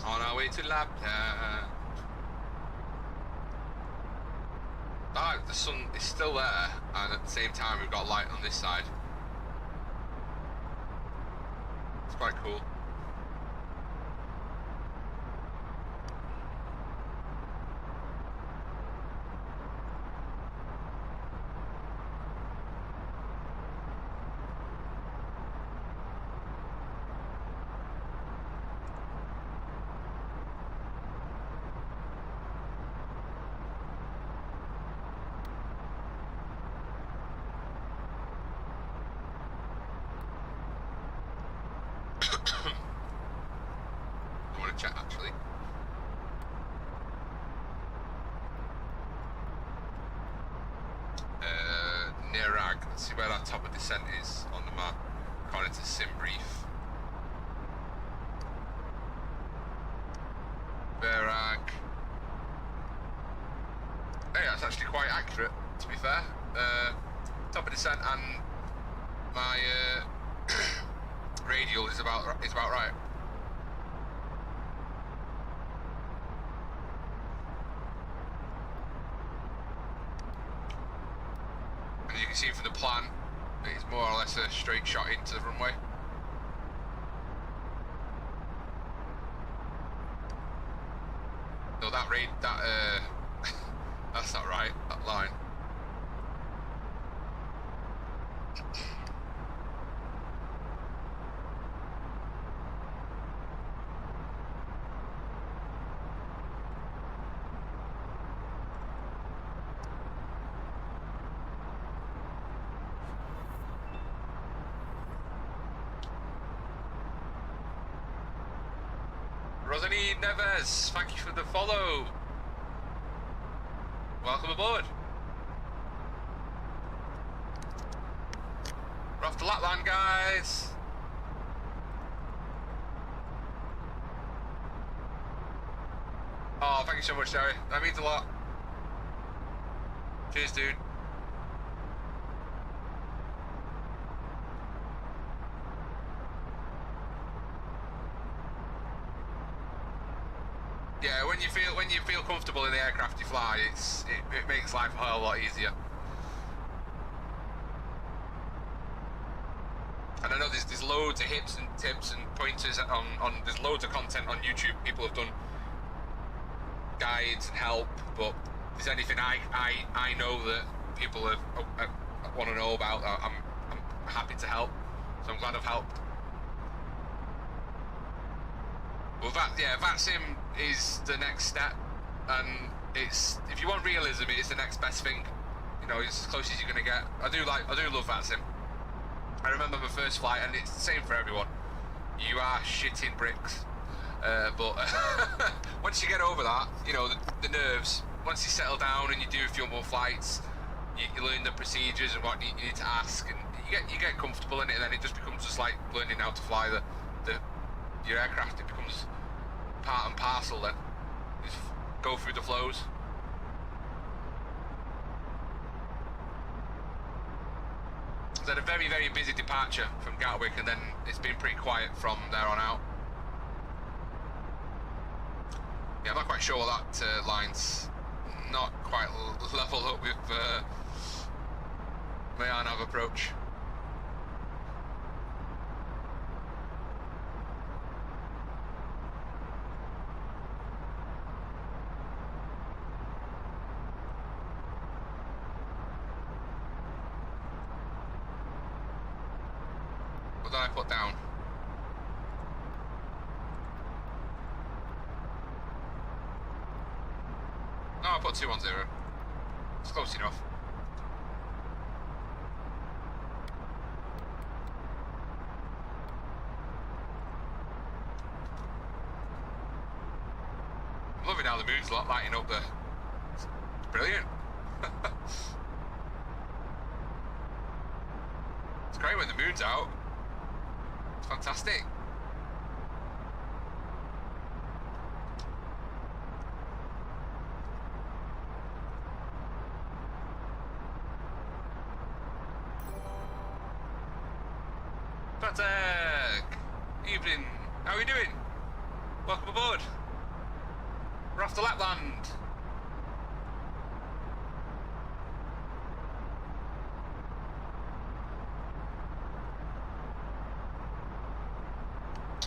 On our way to Lapland. The sun is still there, and at the same time we've got light on this side. It's quite cool. Chat actually. Nirag, let's see where that top of descent is on the map, according to sim brief. Verag. Hey, that's actually quite accurate, to be fair. Top of descent and my radial is about right. You can see from the plan, it's more or less a straight shot into the runway. So that that's not right, that line. Rosany Neves, thank you for the follow. Welcome aboard. We're off to Lapland, guys. Oh, thank you so much, Jerry. That means a lot. Cheers, dude. Yeah, when you feel comfortable in the aircraft you fly, it makes life a whole lot easier. And I know there's loads of hips and tips and pointers on there's loads of content on YouTube. People have done guides and help, but if there's anything I know that people want to know about, I'm happy to help. So I'm glad I've helped. Well, VATSIM is the next step, and if you want realism, it's the next best thing. You know, it's as close as you're gonna get. I do love VATSIM. I remember my first flight, and it's the same for everyone. You are shitting bricks, but once you get over that, you know, the nerves. Once you settle down and you do a few more flights, you learn the procedures and what you need to ask, and you get comfortable in it, and then it just becomes just like learning how to fly your aircraft. It becomes part and parcel. Then you just go through the flows. So had a very, very busy departure from Gatwick, and then it's been pretty quiet from there on out. Yeah, I'm not quite sure what that line's not quite level up with my Arnav approach. What did I put down? No, I put 210. It's close enough. I'm loving how the moon's lighting up there. It's brilliant. It's great when the moon's out. It's fantastic. SAITEK! Evening. How are you doing? Welcome aboard. We're off to Lapland.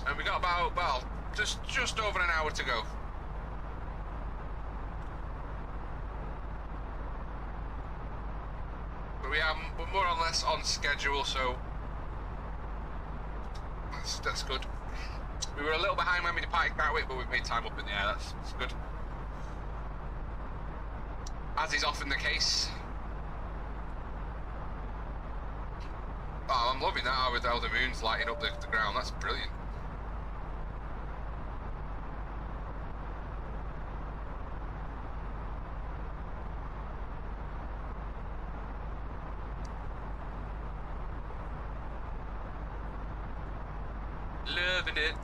And we got about, well, just over an hour to go. But we're more or less on schedule, so that's good. We were a little behind when we departed Gatwick, but we've made time up in the air. That's good. As is often the case. Oh, I'm loving that how the moon's lighting up the ground. That's brilliant. Loving it.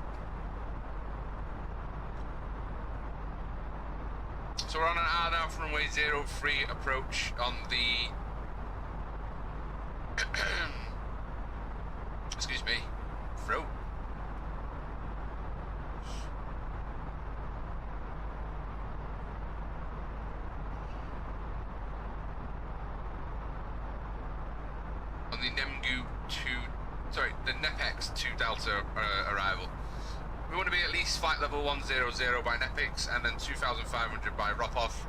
So we're on an Arnav runway 03 approach on the excuse me, throat. On the NEPEX 2 Delta arrival. We want to be at least flight level 100 by NEPEX, and then 2,500 by Ropoff,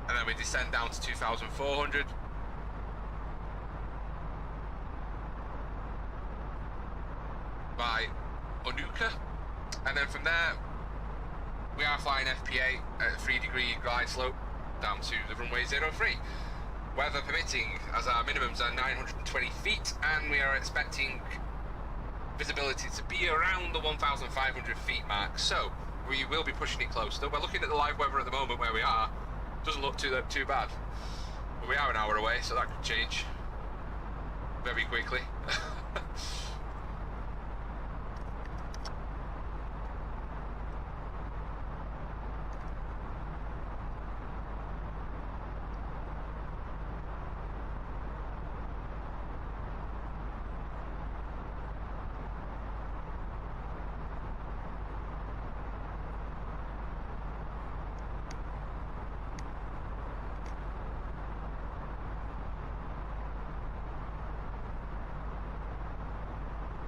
and then we descend down to 2,400. By Onuka, and then from there we are flying FPA at a 3-degree glide slope down to the runway 03. Weather permitting, as our minimums are 920 feet, and we are expecting visibility to be around the 1,500 feet mark, so we will be pushing it close. Though we're looking at the live weather at the moment where we are, doesn't look too bad, but we are an hour away, so that could change very quickly.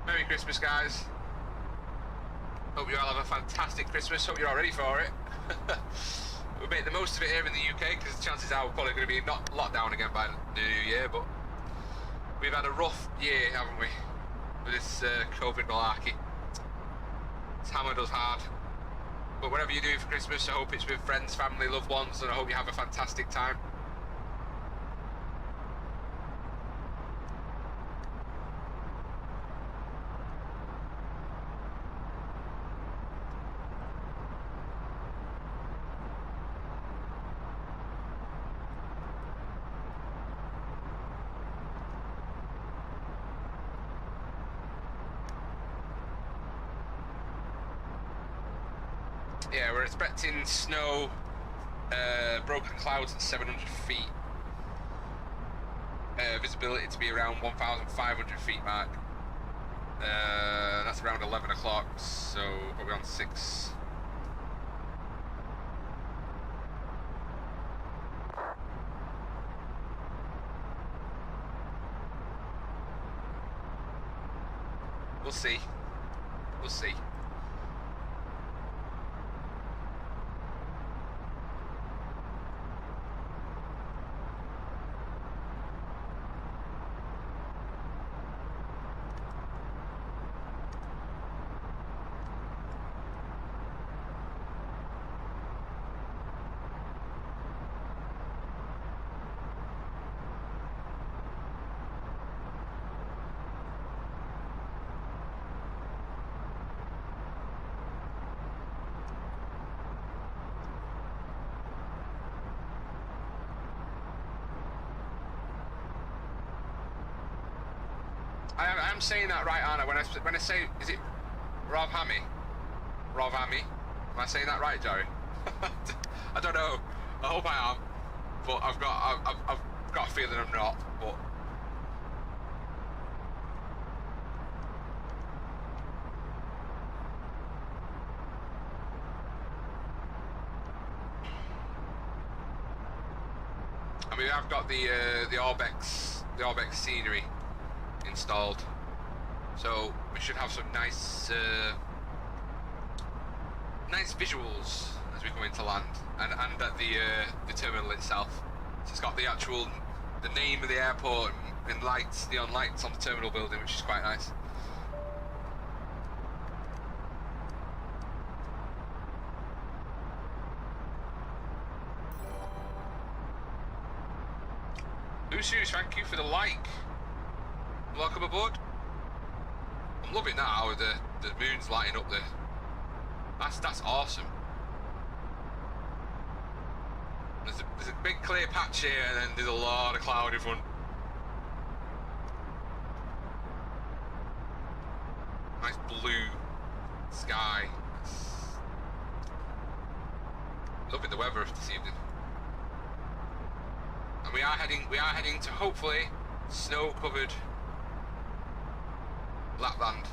Merry Christmas, guys. Hope you all have a fantastic Christmas. Hope you're all ready for it. We'll make the most of it here in the UK, because chances are we're probably going to be not locked down again by the new year, but we've had a rough year, haven't we, with this COVID malarkey. It's hammered us hard. But whatever you're doing for Christmas, I hope it's with friends, family, loved ones, and I hope you have a fantastic time. Yeah, we're expecting snow, broken clouds at 700 feet. Visibility to be around 1,500 feet mark. That's around 11 o'clock, so are we on 6? We'll see. We'll see. I'm saying that right, aren't I? When I say, is it Rob Hammy? Rob Hammy? Am I saying that right, Joey? I don't know. I hope I am, but I've got a feeling I'm not. But I mean, I've got the Orbex scenery installed, so we should have some nice nice visuals as we come into land and at the terminal itself. So it's got the name of the airport and lights, neon lights on the terminal building, which is quite nice. Lucius, thank you for the like. Welcome aboard. I'm loving that how the moon's lighting up there. That's awesome. There's a big clear patch here, and then there's a lot of cloud in front. Nice blue sky. Loving the weather this evening. And we are heading to hopefully snow-covered Lapland.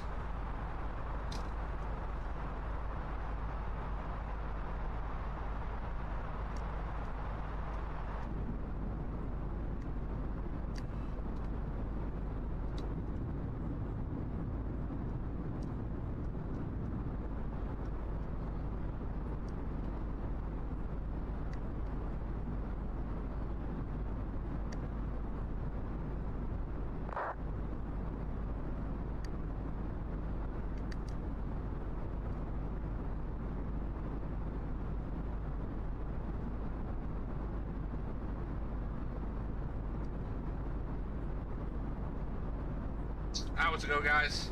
Hour to go, guys.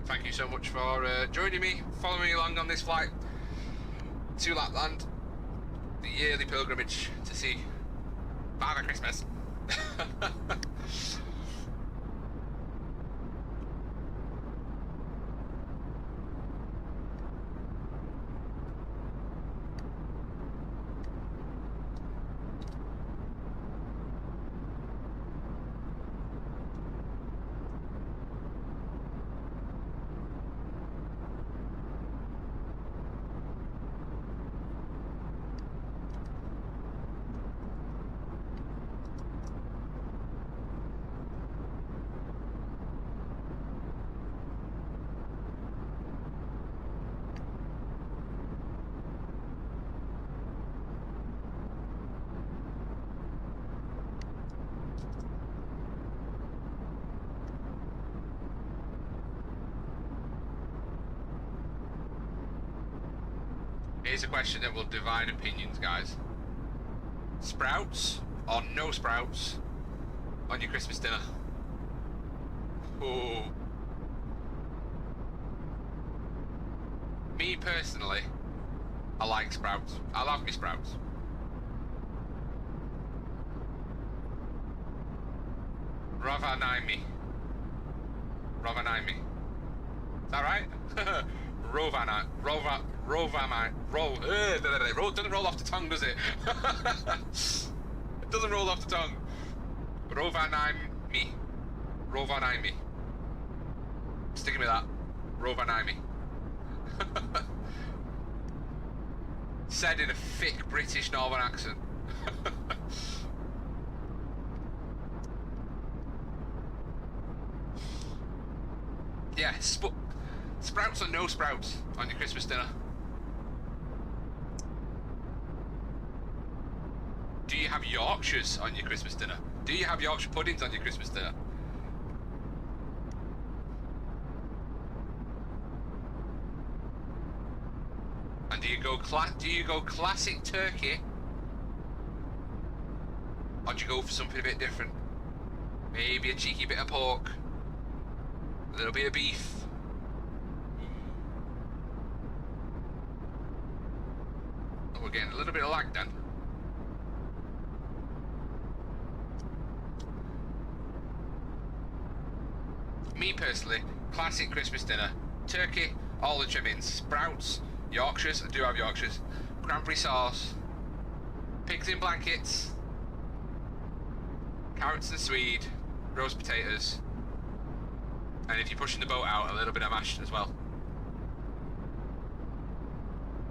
Thank you so much for joining me, following me along on this flight to Lapland, the yearly pilgrimage to see Father Christmas. Here's a question that will divide opinions, guys. Sprouts or no sprouts on your Christmas dinner? Ooh. Me personally, I like sprouts. I love me sprouts. Rovanaimi. Rovanaimi. Is that right? Rovana. Doesn't roll off the tongue, does it? It doesn't roll off the tongue. Rovanaimi. Rovanaimi. Sticking with that. Rovanaimi. Said in a thick British Northern accent. Yeah, sprouts or no sprouts on your Christmas dinner? Do you have Yorkshires on your Christmas dinner? Do you have Yorkshire puddings on your Christmas dinner? And do you go classic turkey, or do you go for something a bit different? Maybe a cheeky bit of pork, a little bit of beef. Oh, we're getting a little bit of lag then. Me personally, classic Christmas dinner: turkey, all the trimmings, sprouts, Yorkshires. I do have Yorkshires. Cranberry sauce, pigs in blankets, carrots and swede, roast potatoes, and if you're pushing the boat out, a little bit of mash as well.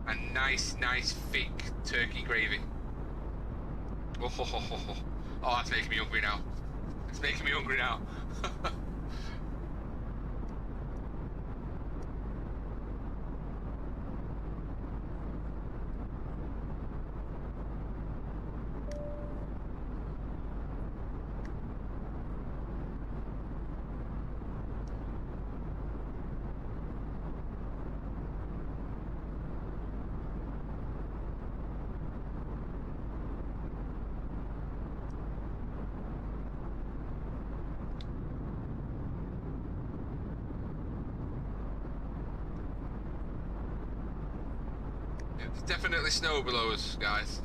And nice thick turkey gravy. Oh, that's making me hungry now. It's making me hungry now. Definitely snow below us, guys.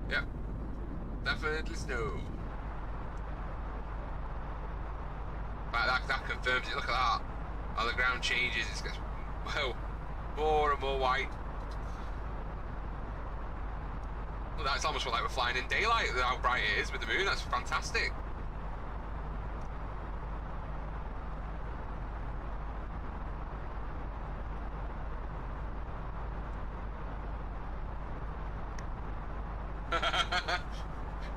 Yep, definitely snow. Right, that confirms it. Look at that. How the ground changes. It gets, well, more and more white. Well, that's almost like we're flying in daylight. How bright it is with the moon. That's fantastic.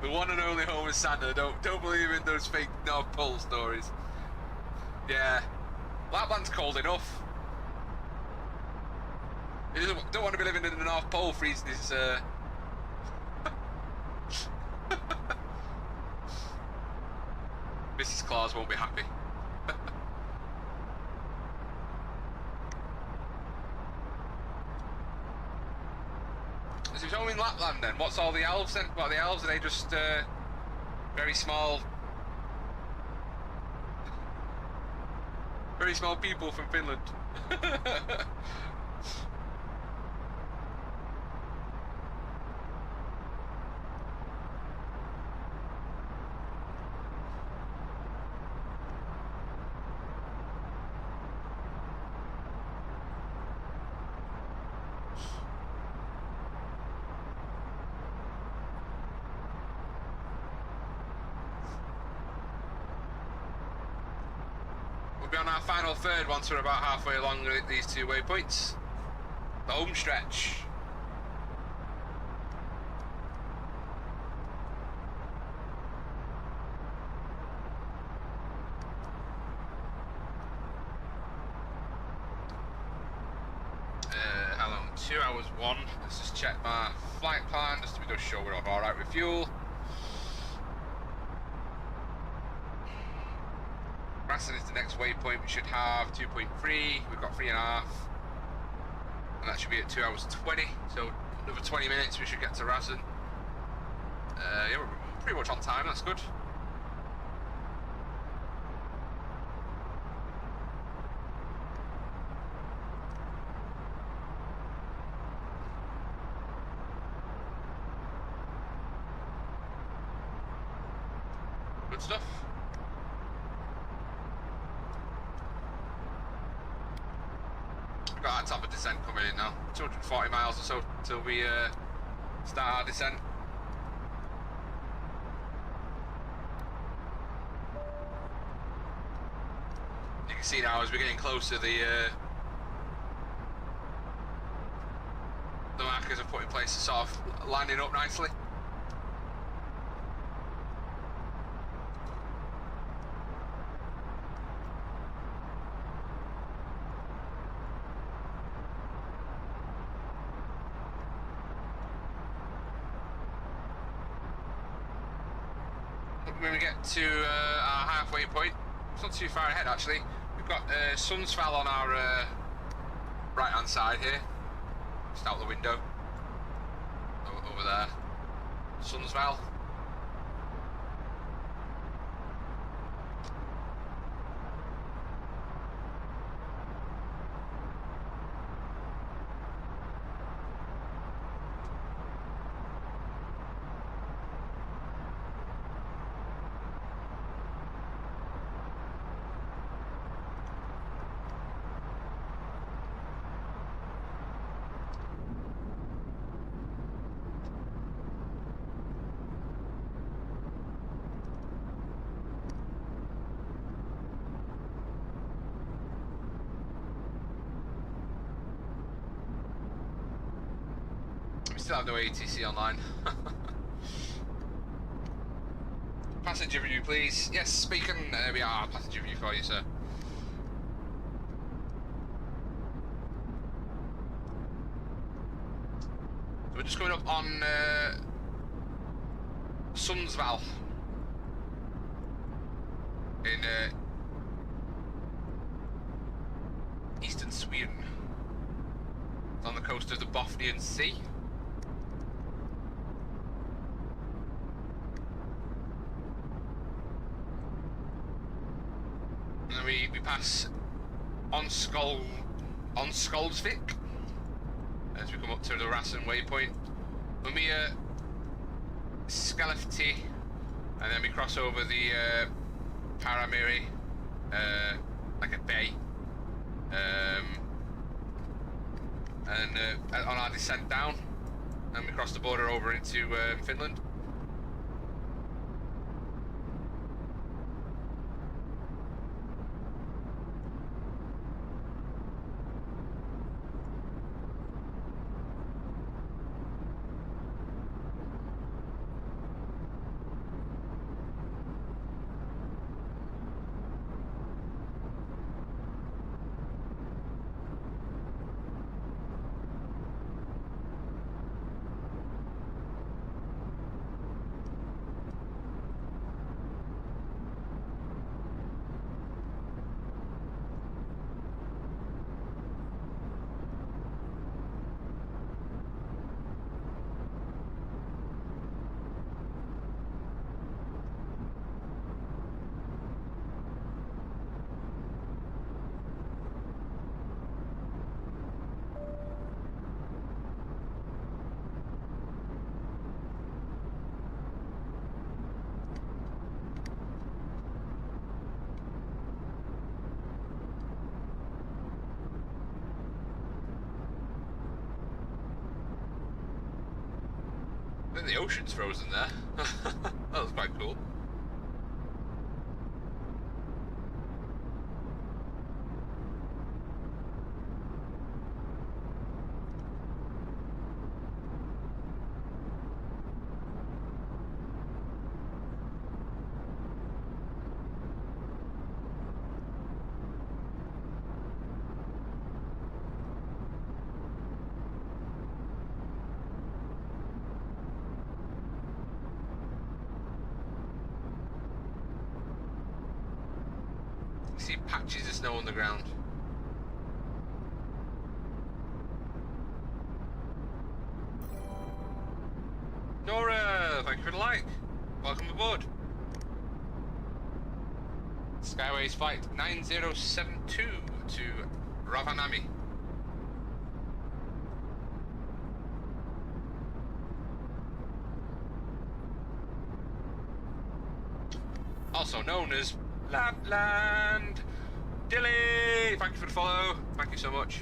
The one and only Homer Santa. Don't believe in those fake North Pole stories. Yeah, Lapland's cold enough. He don't want to be living in the North Pole, freezing his. Mrs. Claus won't be happy. So he's home in Lapland then. What's all the elves then? What are the elves? Are they just very small people from Finland? Be on our final third once we're about halfway along these two waypoints. The home stretch. How long? 2 hours 1. Let's just check my flight plan just to be sure we're all right with fuel. Rassen is the next waypoint. We should have 2.3. We've got 3.5, and that should be at 2 hours 20. So another 20 minutes, we should get to Rassen. Yeah, we're pretty much on time. That's good. Good stuff. We've got our top of descent coming in now. 240 miles or so till we start our descent. You can see now as we're getting closer, the markers are put in place to sort of lining up nicely. When we get to our halfway point, it's not too far ahead actually. We've got Sunsval on our right hand side here, just out the window, over there, Sunsval. Still have no ATC online. Passenger view, please. Yes, speaking. There we are. Passenger view for you, sir. So we're just coming up on Sundsvall in eastern Sweden. It's on the coast of the Bothnian Sea. We pass on Skoldsvik as we come up to the RADEON waypoint. When we Skellefteå, and then we cross over the Paramiri, like a bay, and on our descent down, and we cross the border over into Finland. I think the ocean's frozen there. That was quite cool. See patches of snow on the ground. Nora, thank you for the like. Welcome aboard. Skyways flight 9072 to Rovaniemi. also known as Lapland. Dilly, thank you for the follow. Thank you so much.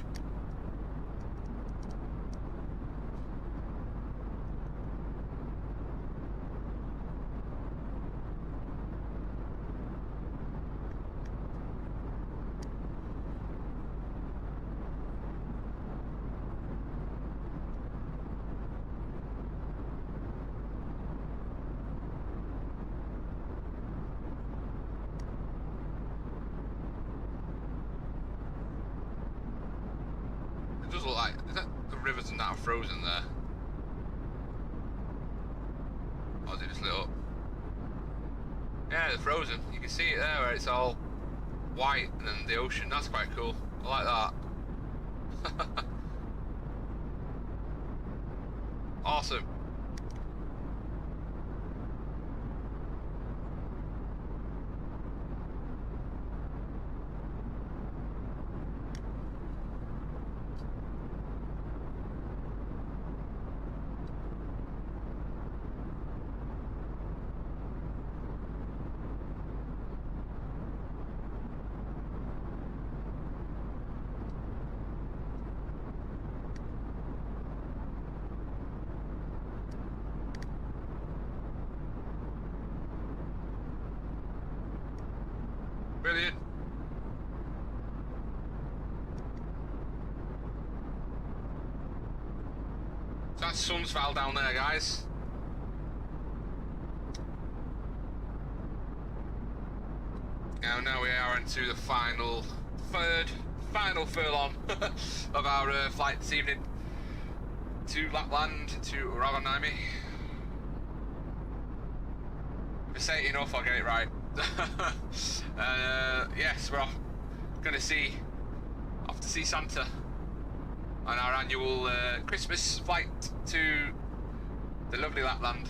It does look like, is that the rivers and that are frozen there? Or is it just lit up? Yeah, they're frozen. You can see it there where it's all white and then the ocean. That's quite cool. I like that. Awesome. Brilliant. So that's Sunsval down there, guys. Now we are into the final furlong of our flight this evening to Lapland, to Rovaniemi. If I say it enough, I'll get it right. Yes, we're off to see Santa on our annual Christmas flight to the lovely Lapland.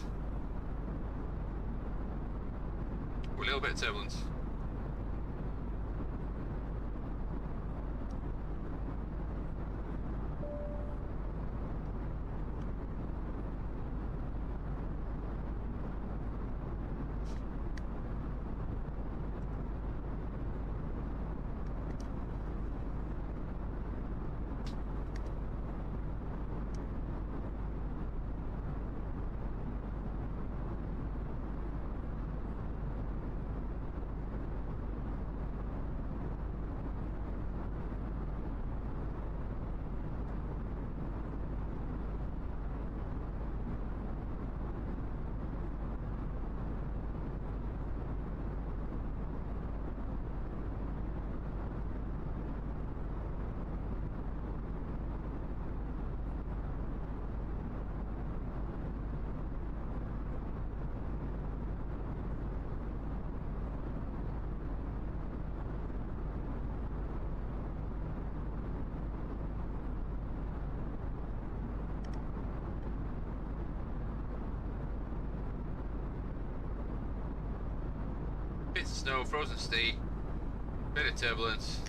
With a little bit of turbulence. Bits of snow, frozen sea, bit of turbulence.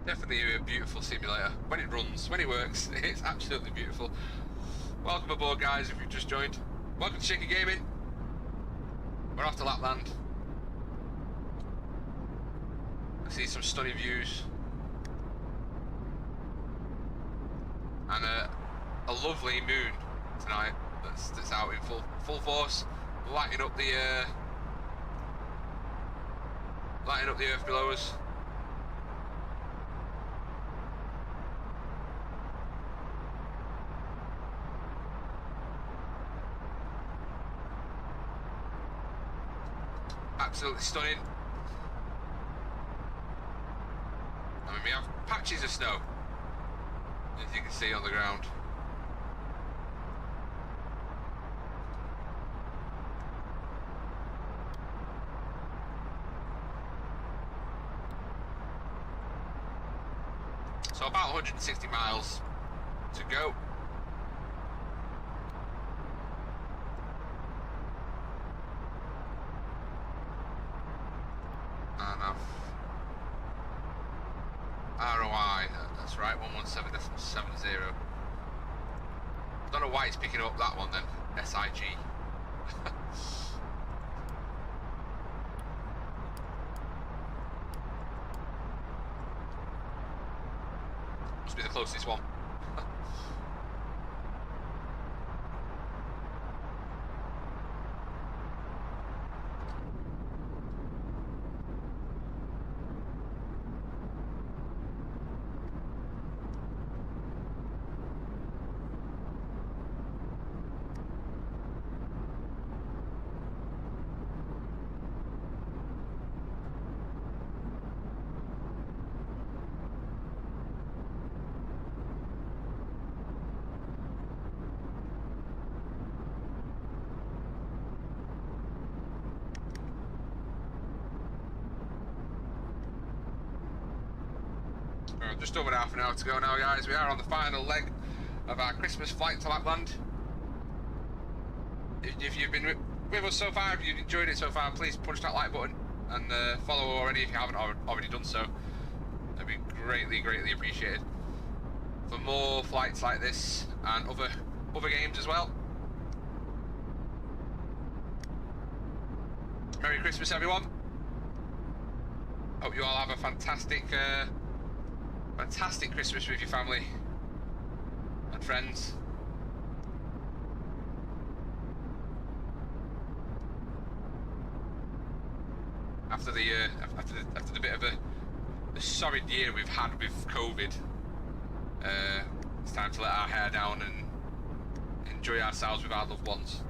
Definitely a beautiful simulator. When it runs, when it works, it's absolutely beautiful. Welcome aboard, guys, if you've just joined. Welcome to Shakey Gaming. We're off to Lapland. I see some stunning views. And a lovely moon tonight that's out in full force, lighting up the earth below us. Absolutely stunning. I mean, we have patches of snow, as you can see on the ground. So about 160 miles to go. And ROI, that's right, 117.70. Don't know why it's picking up that one then, SIG. Must be the closest one. Just over half an hour to go now, guys. We are on the final leg of our Christmas flight to Lapland. If you've been with us so far, if you've enjoyed it so far, please punch that like button and follow already if you haven't already done so. That'd be greatly appreciated. For more flights like this and other games as well. Merry Christmas, everyone. Hope you all have a fantastic Christmas with your family and friends. After the bit of a sorry year we've had with COVID, it's time to let our hair down and enjoy ourselves with our loved ones.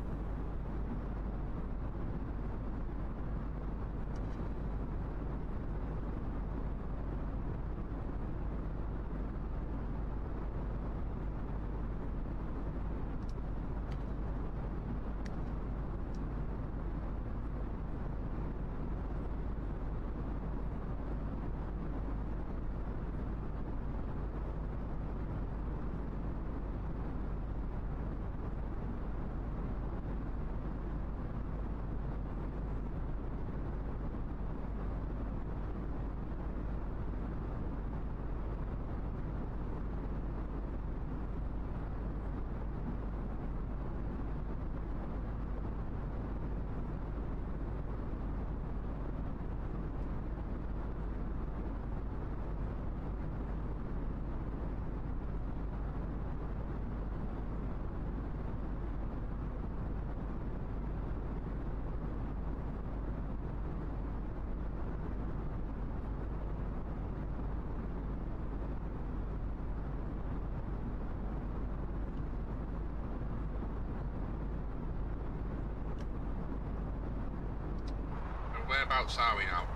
Whereabouts are we now?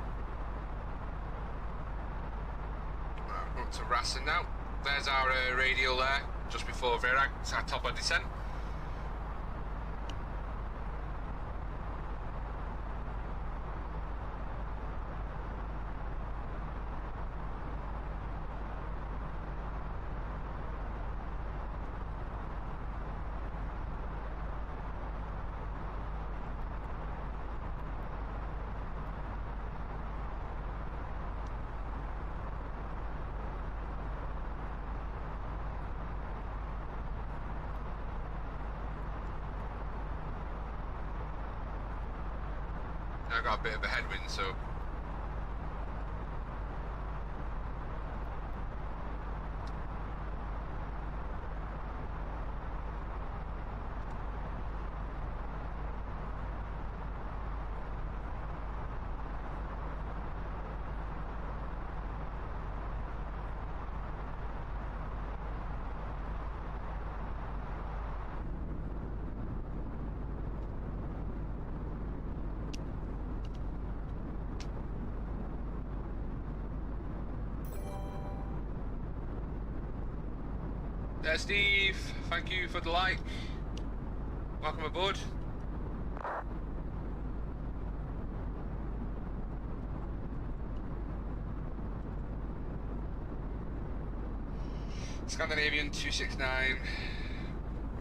Right, we're up to Ryzen now. There's our radial there, just before Virag. It's our top of descent. I got a bit of a headwind, so. There, Steve, thank you for the like. Welcome aboard. Scandinavian 269,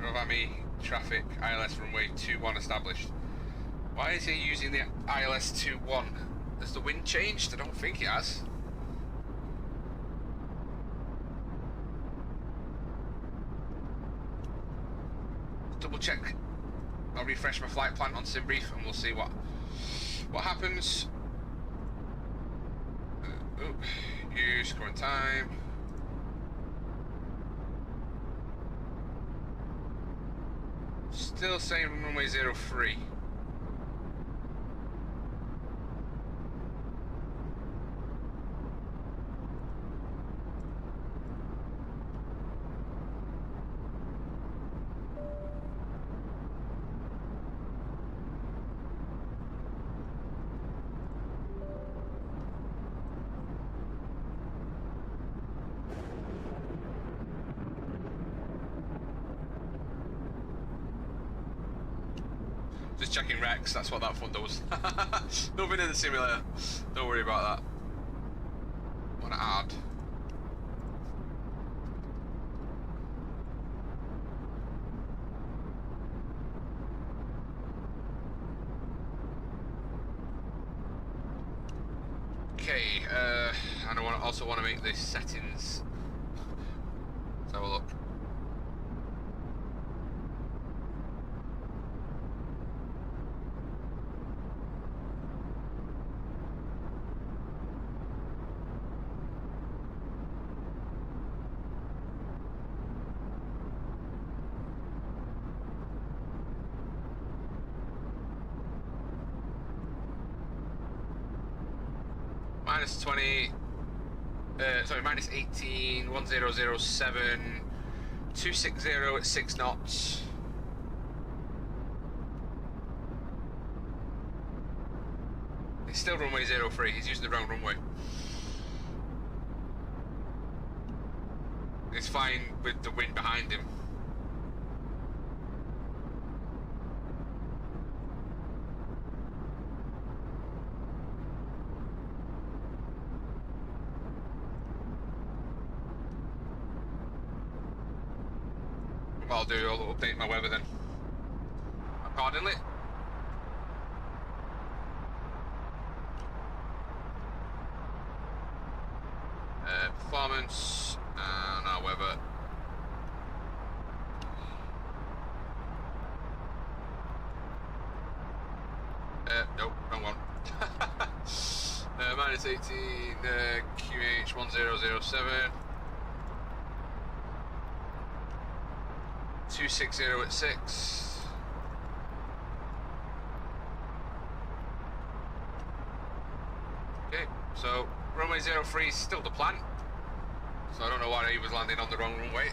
Rovami, traffic, ILS runway 21 established. Why is he using the ILS 21? Has the wind changed? I don't think it has. Double check. I'll refresh my flight plan on SimBrief and we'll see what happens. Use current time. Still saying runway 03. Just checking Rex, that's what that fun does. Nothing in the simulator, don't worry about that. Wanna add? Okay, and I also want to make the settings. Let's have a look. Minus 20, minus 18, 1007, 260 at 6 knots. It's still runway 03, he's using the wrong runway. It's fine with the wind behind him. I'll do, I'll update my weather then. Accordingly. Performance and our weather. Nope, wrong one. Minus 18, QH 1007. 260 at 6. Okay, so runway 03 is still the plan. So I don't know why he was landing on the wrong runway.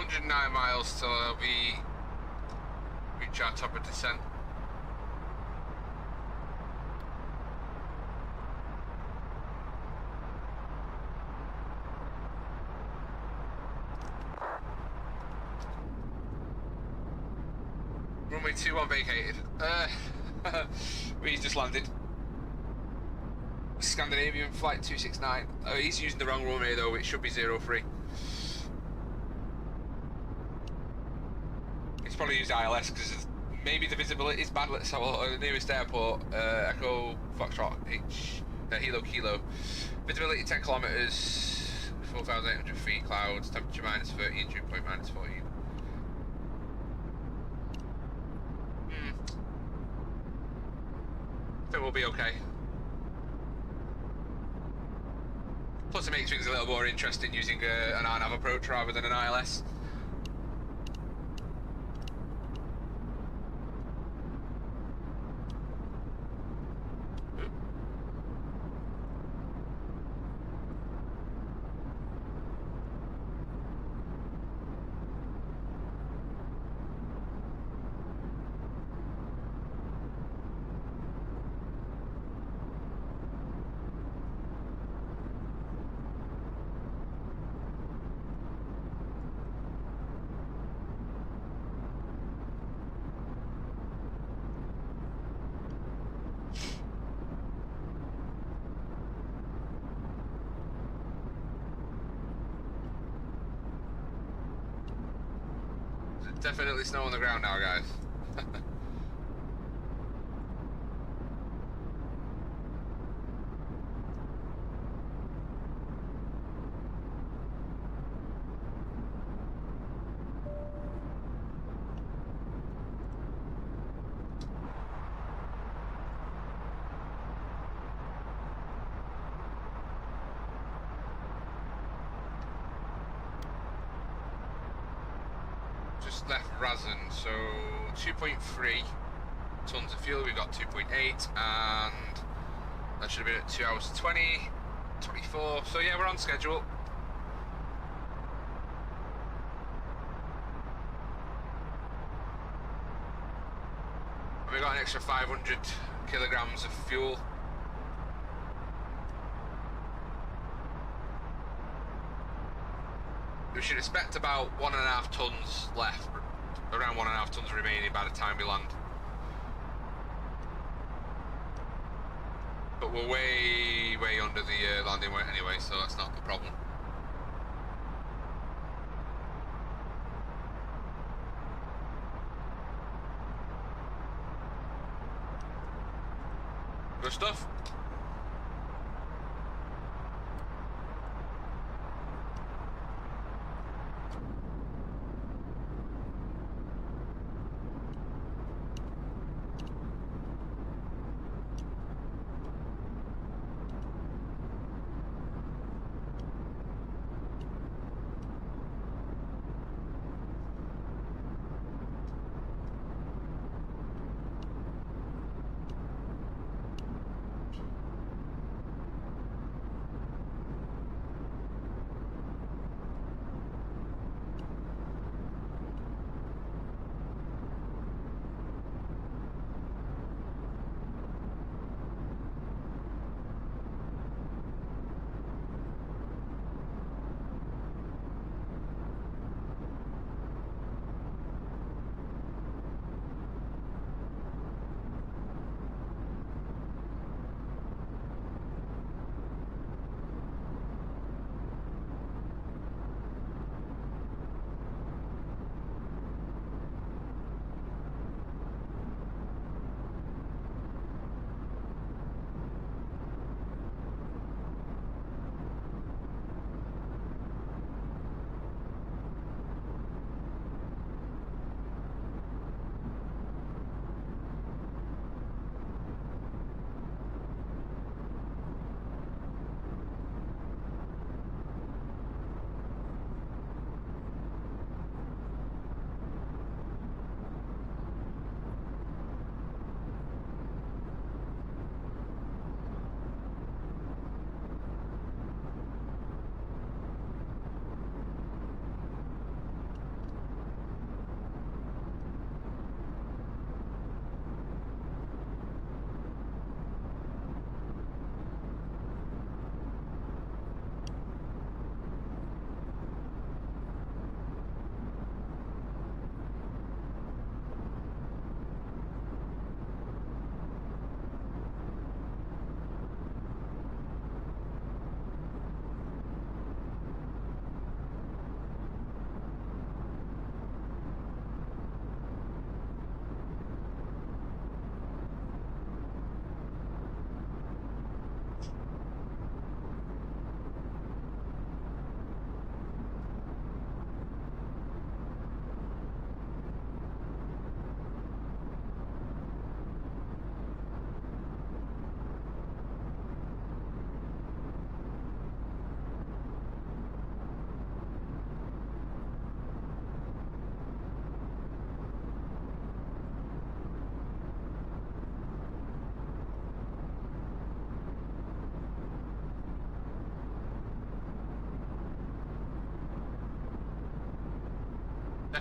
109 miles till we reach our top of descent. Runway 21 vacated. We just landed. Scandinavian flight 269. Oh, he's using the wrong runway though, it should be 03. He's probably used ILS because maybe the visibility is bad. Let's have a look at the nearest airport. Echo Foxtrot H, Hilo Kilo. Visibility 10 kilometers, 4,800 feet clouds, temperature minus 30 and dew point minus 14. I think we'll be okay. Plus it makes things a little more interesting using an RNAV approach rather than an ILS. Definitely snow on the ground now, guys. Left RADEON, so 2.3 tons of fuel, we've got 2.8, and that should have been at 2 hours 20, 24, so yeah, we're on schedule. And we got an extra 500 kilograms of fuel. We should expect about 1.5 tons left, around 1.5 tons remaining by the time we land. But we're way under the landing weight anyway, so that's not the problem. Good stuff.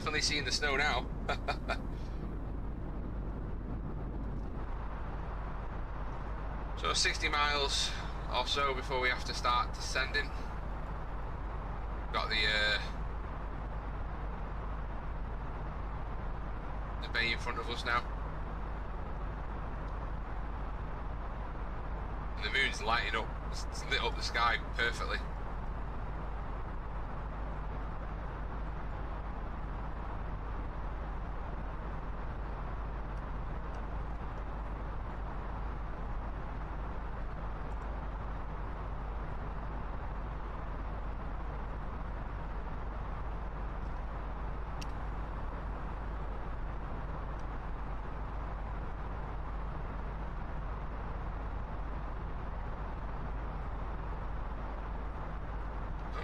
Definitely seeing the snow now. So 60 miles or so before we have to start descending. Got the bay in front of us now. And the moon's lighting up, it's lit up the sky perfectly.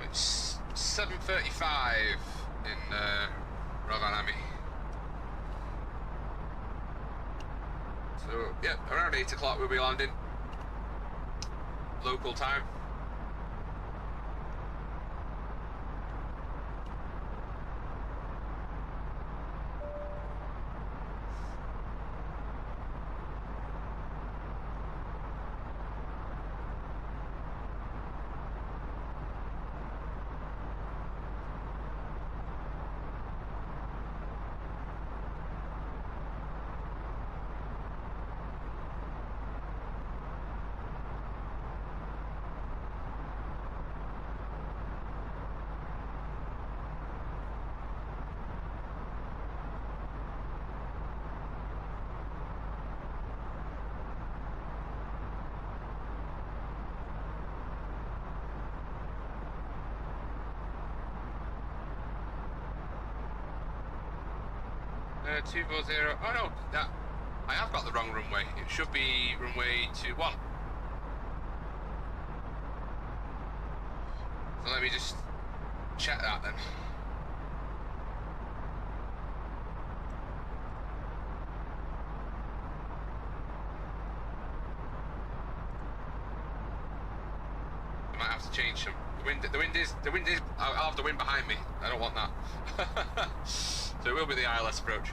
It's 7:35 in Rovaniemi. So yeah, around 8 o'clock we'll be landing. Local time. Uh, 240. Oh no, that I have got the wrong runway. It should be runway 21. So let me just check that then. I might have to change some. The wind is. I'll have the wind behind me. I don't want that. So it will be the ILS approach.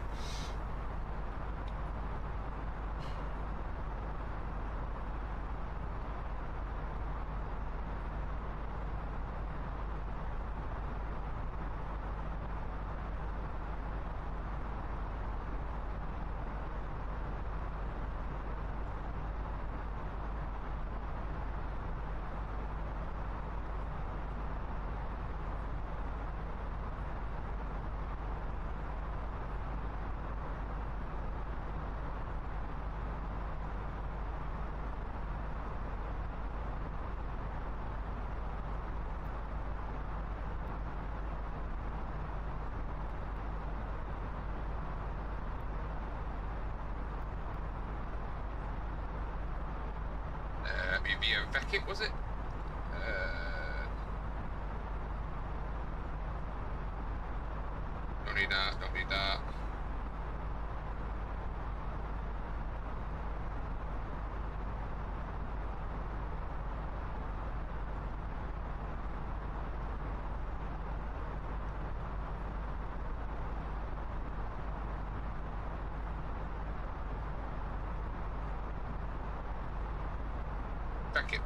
VATSIM, was it? Don't need that, don't need that.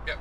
Yep.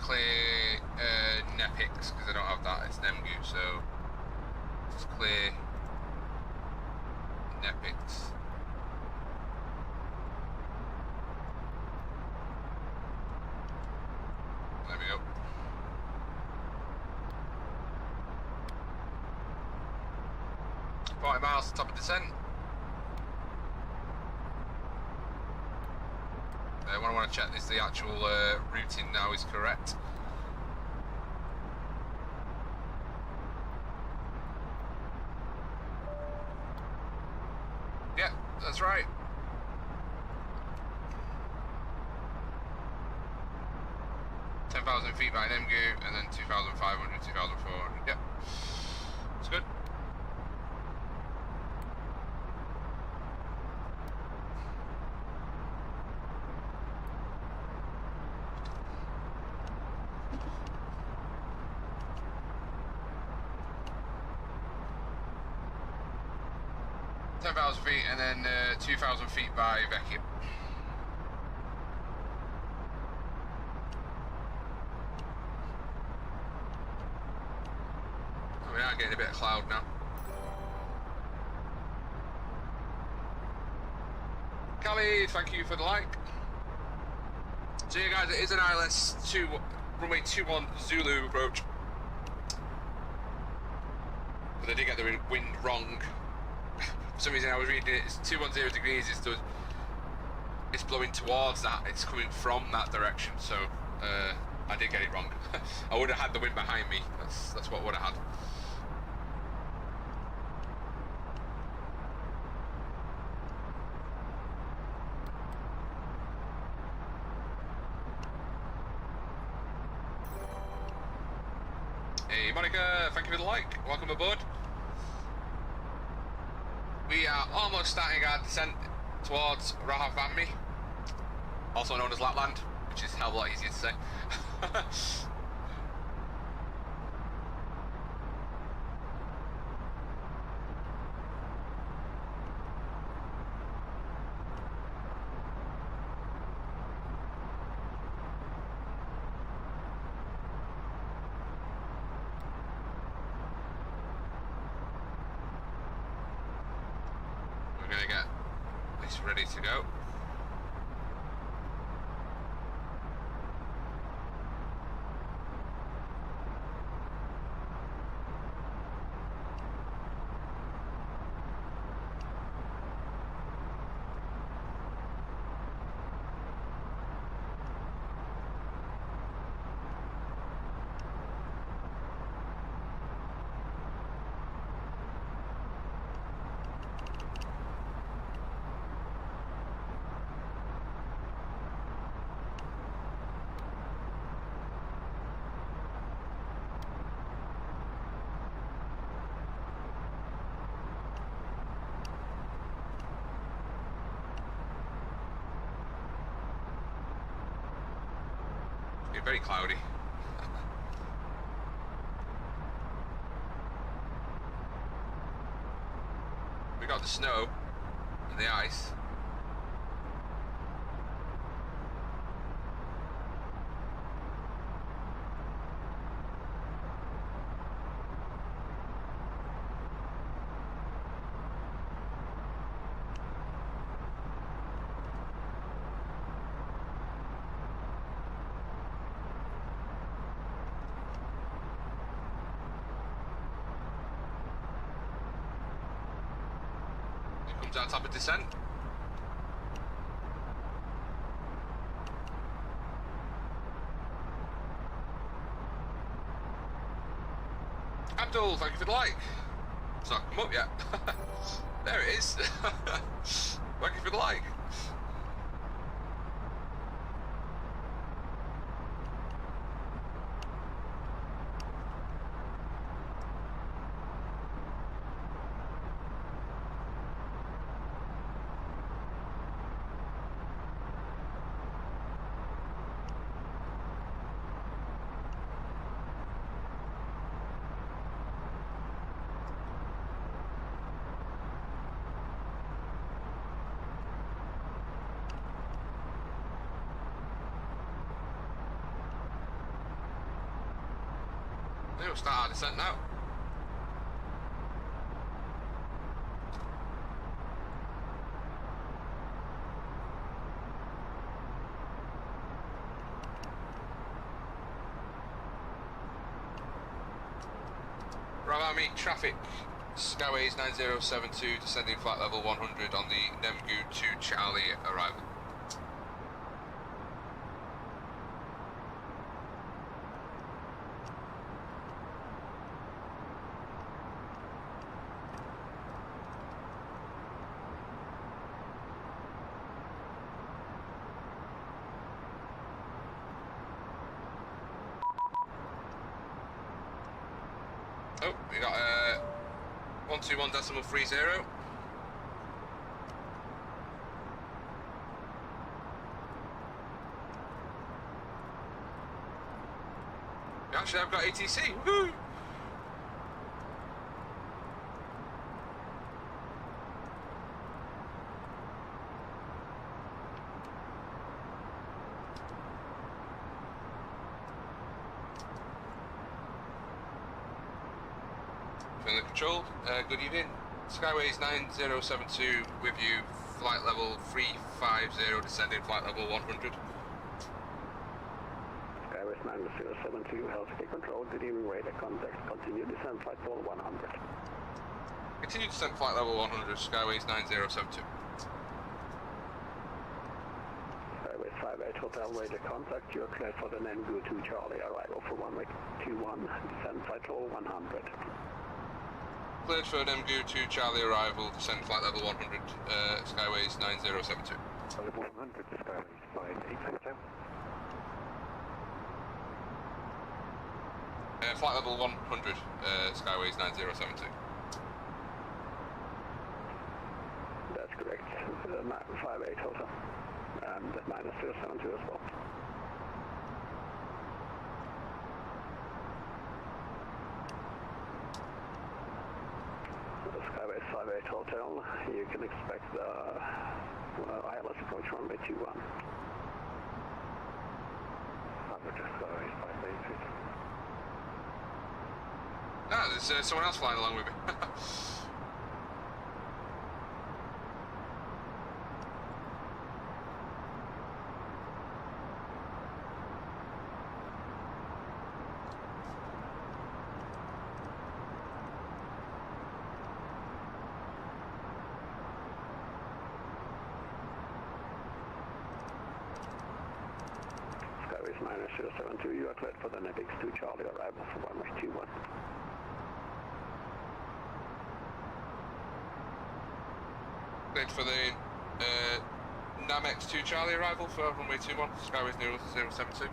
Clear Nepix because I don't have that. It's Nemgu, so just clear Nepix. There we go. $40 miles to top of descent. I want to check this, the actual routing now is correct. Yeah, that's right. .10,000 feet by an MGU, and then 2,500, 2,400. Yep, it's good. .10,000 feet, and then 2,000 feet by vacuum. We are getting a bit of cloud now. Callie, thank you for the like. So yeah guys, it is an ILS 2, runway 21 Zulu approach. But I did get the wind wrong. For some reason I was reading it, it's 210 degrees, it's blowing towards that, it's coming from that direction, so I did get it wrong. I would have had the wind behind me, that's what I would have had. Hey Monica, thank you for the like, welcome aboard. We are almost starting our descent towards Rahavami, also known as Lapland, which is a hell of a lot easier to say. We're gonna get this ready to go. It's very cloudy. We got the snow and the ice. Our type of descent. Abdul, thank you for the like. It's not come up yet. There it is. Thank you for the like. We'll start our descent now. Ravami traffic, Skyways 9072 descending flight level 100 on the Nemgu 2 Charlie arrival. Oh, we got 121.30. Actually, I've got ATC. Woo! Feeling controlled. Good evening. Skyways 9072 with you. Flight level 350, descending flight level 100. Skyways 9072, Helsinki control. Good evening, radar contact. Continue descent flight level 100. Continue descent flight level 100. Skyways 9072. Skyways 58 Hotel radar contact. You are cleared for the Nengu 2 Charlie arrival for 121. Descent flight level 100. Cleared for MGU 2 Charlie arrival, descend flight level 100, Skyways 9072. Level 100, Skyways 58 Flight level 100, Skyways 9072. That's correct. 58 Hotel. And minus 072 as well. Skyways 58 Hotel, you can expect the ILS approach runway 21. Skyways 58. Ah, there's someone else flying along with me. Skyways 9072, you are cleared for the Netix 2 Charlie arrival for runway 21. Cleared for the Namex 2 Charlie arrival for runway 21, Skyways 072.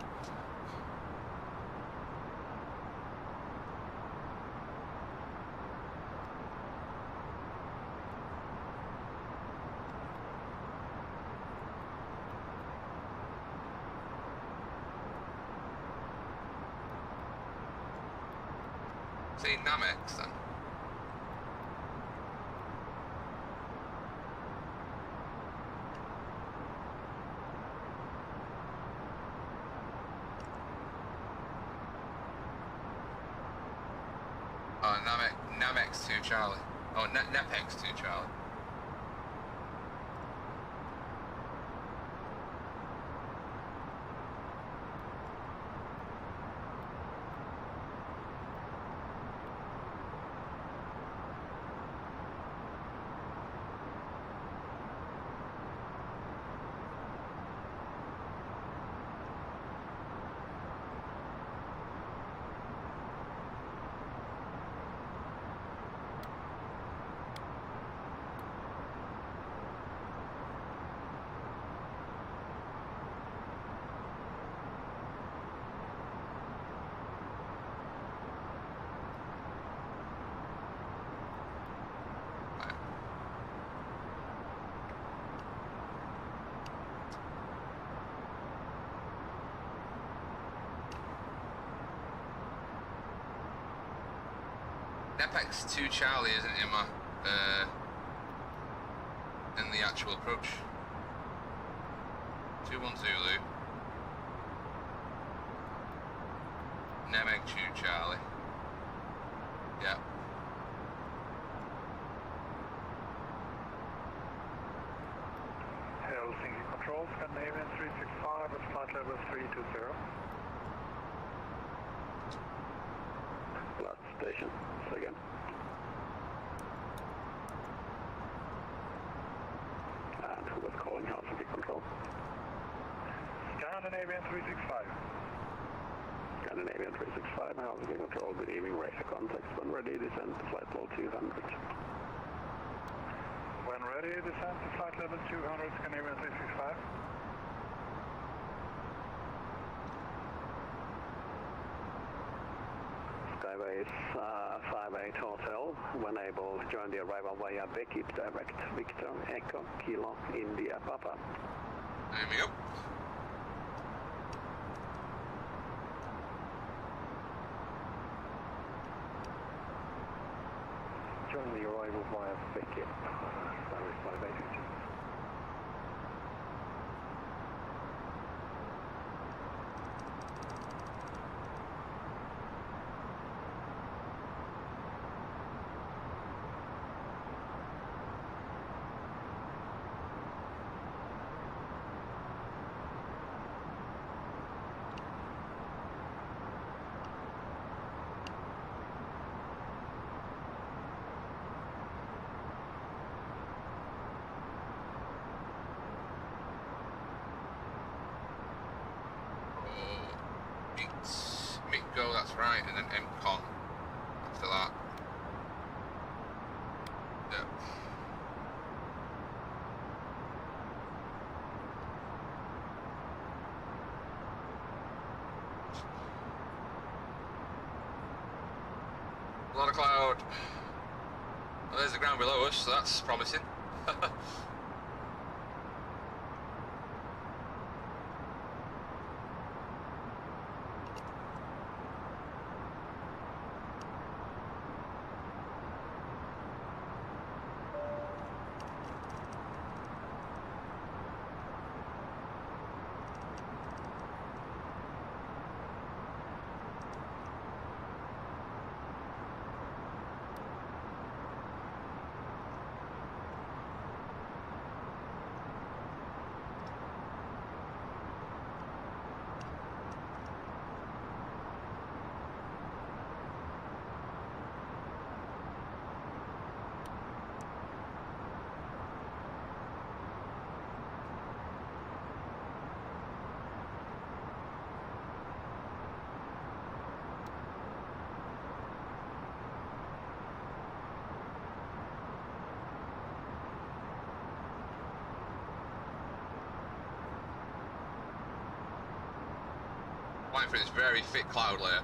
Say Namex then. Oh, Namex 2 Charlie. Oh, Nepex 2 Charlie. Nepex 2 Charlie isn't in my in the actual approach. 21 Zulu. Namek 2 Charlie. Yeah. Helsinki Control, Scandinavian 365 at flight level 320. Last station, second. And who was calling Helsinki Control? Scandinavian 365. Scandinavian 365, Helsinki Control, good evening, radar contacts. When ready, descend to flight level 200. When ready, descend to flight level 200, Scandinavian 365. Skyways 58 Hotel. When able, join the arrival via Beckett Direct Victor Echo Kilo India Papa. There we go. Join the arrival via Beckett. Service 58. Go, that's right, and then MCON after that. Yeah. A lot of cloud. Well, there's the ground below us, so that's promising. Waiting for this very thick cloud layer.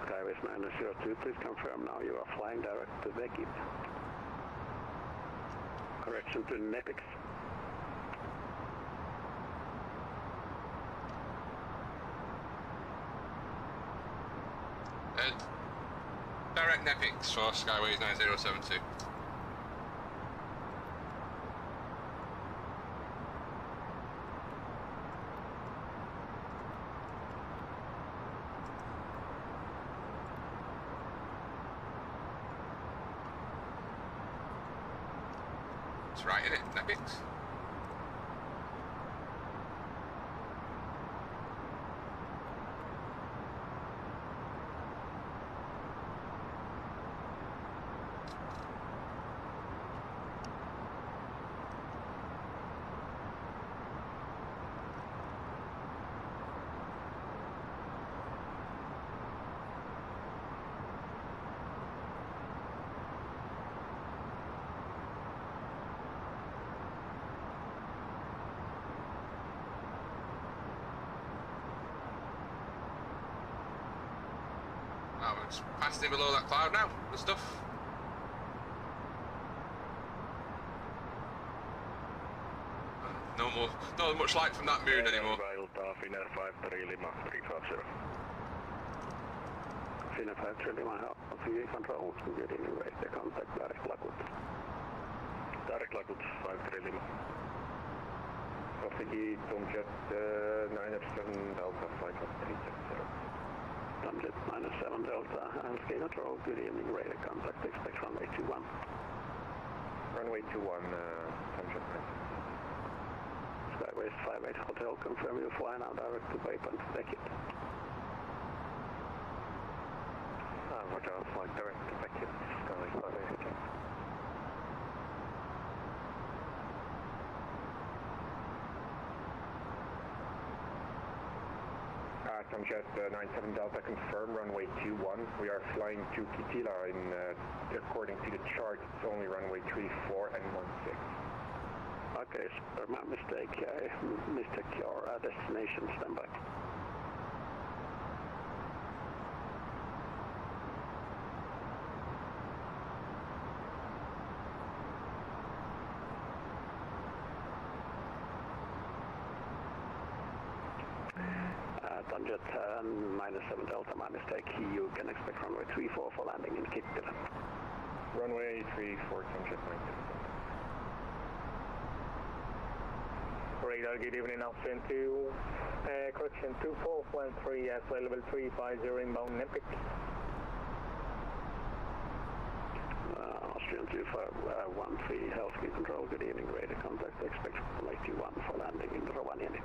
Skyways 902, please confirm now you are flying direct to Beckett. Correction to Nepix. Direct Nepix for Skyways 9072. That's right, isn't it? Nepix? Oh, it's passed in below that cloud now, the stuff. No more, not much light from that moon anymore. Finnair 53 Lima 350. Finnair 53 Lima, TV control, good in way, the contact direct Lagut. Direct Lagut 53 Lima. Copy, Tomjet 907 Delta, flight 370. Tomjet 97 Delta, and ski control, good evening, radar contact, expect runway 21. Runway 21, Tomjet 9. Skyways 58 Hotel, confirm you fly now direct to Baypont, Beckett. Roger, flight direct to Beckett, Skyways 58 Hotel. Tomjet 97 Delta, confirm runway 21. We are flying to Kitila according to the chart, it's only runway 34 and 16. case. My mistake. I mistook your destination. Stand by. Jet -7 Delta, my mistake. You can expect runway 34 for landing in Kittilä. Runway 34, Jet 19. Radar, good evening, option 2. Correction 2413 as well, level 350 inbound Epic. Austrian 2513, health speed control, good evening, radar contact, expect runway 21 for landing in Rovaniemi.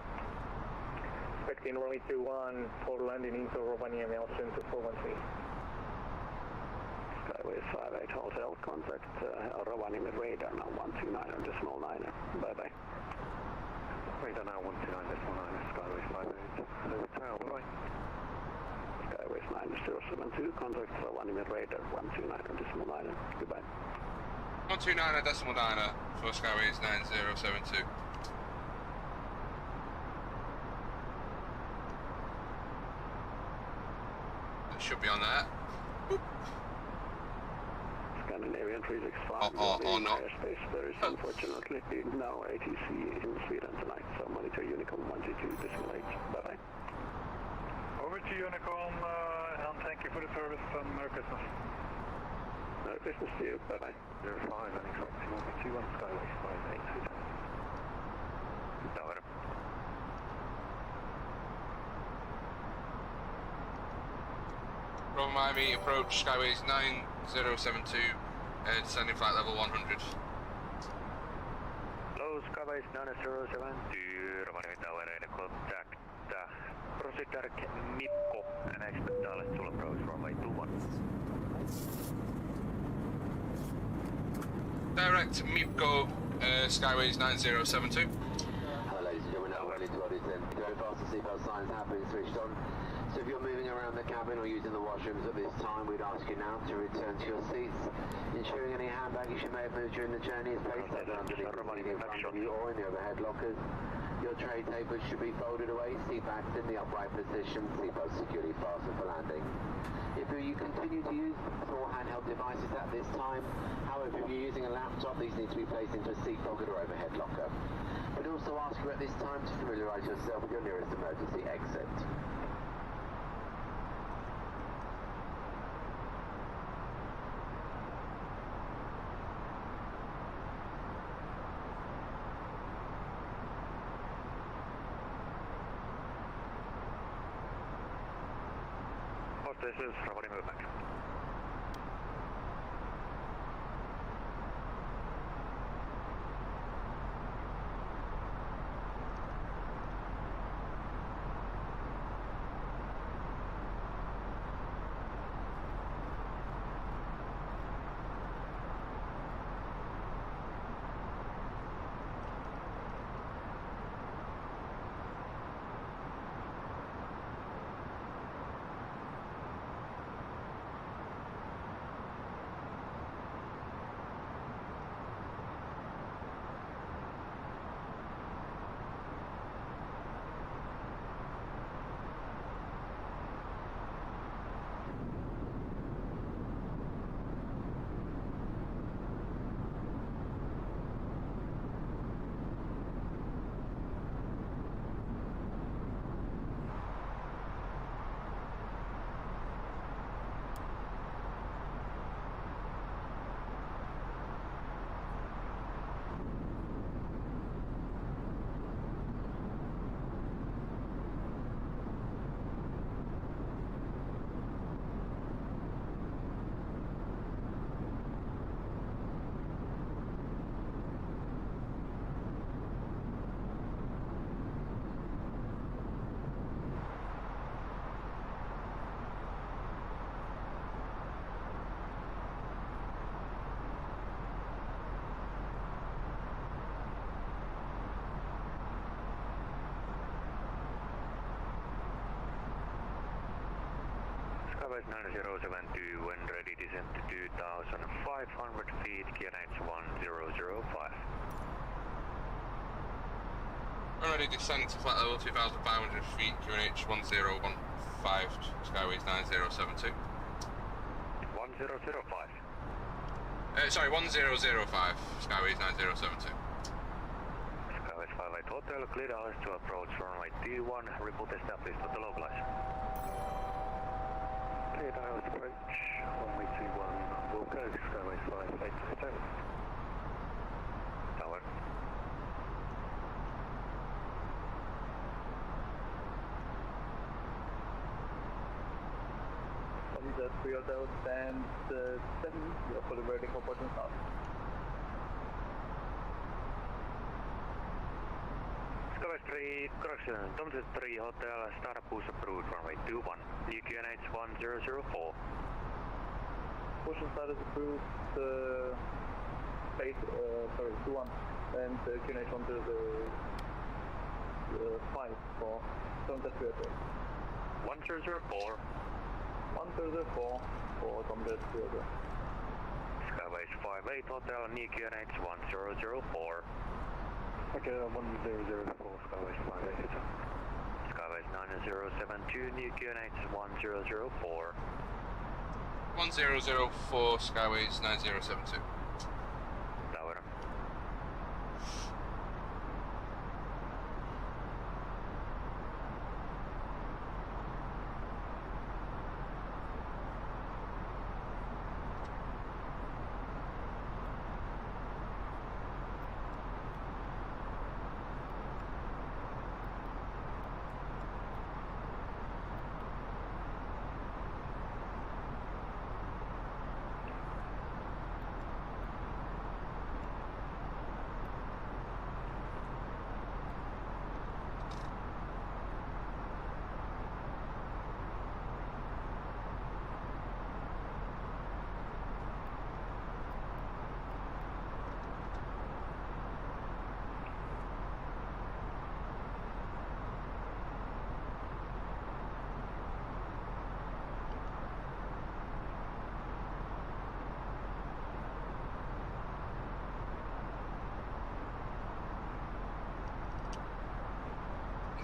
Expecting runway 21 for landing into Rovaniemi, Austrian 2413. Skyways 58 Hotel, contact Rovaniemi radar now 129.9. Bye bye. Radar now 129.9, Skyways 58 Hotel, bye bye. Skyways 9072, contact Rovaniemi radar 129.9. Goodbye. 129.9 for Skyways 9072. Should be on there. Boop. Scandinavian 365 or not. Airspace. There is unfortunately no ATC in Sweden tonight, so monitor Unicom 122.8. Bye bye. Over to Unicom, and thank you for the service and Merry Christmas. Merry Christmas to you. Bye bye. 05 and expecting 21 Skyways 58 Hotel. Tower. Bravo Miami, approach Skyways 9072, descending flight level 100. Hello, Skyways 9072, Rovaniemi Tower, contact. Proceed direct Mikko and expect Dallas to approach runway 21. Direct Mipco, Skyways 9072. Hello ladies and gentlemen, now ready to go descend. Go faster, seatbelt signs have been switched on. So if you're moving around the cabin or using the washrooms at this time, we'd ask you now to return to your seats, ensuring any hand baggage you may have moved during the journey is placed either underneath the seat in front of you or in the overhead lockers. Your tray tables should be folded away, seat backs in the upright position, seatbelts securely fastened for landing. If you continue to use four handheld devices at this time, however, if you're using a laptop, these need to be placed into a seat pocket or overhead locker. We'd also ask you at this time to familiarise yourself with your nearest emergency exit. This is Rovaniemi movement. Skyways 9072 when ready descend to 2,500 feet, QNH 1005. Already descend to flight level 2,500 feet, QNH 1015, Skyways 9072. 1005. Sorry, 1005, Skyways 9072. Skyways 58 Hotel, clear hours to approach runway T1, report established at the localize. Clear hours approach, runway T1, we'll go, Skyways 58 Hotel. Tower. The 3 Hotel stand 7, you're fully ready for port and start. Skyways 3, correction, Tom 3 Hotel, start boost approved, runway 21, new QNH 1004. Push and start is approved, space, sorry, 21, and QNH 105 for Tom 3 Hotel. 1004. 1004 for Tom 3 Hotel. Skyways 58 Hotel, new QNH 1004. Okay, 1004, Skyways 58 Hotel. Skyways 9072, new QNH 1004. 1004, Skyways 9072. Tower.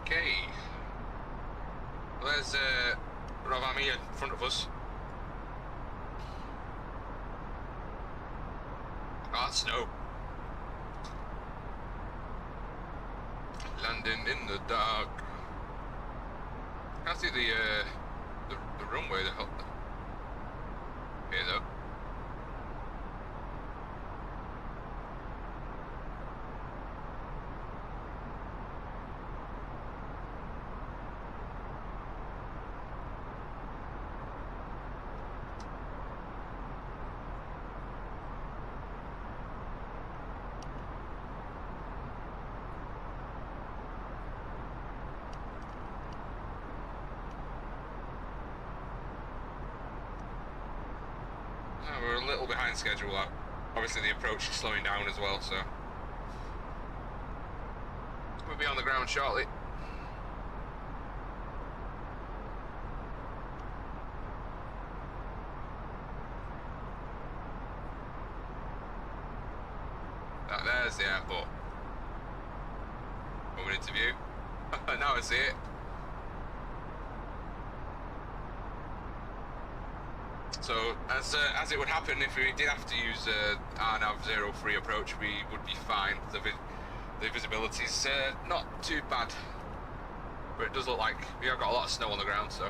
Okay. Well, there's Ravami in front of us. Oh, that's snow. Landing in the dark. Can't see the runway. The here though. We're a little behind schedule. Obviously the approach is slowing down as well, so we'll be on the ground shortly. There's the airport. Coming into view. Now I see it. So, as it would happen if we did have to use RNAV 03 approach, we would be fine. The visibility's not too bad, but it does look like we have got a lot of snow on the ground, so.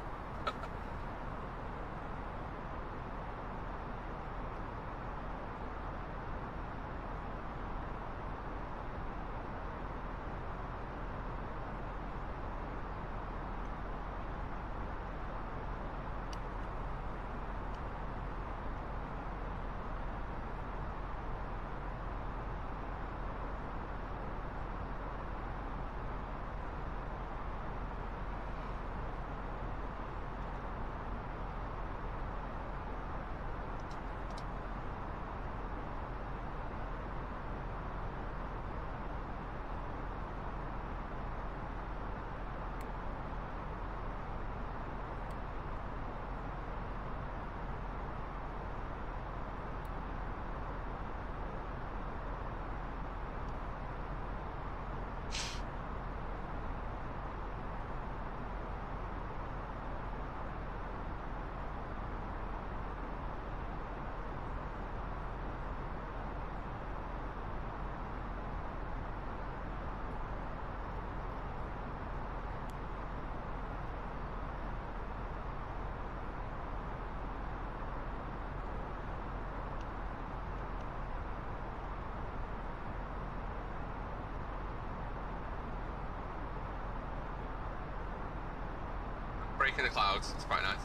in the clouds. It's quite nice.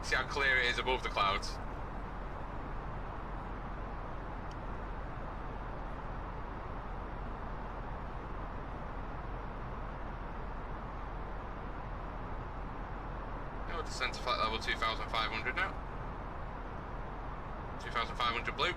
See how clear it is above the clouds. Oh, descent to flight level 2,500 now. 2,500 blue.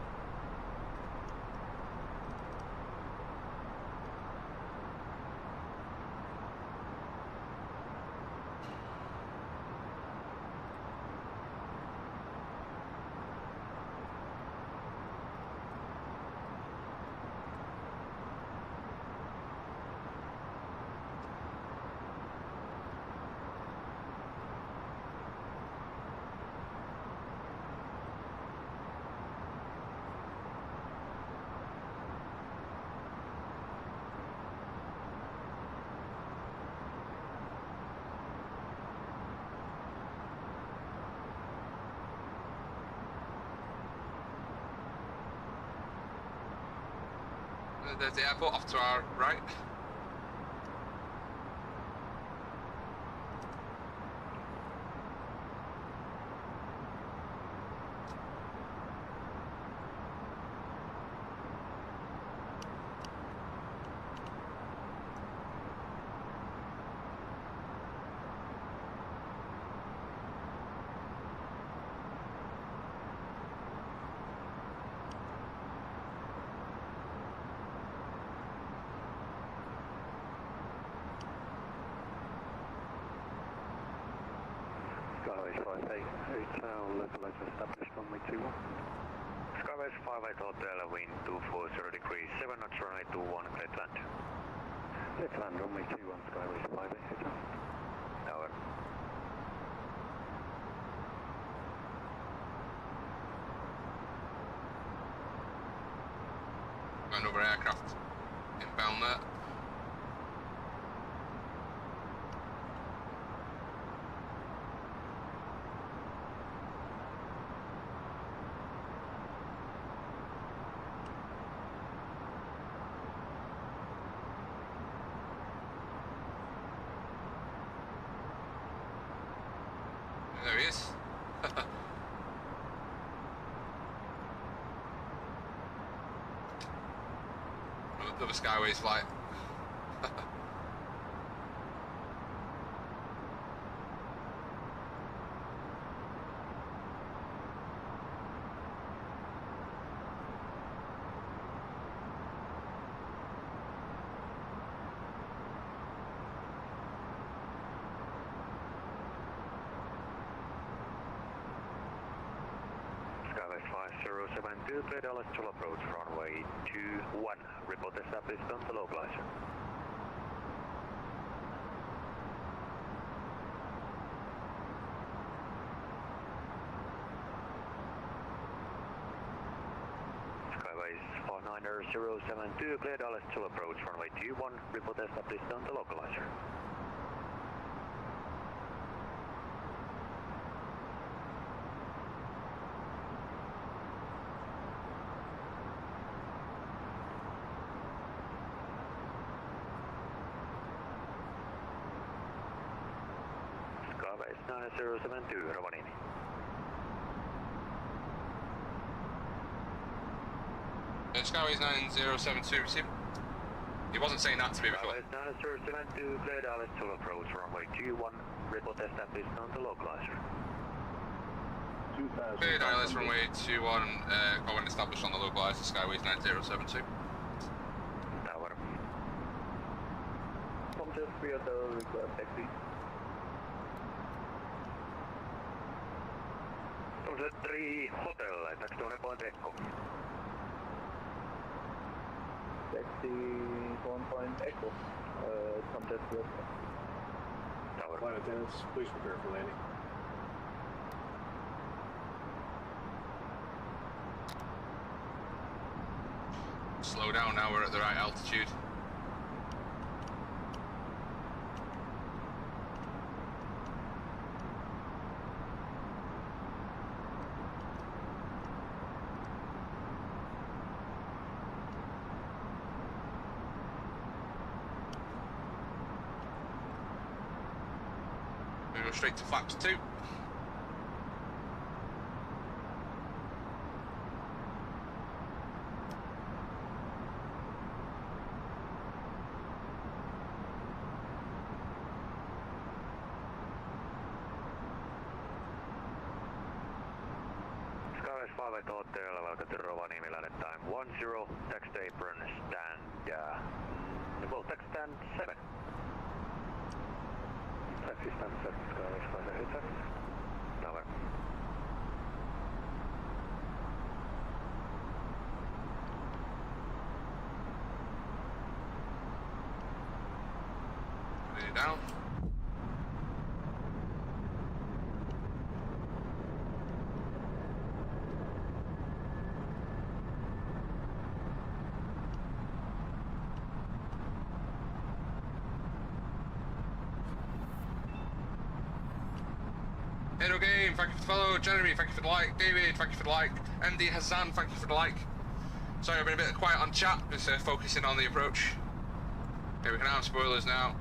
There's the airport off to our right. Skyways 58, hotel, localizer established runway 21. Skyways 58 Hotel, wind 240 degrees, 7 knots, runway 21, clear to land. Clear to land, runway 21, Skyways 58, hotel. Over. Another aircraft inbound there. There he is. Another Skyways flight. Skyways 5072, clear Dallas to approach runway 21. Report established on the localizer. Skyways 49072, clear Dallas to approach runway 21. Report established on the localizer. Skyways 9072, Rovaniemi. Skyways 9072, receive. He wasn't saying that to me before. Skyways 9072, clear Dallas to approach runway 21. Report established on the localizer. Clear Dallas runway 21, going established on the localizer, Skyways 9072. Tower. From just 3 hotel, request taxi. From the 3 hotel, taxi on point Echo. Taxi 1 point Echo. From just 3 hotel. Tower. Flight attendants, please prepare for landing. Slow down now, we're at the right altitude. go straight to flaps 2. Hotel, welcome to Rovaniemi, landed time 10, text apron, stand, well, text stand 7. Taxi stand 7, Skyways 5 Tower. Put it down. Hero Game, thank you for the follow. Jeremy, thank you for the like. David, thank you for the like. MD Hassan, thank you for the like. Sorry, I've been a bit quiet on chat, just focusing on the approach. Okay, we can have spoilers now.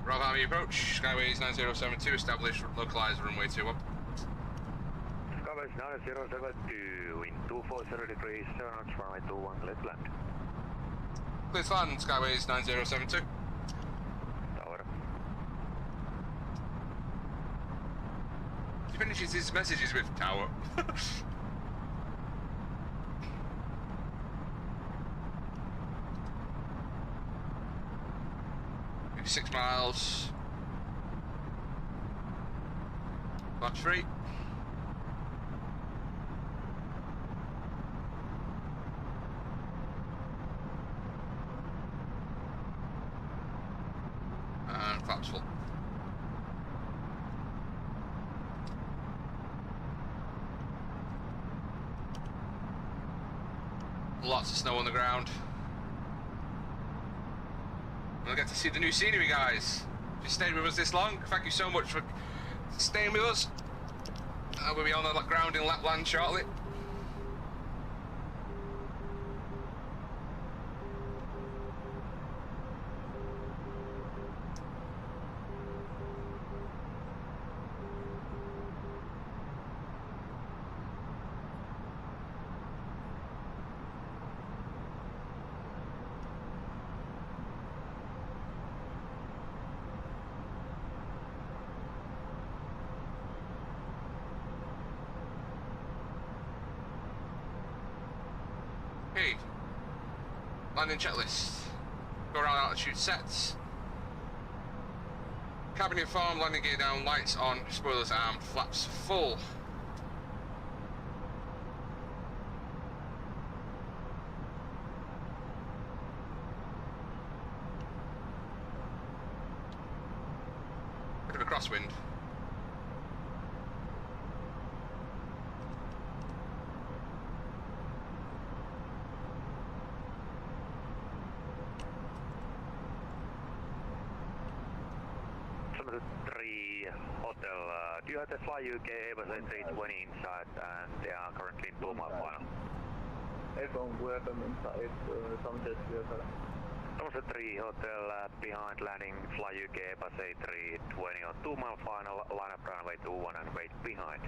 Rob Army approach, Skyways 9072, established, localized runway 21. Skyways 9072, in 240 degrees, 7 knots, runway 21, let's land. Clear to land, Skyways 9072. Tower. He finishes his messages with tower. 56 miles. Flaps 3. And flaps full. Lots of snow on the ground. We'll get to see the new scenery, guys. If you stayed with us this long, thank you so much for staying with us. We'll be on the ground in Lapland shortly. Okay, landing checklist. Go around altitude sets. Cabin informed, landing gear down, lights on, spoilers armed, flaps full. Bit of a crosswind. Do you have the Fly UK A32NX inside and they are currently in 2 mile final? A-phone, welcome inside, Somerset 3 Hotel behind landing Fly UK A32NX on 2 mile final, line up runway 21 and wait behind.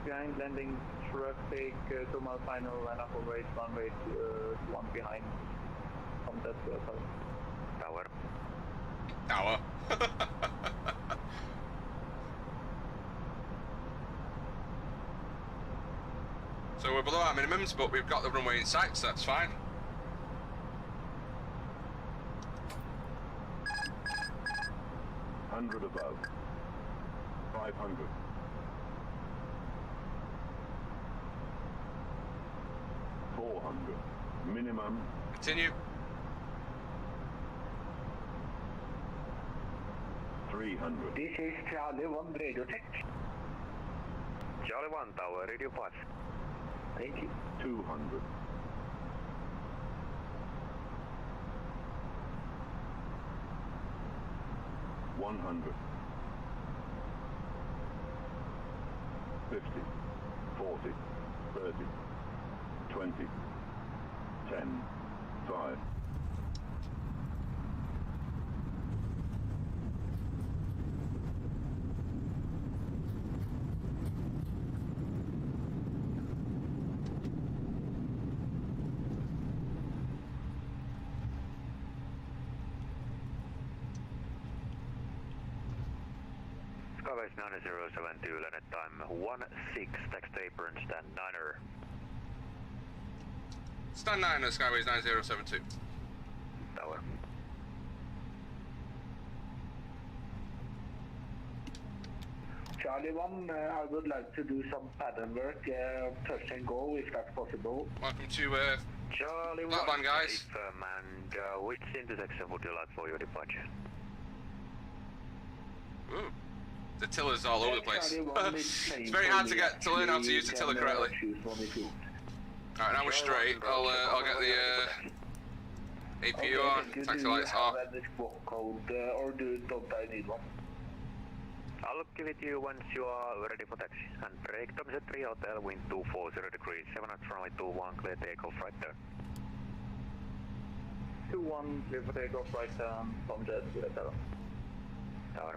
Behind landing traffic, 2 mile final, line up on wait, runway 1 behind. Somerset Tower. Tower. So we're below our minimums, but we've got the runway in sight, so that's fine. $100 above. 500. 400. Minimum. Continue. 300. This is Charlie 1 radio check. Charlie 1 Tower, radio pass. Thank you. 200. 100. 50. 40. 30. 20. 10. 5. Skyways 9072, landed time 16, tax taper and stand 9er. Stand 9er, Skyways 9072. Tower. Charlie 1, I would like to do some pattern work, touch and go if that's possible. Welcome to Charlie 1, Flatland, guys. And which intersection would you like for your departure? Ooh. The tiller's all over the place. It's very hard to learn how to use the tiller correctly. Alright, now we're straight. I'll get the APU on, taxi lights off. Or don't I need one? I'll give it to you once you are ready for taxi. And break top is at 3 hotel, wind 240 degrees, 7 at runway 21, clear takeoff right there. 21, clear for takeoff right down, from jet to the tower. Tower.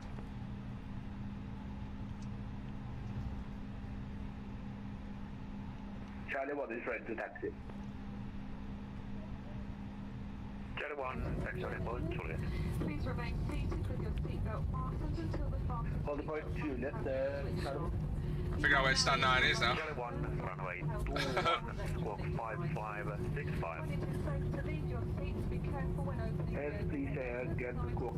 Charlie 1 is ready to taxi. Charlie 1, taxi on board, Juliet. Please remain seated with your seatbelt fastened until the fasten. Hold the point, Juliet, Charlie. Figure out where stand 9 is now. Charlie 1, runway 21, squawk 5565. When it is safe to leave your seats, be careful when opening Yes, please, get the squawk.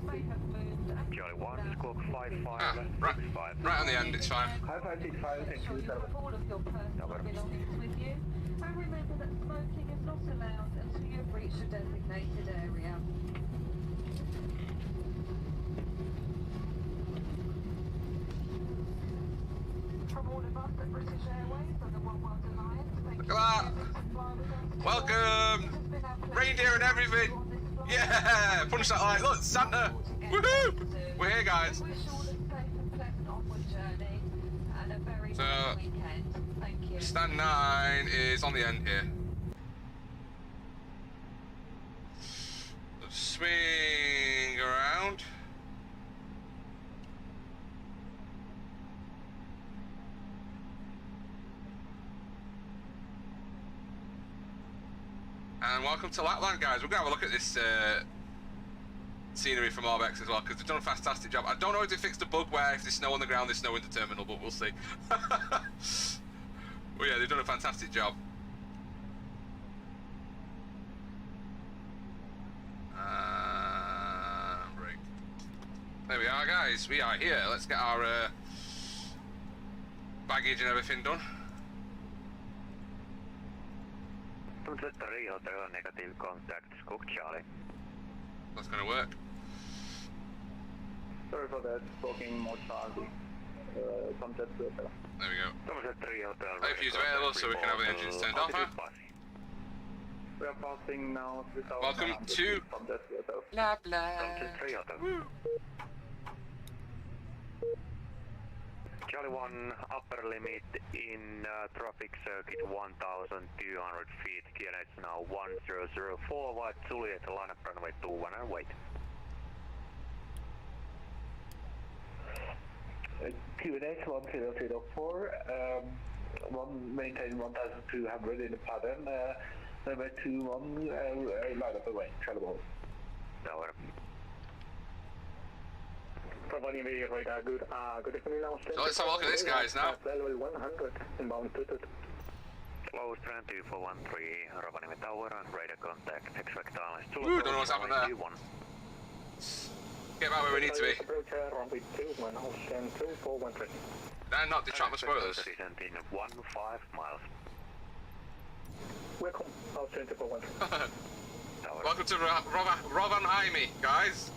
Charlie 1, squawk 5565. Right on the end, it's fine. 5565, thank you, have all of your personal belongings with you. And remember that smoking is not allowed until you have reached a designated area. From all of us at British Airways and the One World Alliance, thank you. Look at that! Welcome! Reindeer and everything! Yeah! Punch that light, look, Santa! Woohoo! We're here, guys. We wish you all a safe and pleasant onward journey and a very nice weekend. Thank you. Stand 9 is on the end here. Swing around. And welcome to Lapland, guys. We're going to have a look at this scenery from Orbex as well, because they've done a fantastic job. I don't know if they fixed the bug where if there's snow on the ground, there's snow in the terminal, but we'll see. Well, yeah, they've done a fantastic job. Break. There we are, guys. We are here. Let's get our baggage and everything done. Hotel, negative contact, Scook Charlie. That's gonna work. Sorry for that, talking more Charlie. From jet to hotel. There we go. Hotel. APU's available, so we can have the engines turned off. We are passing now 3000. Welcome to from jet to hotel. Lapland. Charlie 1, upper limit in traffic circuit 1,200 feet, QNH now 1004, White Juliet, line up runway 21 and wait. QNH 1004, maintain 1200 in the pattern, number 21, line up away, Charlie 1. Tower. Providing the radar, good evening now. So let's have a look at this, guys, now. Level 100, inbound 22. Close tram 2413, Rovaniemi Tower, radar contact, expect islands. Ooh, don't know what's happened there. Get about where we need to be. Runway 21, ocean 2413. They're not detract my spoilers. 15 miles. Welcome, ocean 2413. Welcome to Rovaniemi, guys.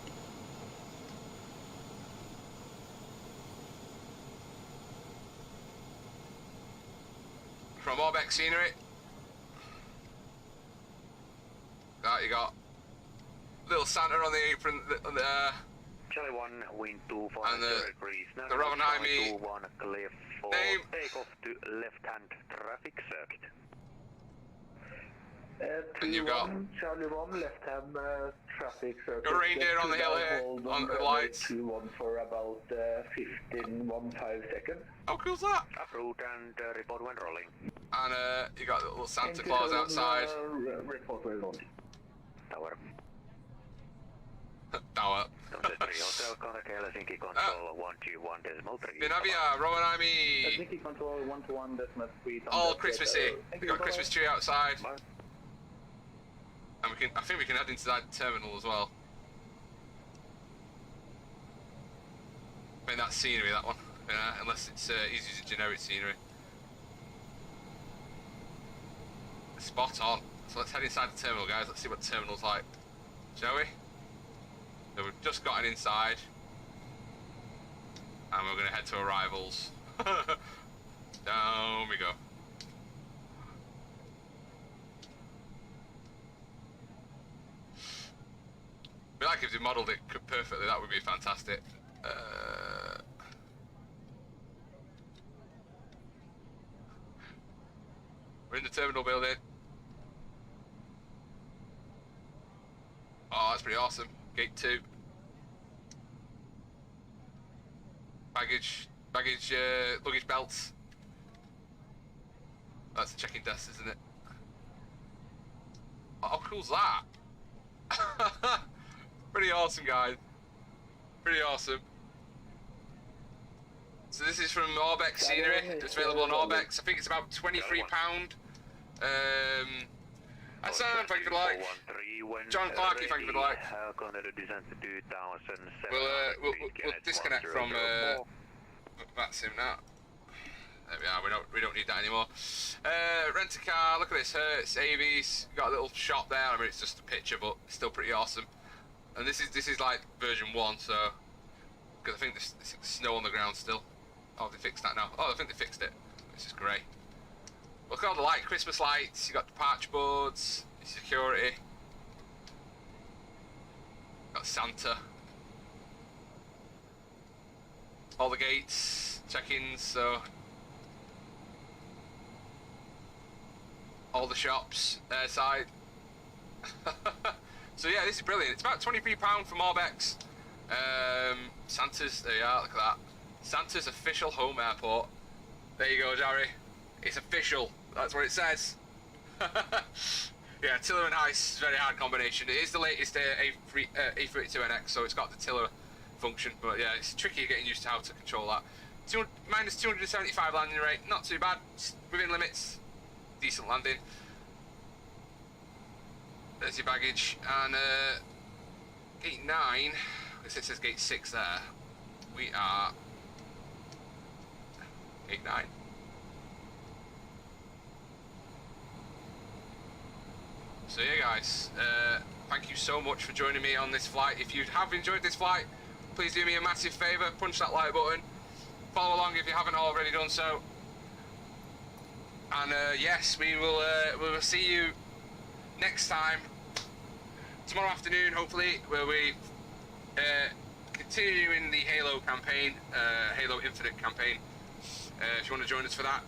From Orbex scenery. You got little Santa on the apron. Charlie 1, wind 25 and degrees. the Rovaniemi clear for name. takeoff to left-hand traffic circuit. And you've got Charlie 1, left-hand traffic circle. got reindeer on the hill here, on the lights. Q1 for about 15 seconds. How cool's that? Approved and report when rolling. And you got the little Santa Claus outside. Report when rolling. Tower. Tower. Hotel contact Helsinki control 121.3. Binavia, Rowanami. Helsinki control 121.3. All Christmassy. We got a Christmas tree outside. And we can, I think we can head into that terminal as well. I mean, that's scenery, that one. Yeah, unless it's easy to generic scenery. Spot on. So let's head inside the terminal, guys. Let's see what the terminal's like. Shall we? So we've just gotten inside. And we're going to head to arrivals. Down we go. I mean, like if they modelled it perfectly, that would be fantastic. We're in the terminal building. Oh, that's pretty awesome. Gate 2. Luggage belts. That's the check-in desk, isn't it? Oh, how cool's that? Pretty awesome, guys. Pretty awesome. So this is from Orbex Scenery. It's available on Orbex. I think it's about £23. That's Sam, thank you for the like. John Clarkey, thank you for the like. We'll disconnect from VATSIM now. There we are. We don't need that anymore. Rent a car. Look at this. It's AVs. Got a little shop there. I mean, it's just a picture, but still pretty awesome. And this is like version 1, so because I think there's snow on the ground still. Oh, they fixed that now. Oh, I think they fixed it. This is great. Look at all the light, Christmas lights. You got the patch boards, security. Got Santa. All the gates, check-ins. So all the shops airside. So yeah, this is brilliant. It's about £23 from Orbex. Santa's, there you are, look at that. Santa's official home airport. There you go, Jerry. It's official. That's what it says. Yeah, tiller and ice, very hard combination. It is the latest A32NX, so it's got the tiller function. But yeah, it's tricky getting used to how to control that. Minus 275 landing rate, not too bad. It's within limits. Decent landing. There's your baggage, and gate 9, it says gate 6 there, we are gate 9. So yeah guys, thank you so much for joining me on this flight. If you have enjoyed this flight, please do me a massive favour, punch that like button, follow along if you haven't already done so, and yes, we will see you next time, tomorrow afternoon, hopefully, where we continue in the Halo campaign, Halo Infinite campaign. If you want to join us for that,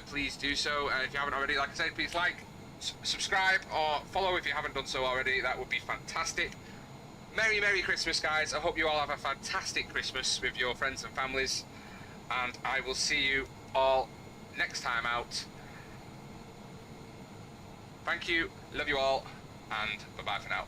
please do so. And if you haven't already, like I said, please like, subscribe, or follow if you haven't done so already. That would be fantastic. Merry, Merry Christmas, guys. I hope you all have a fantastic Christmas with your friends and families. And I will see you all next time out. Thank you, love you all, and bye-bye for now.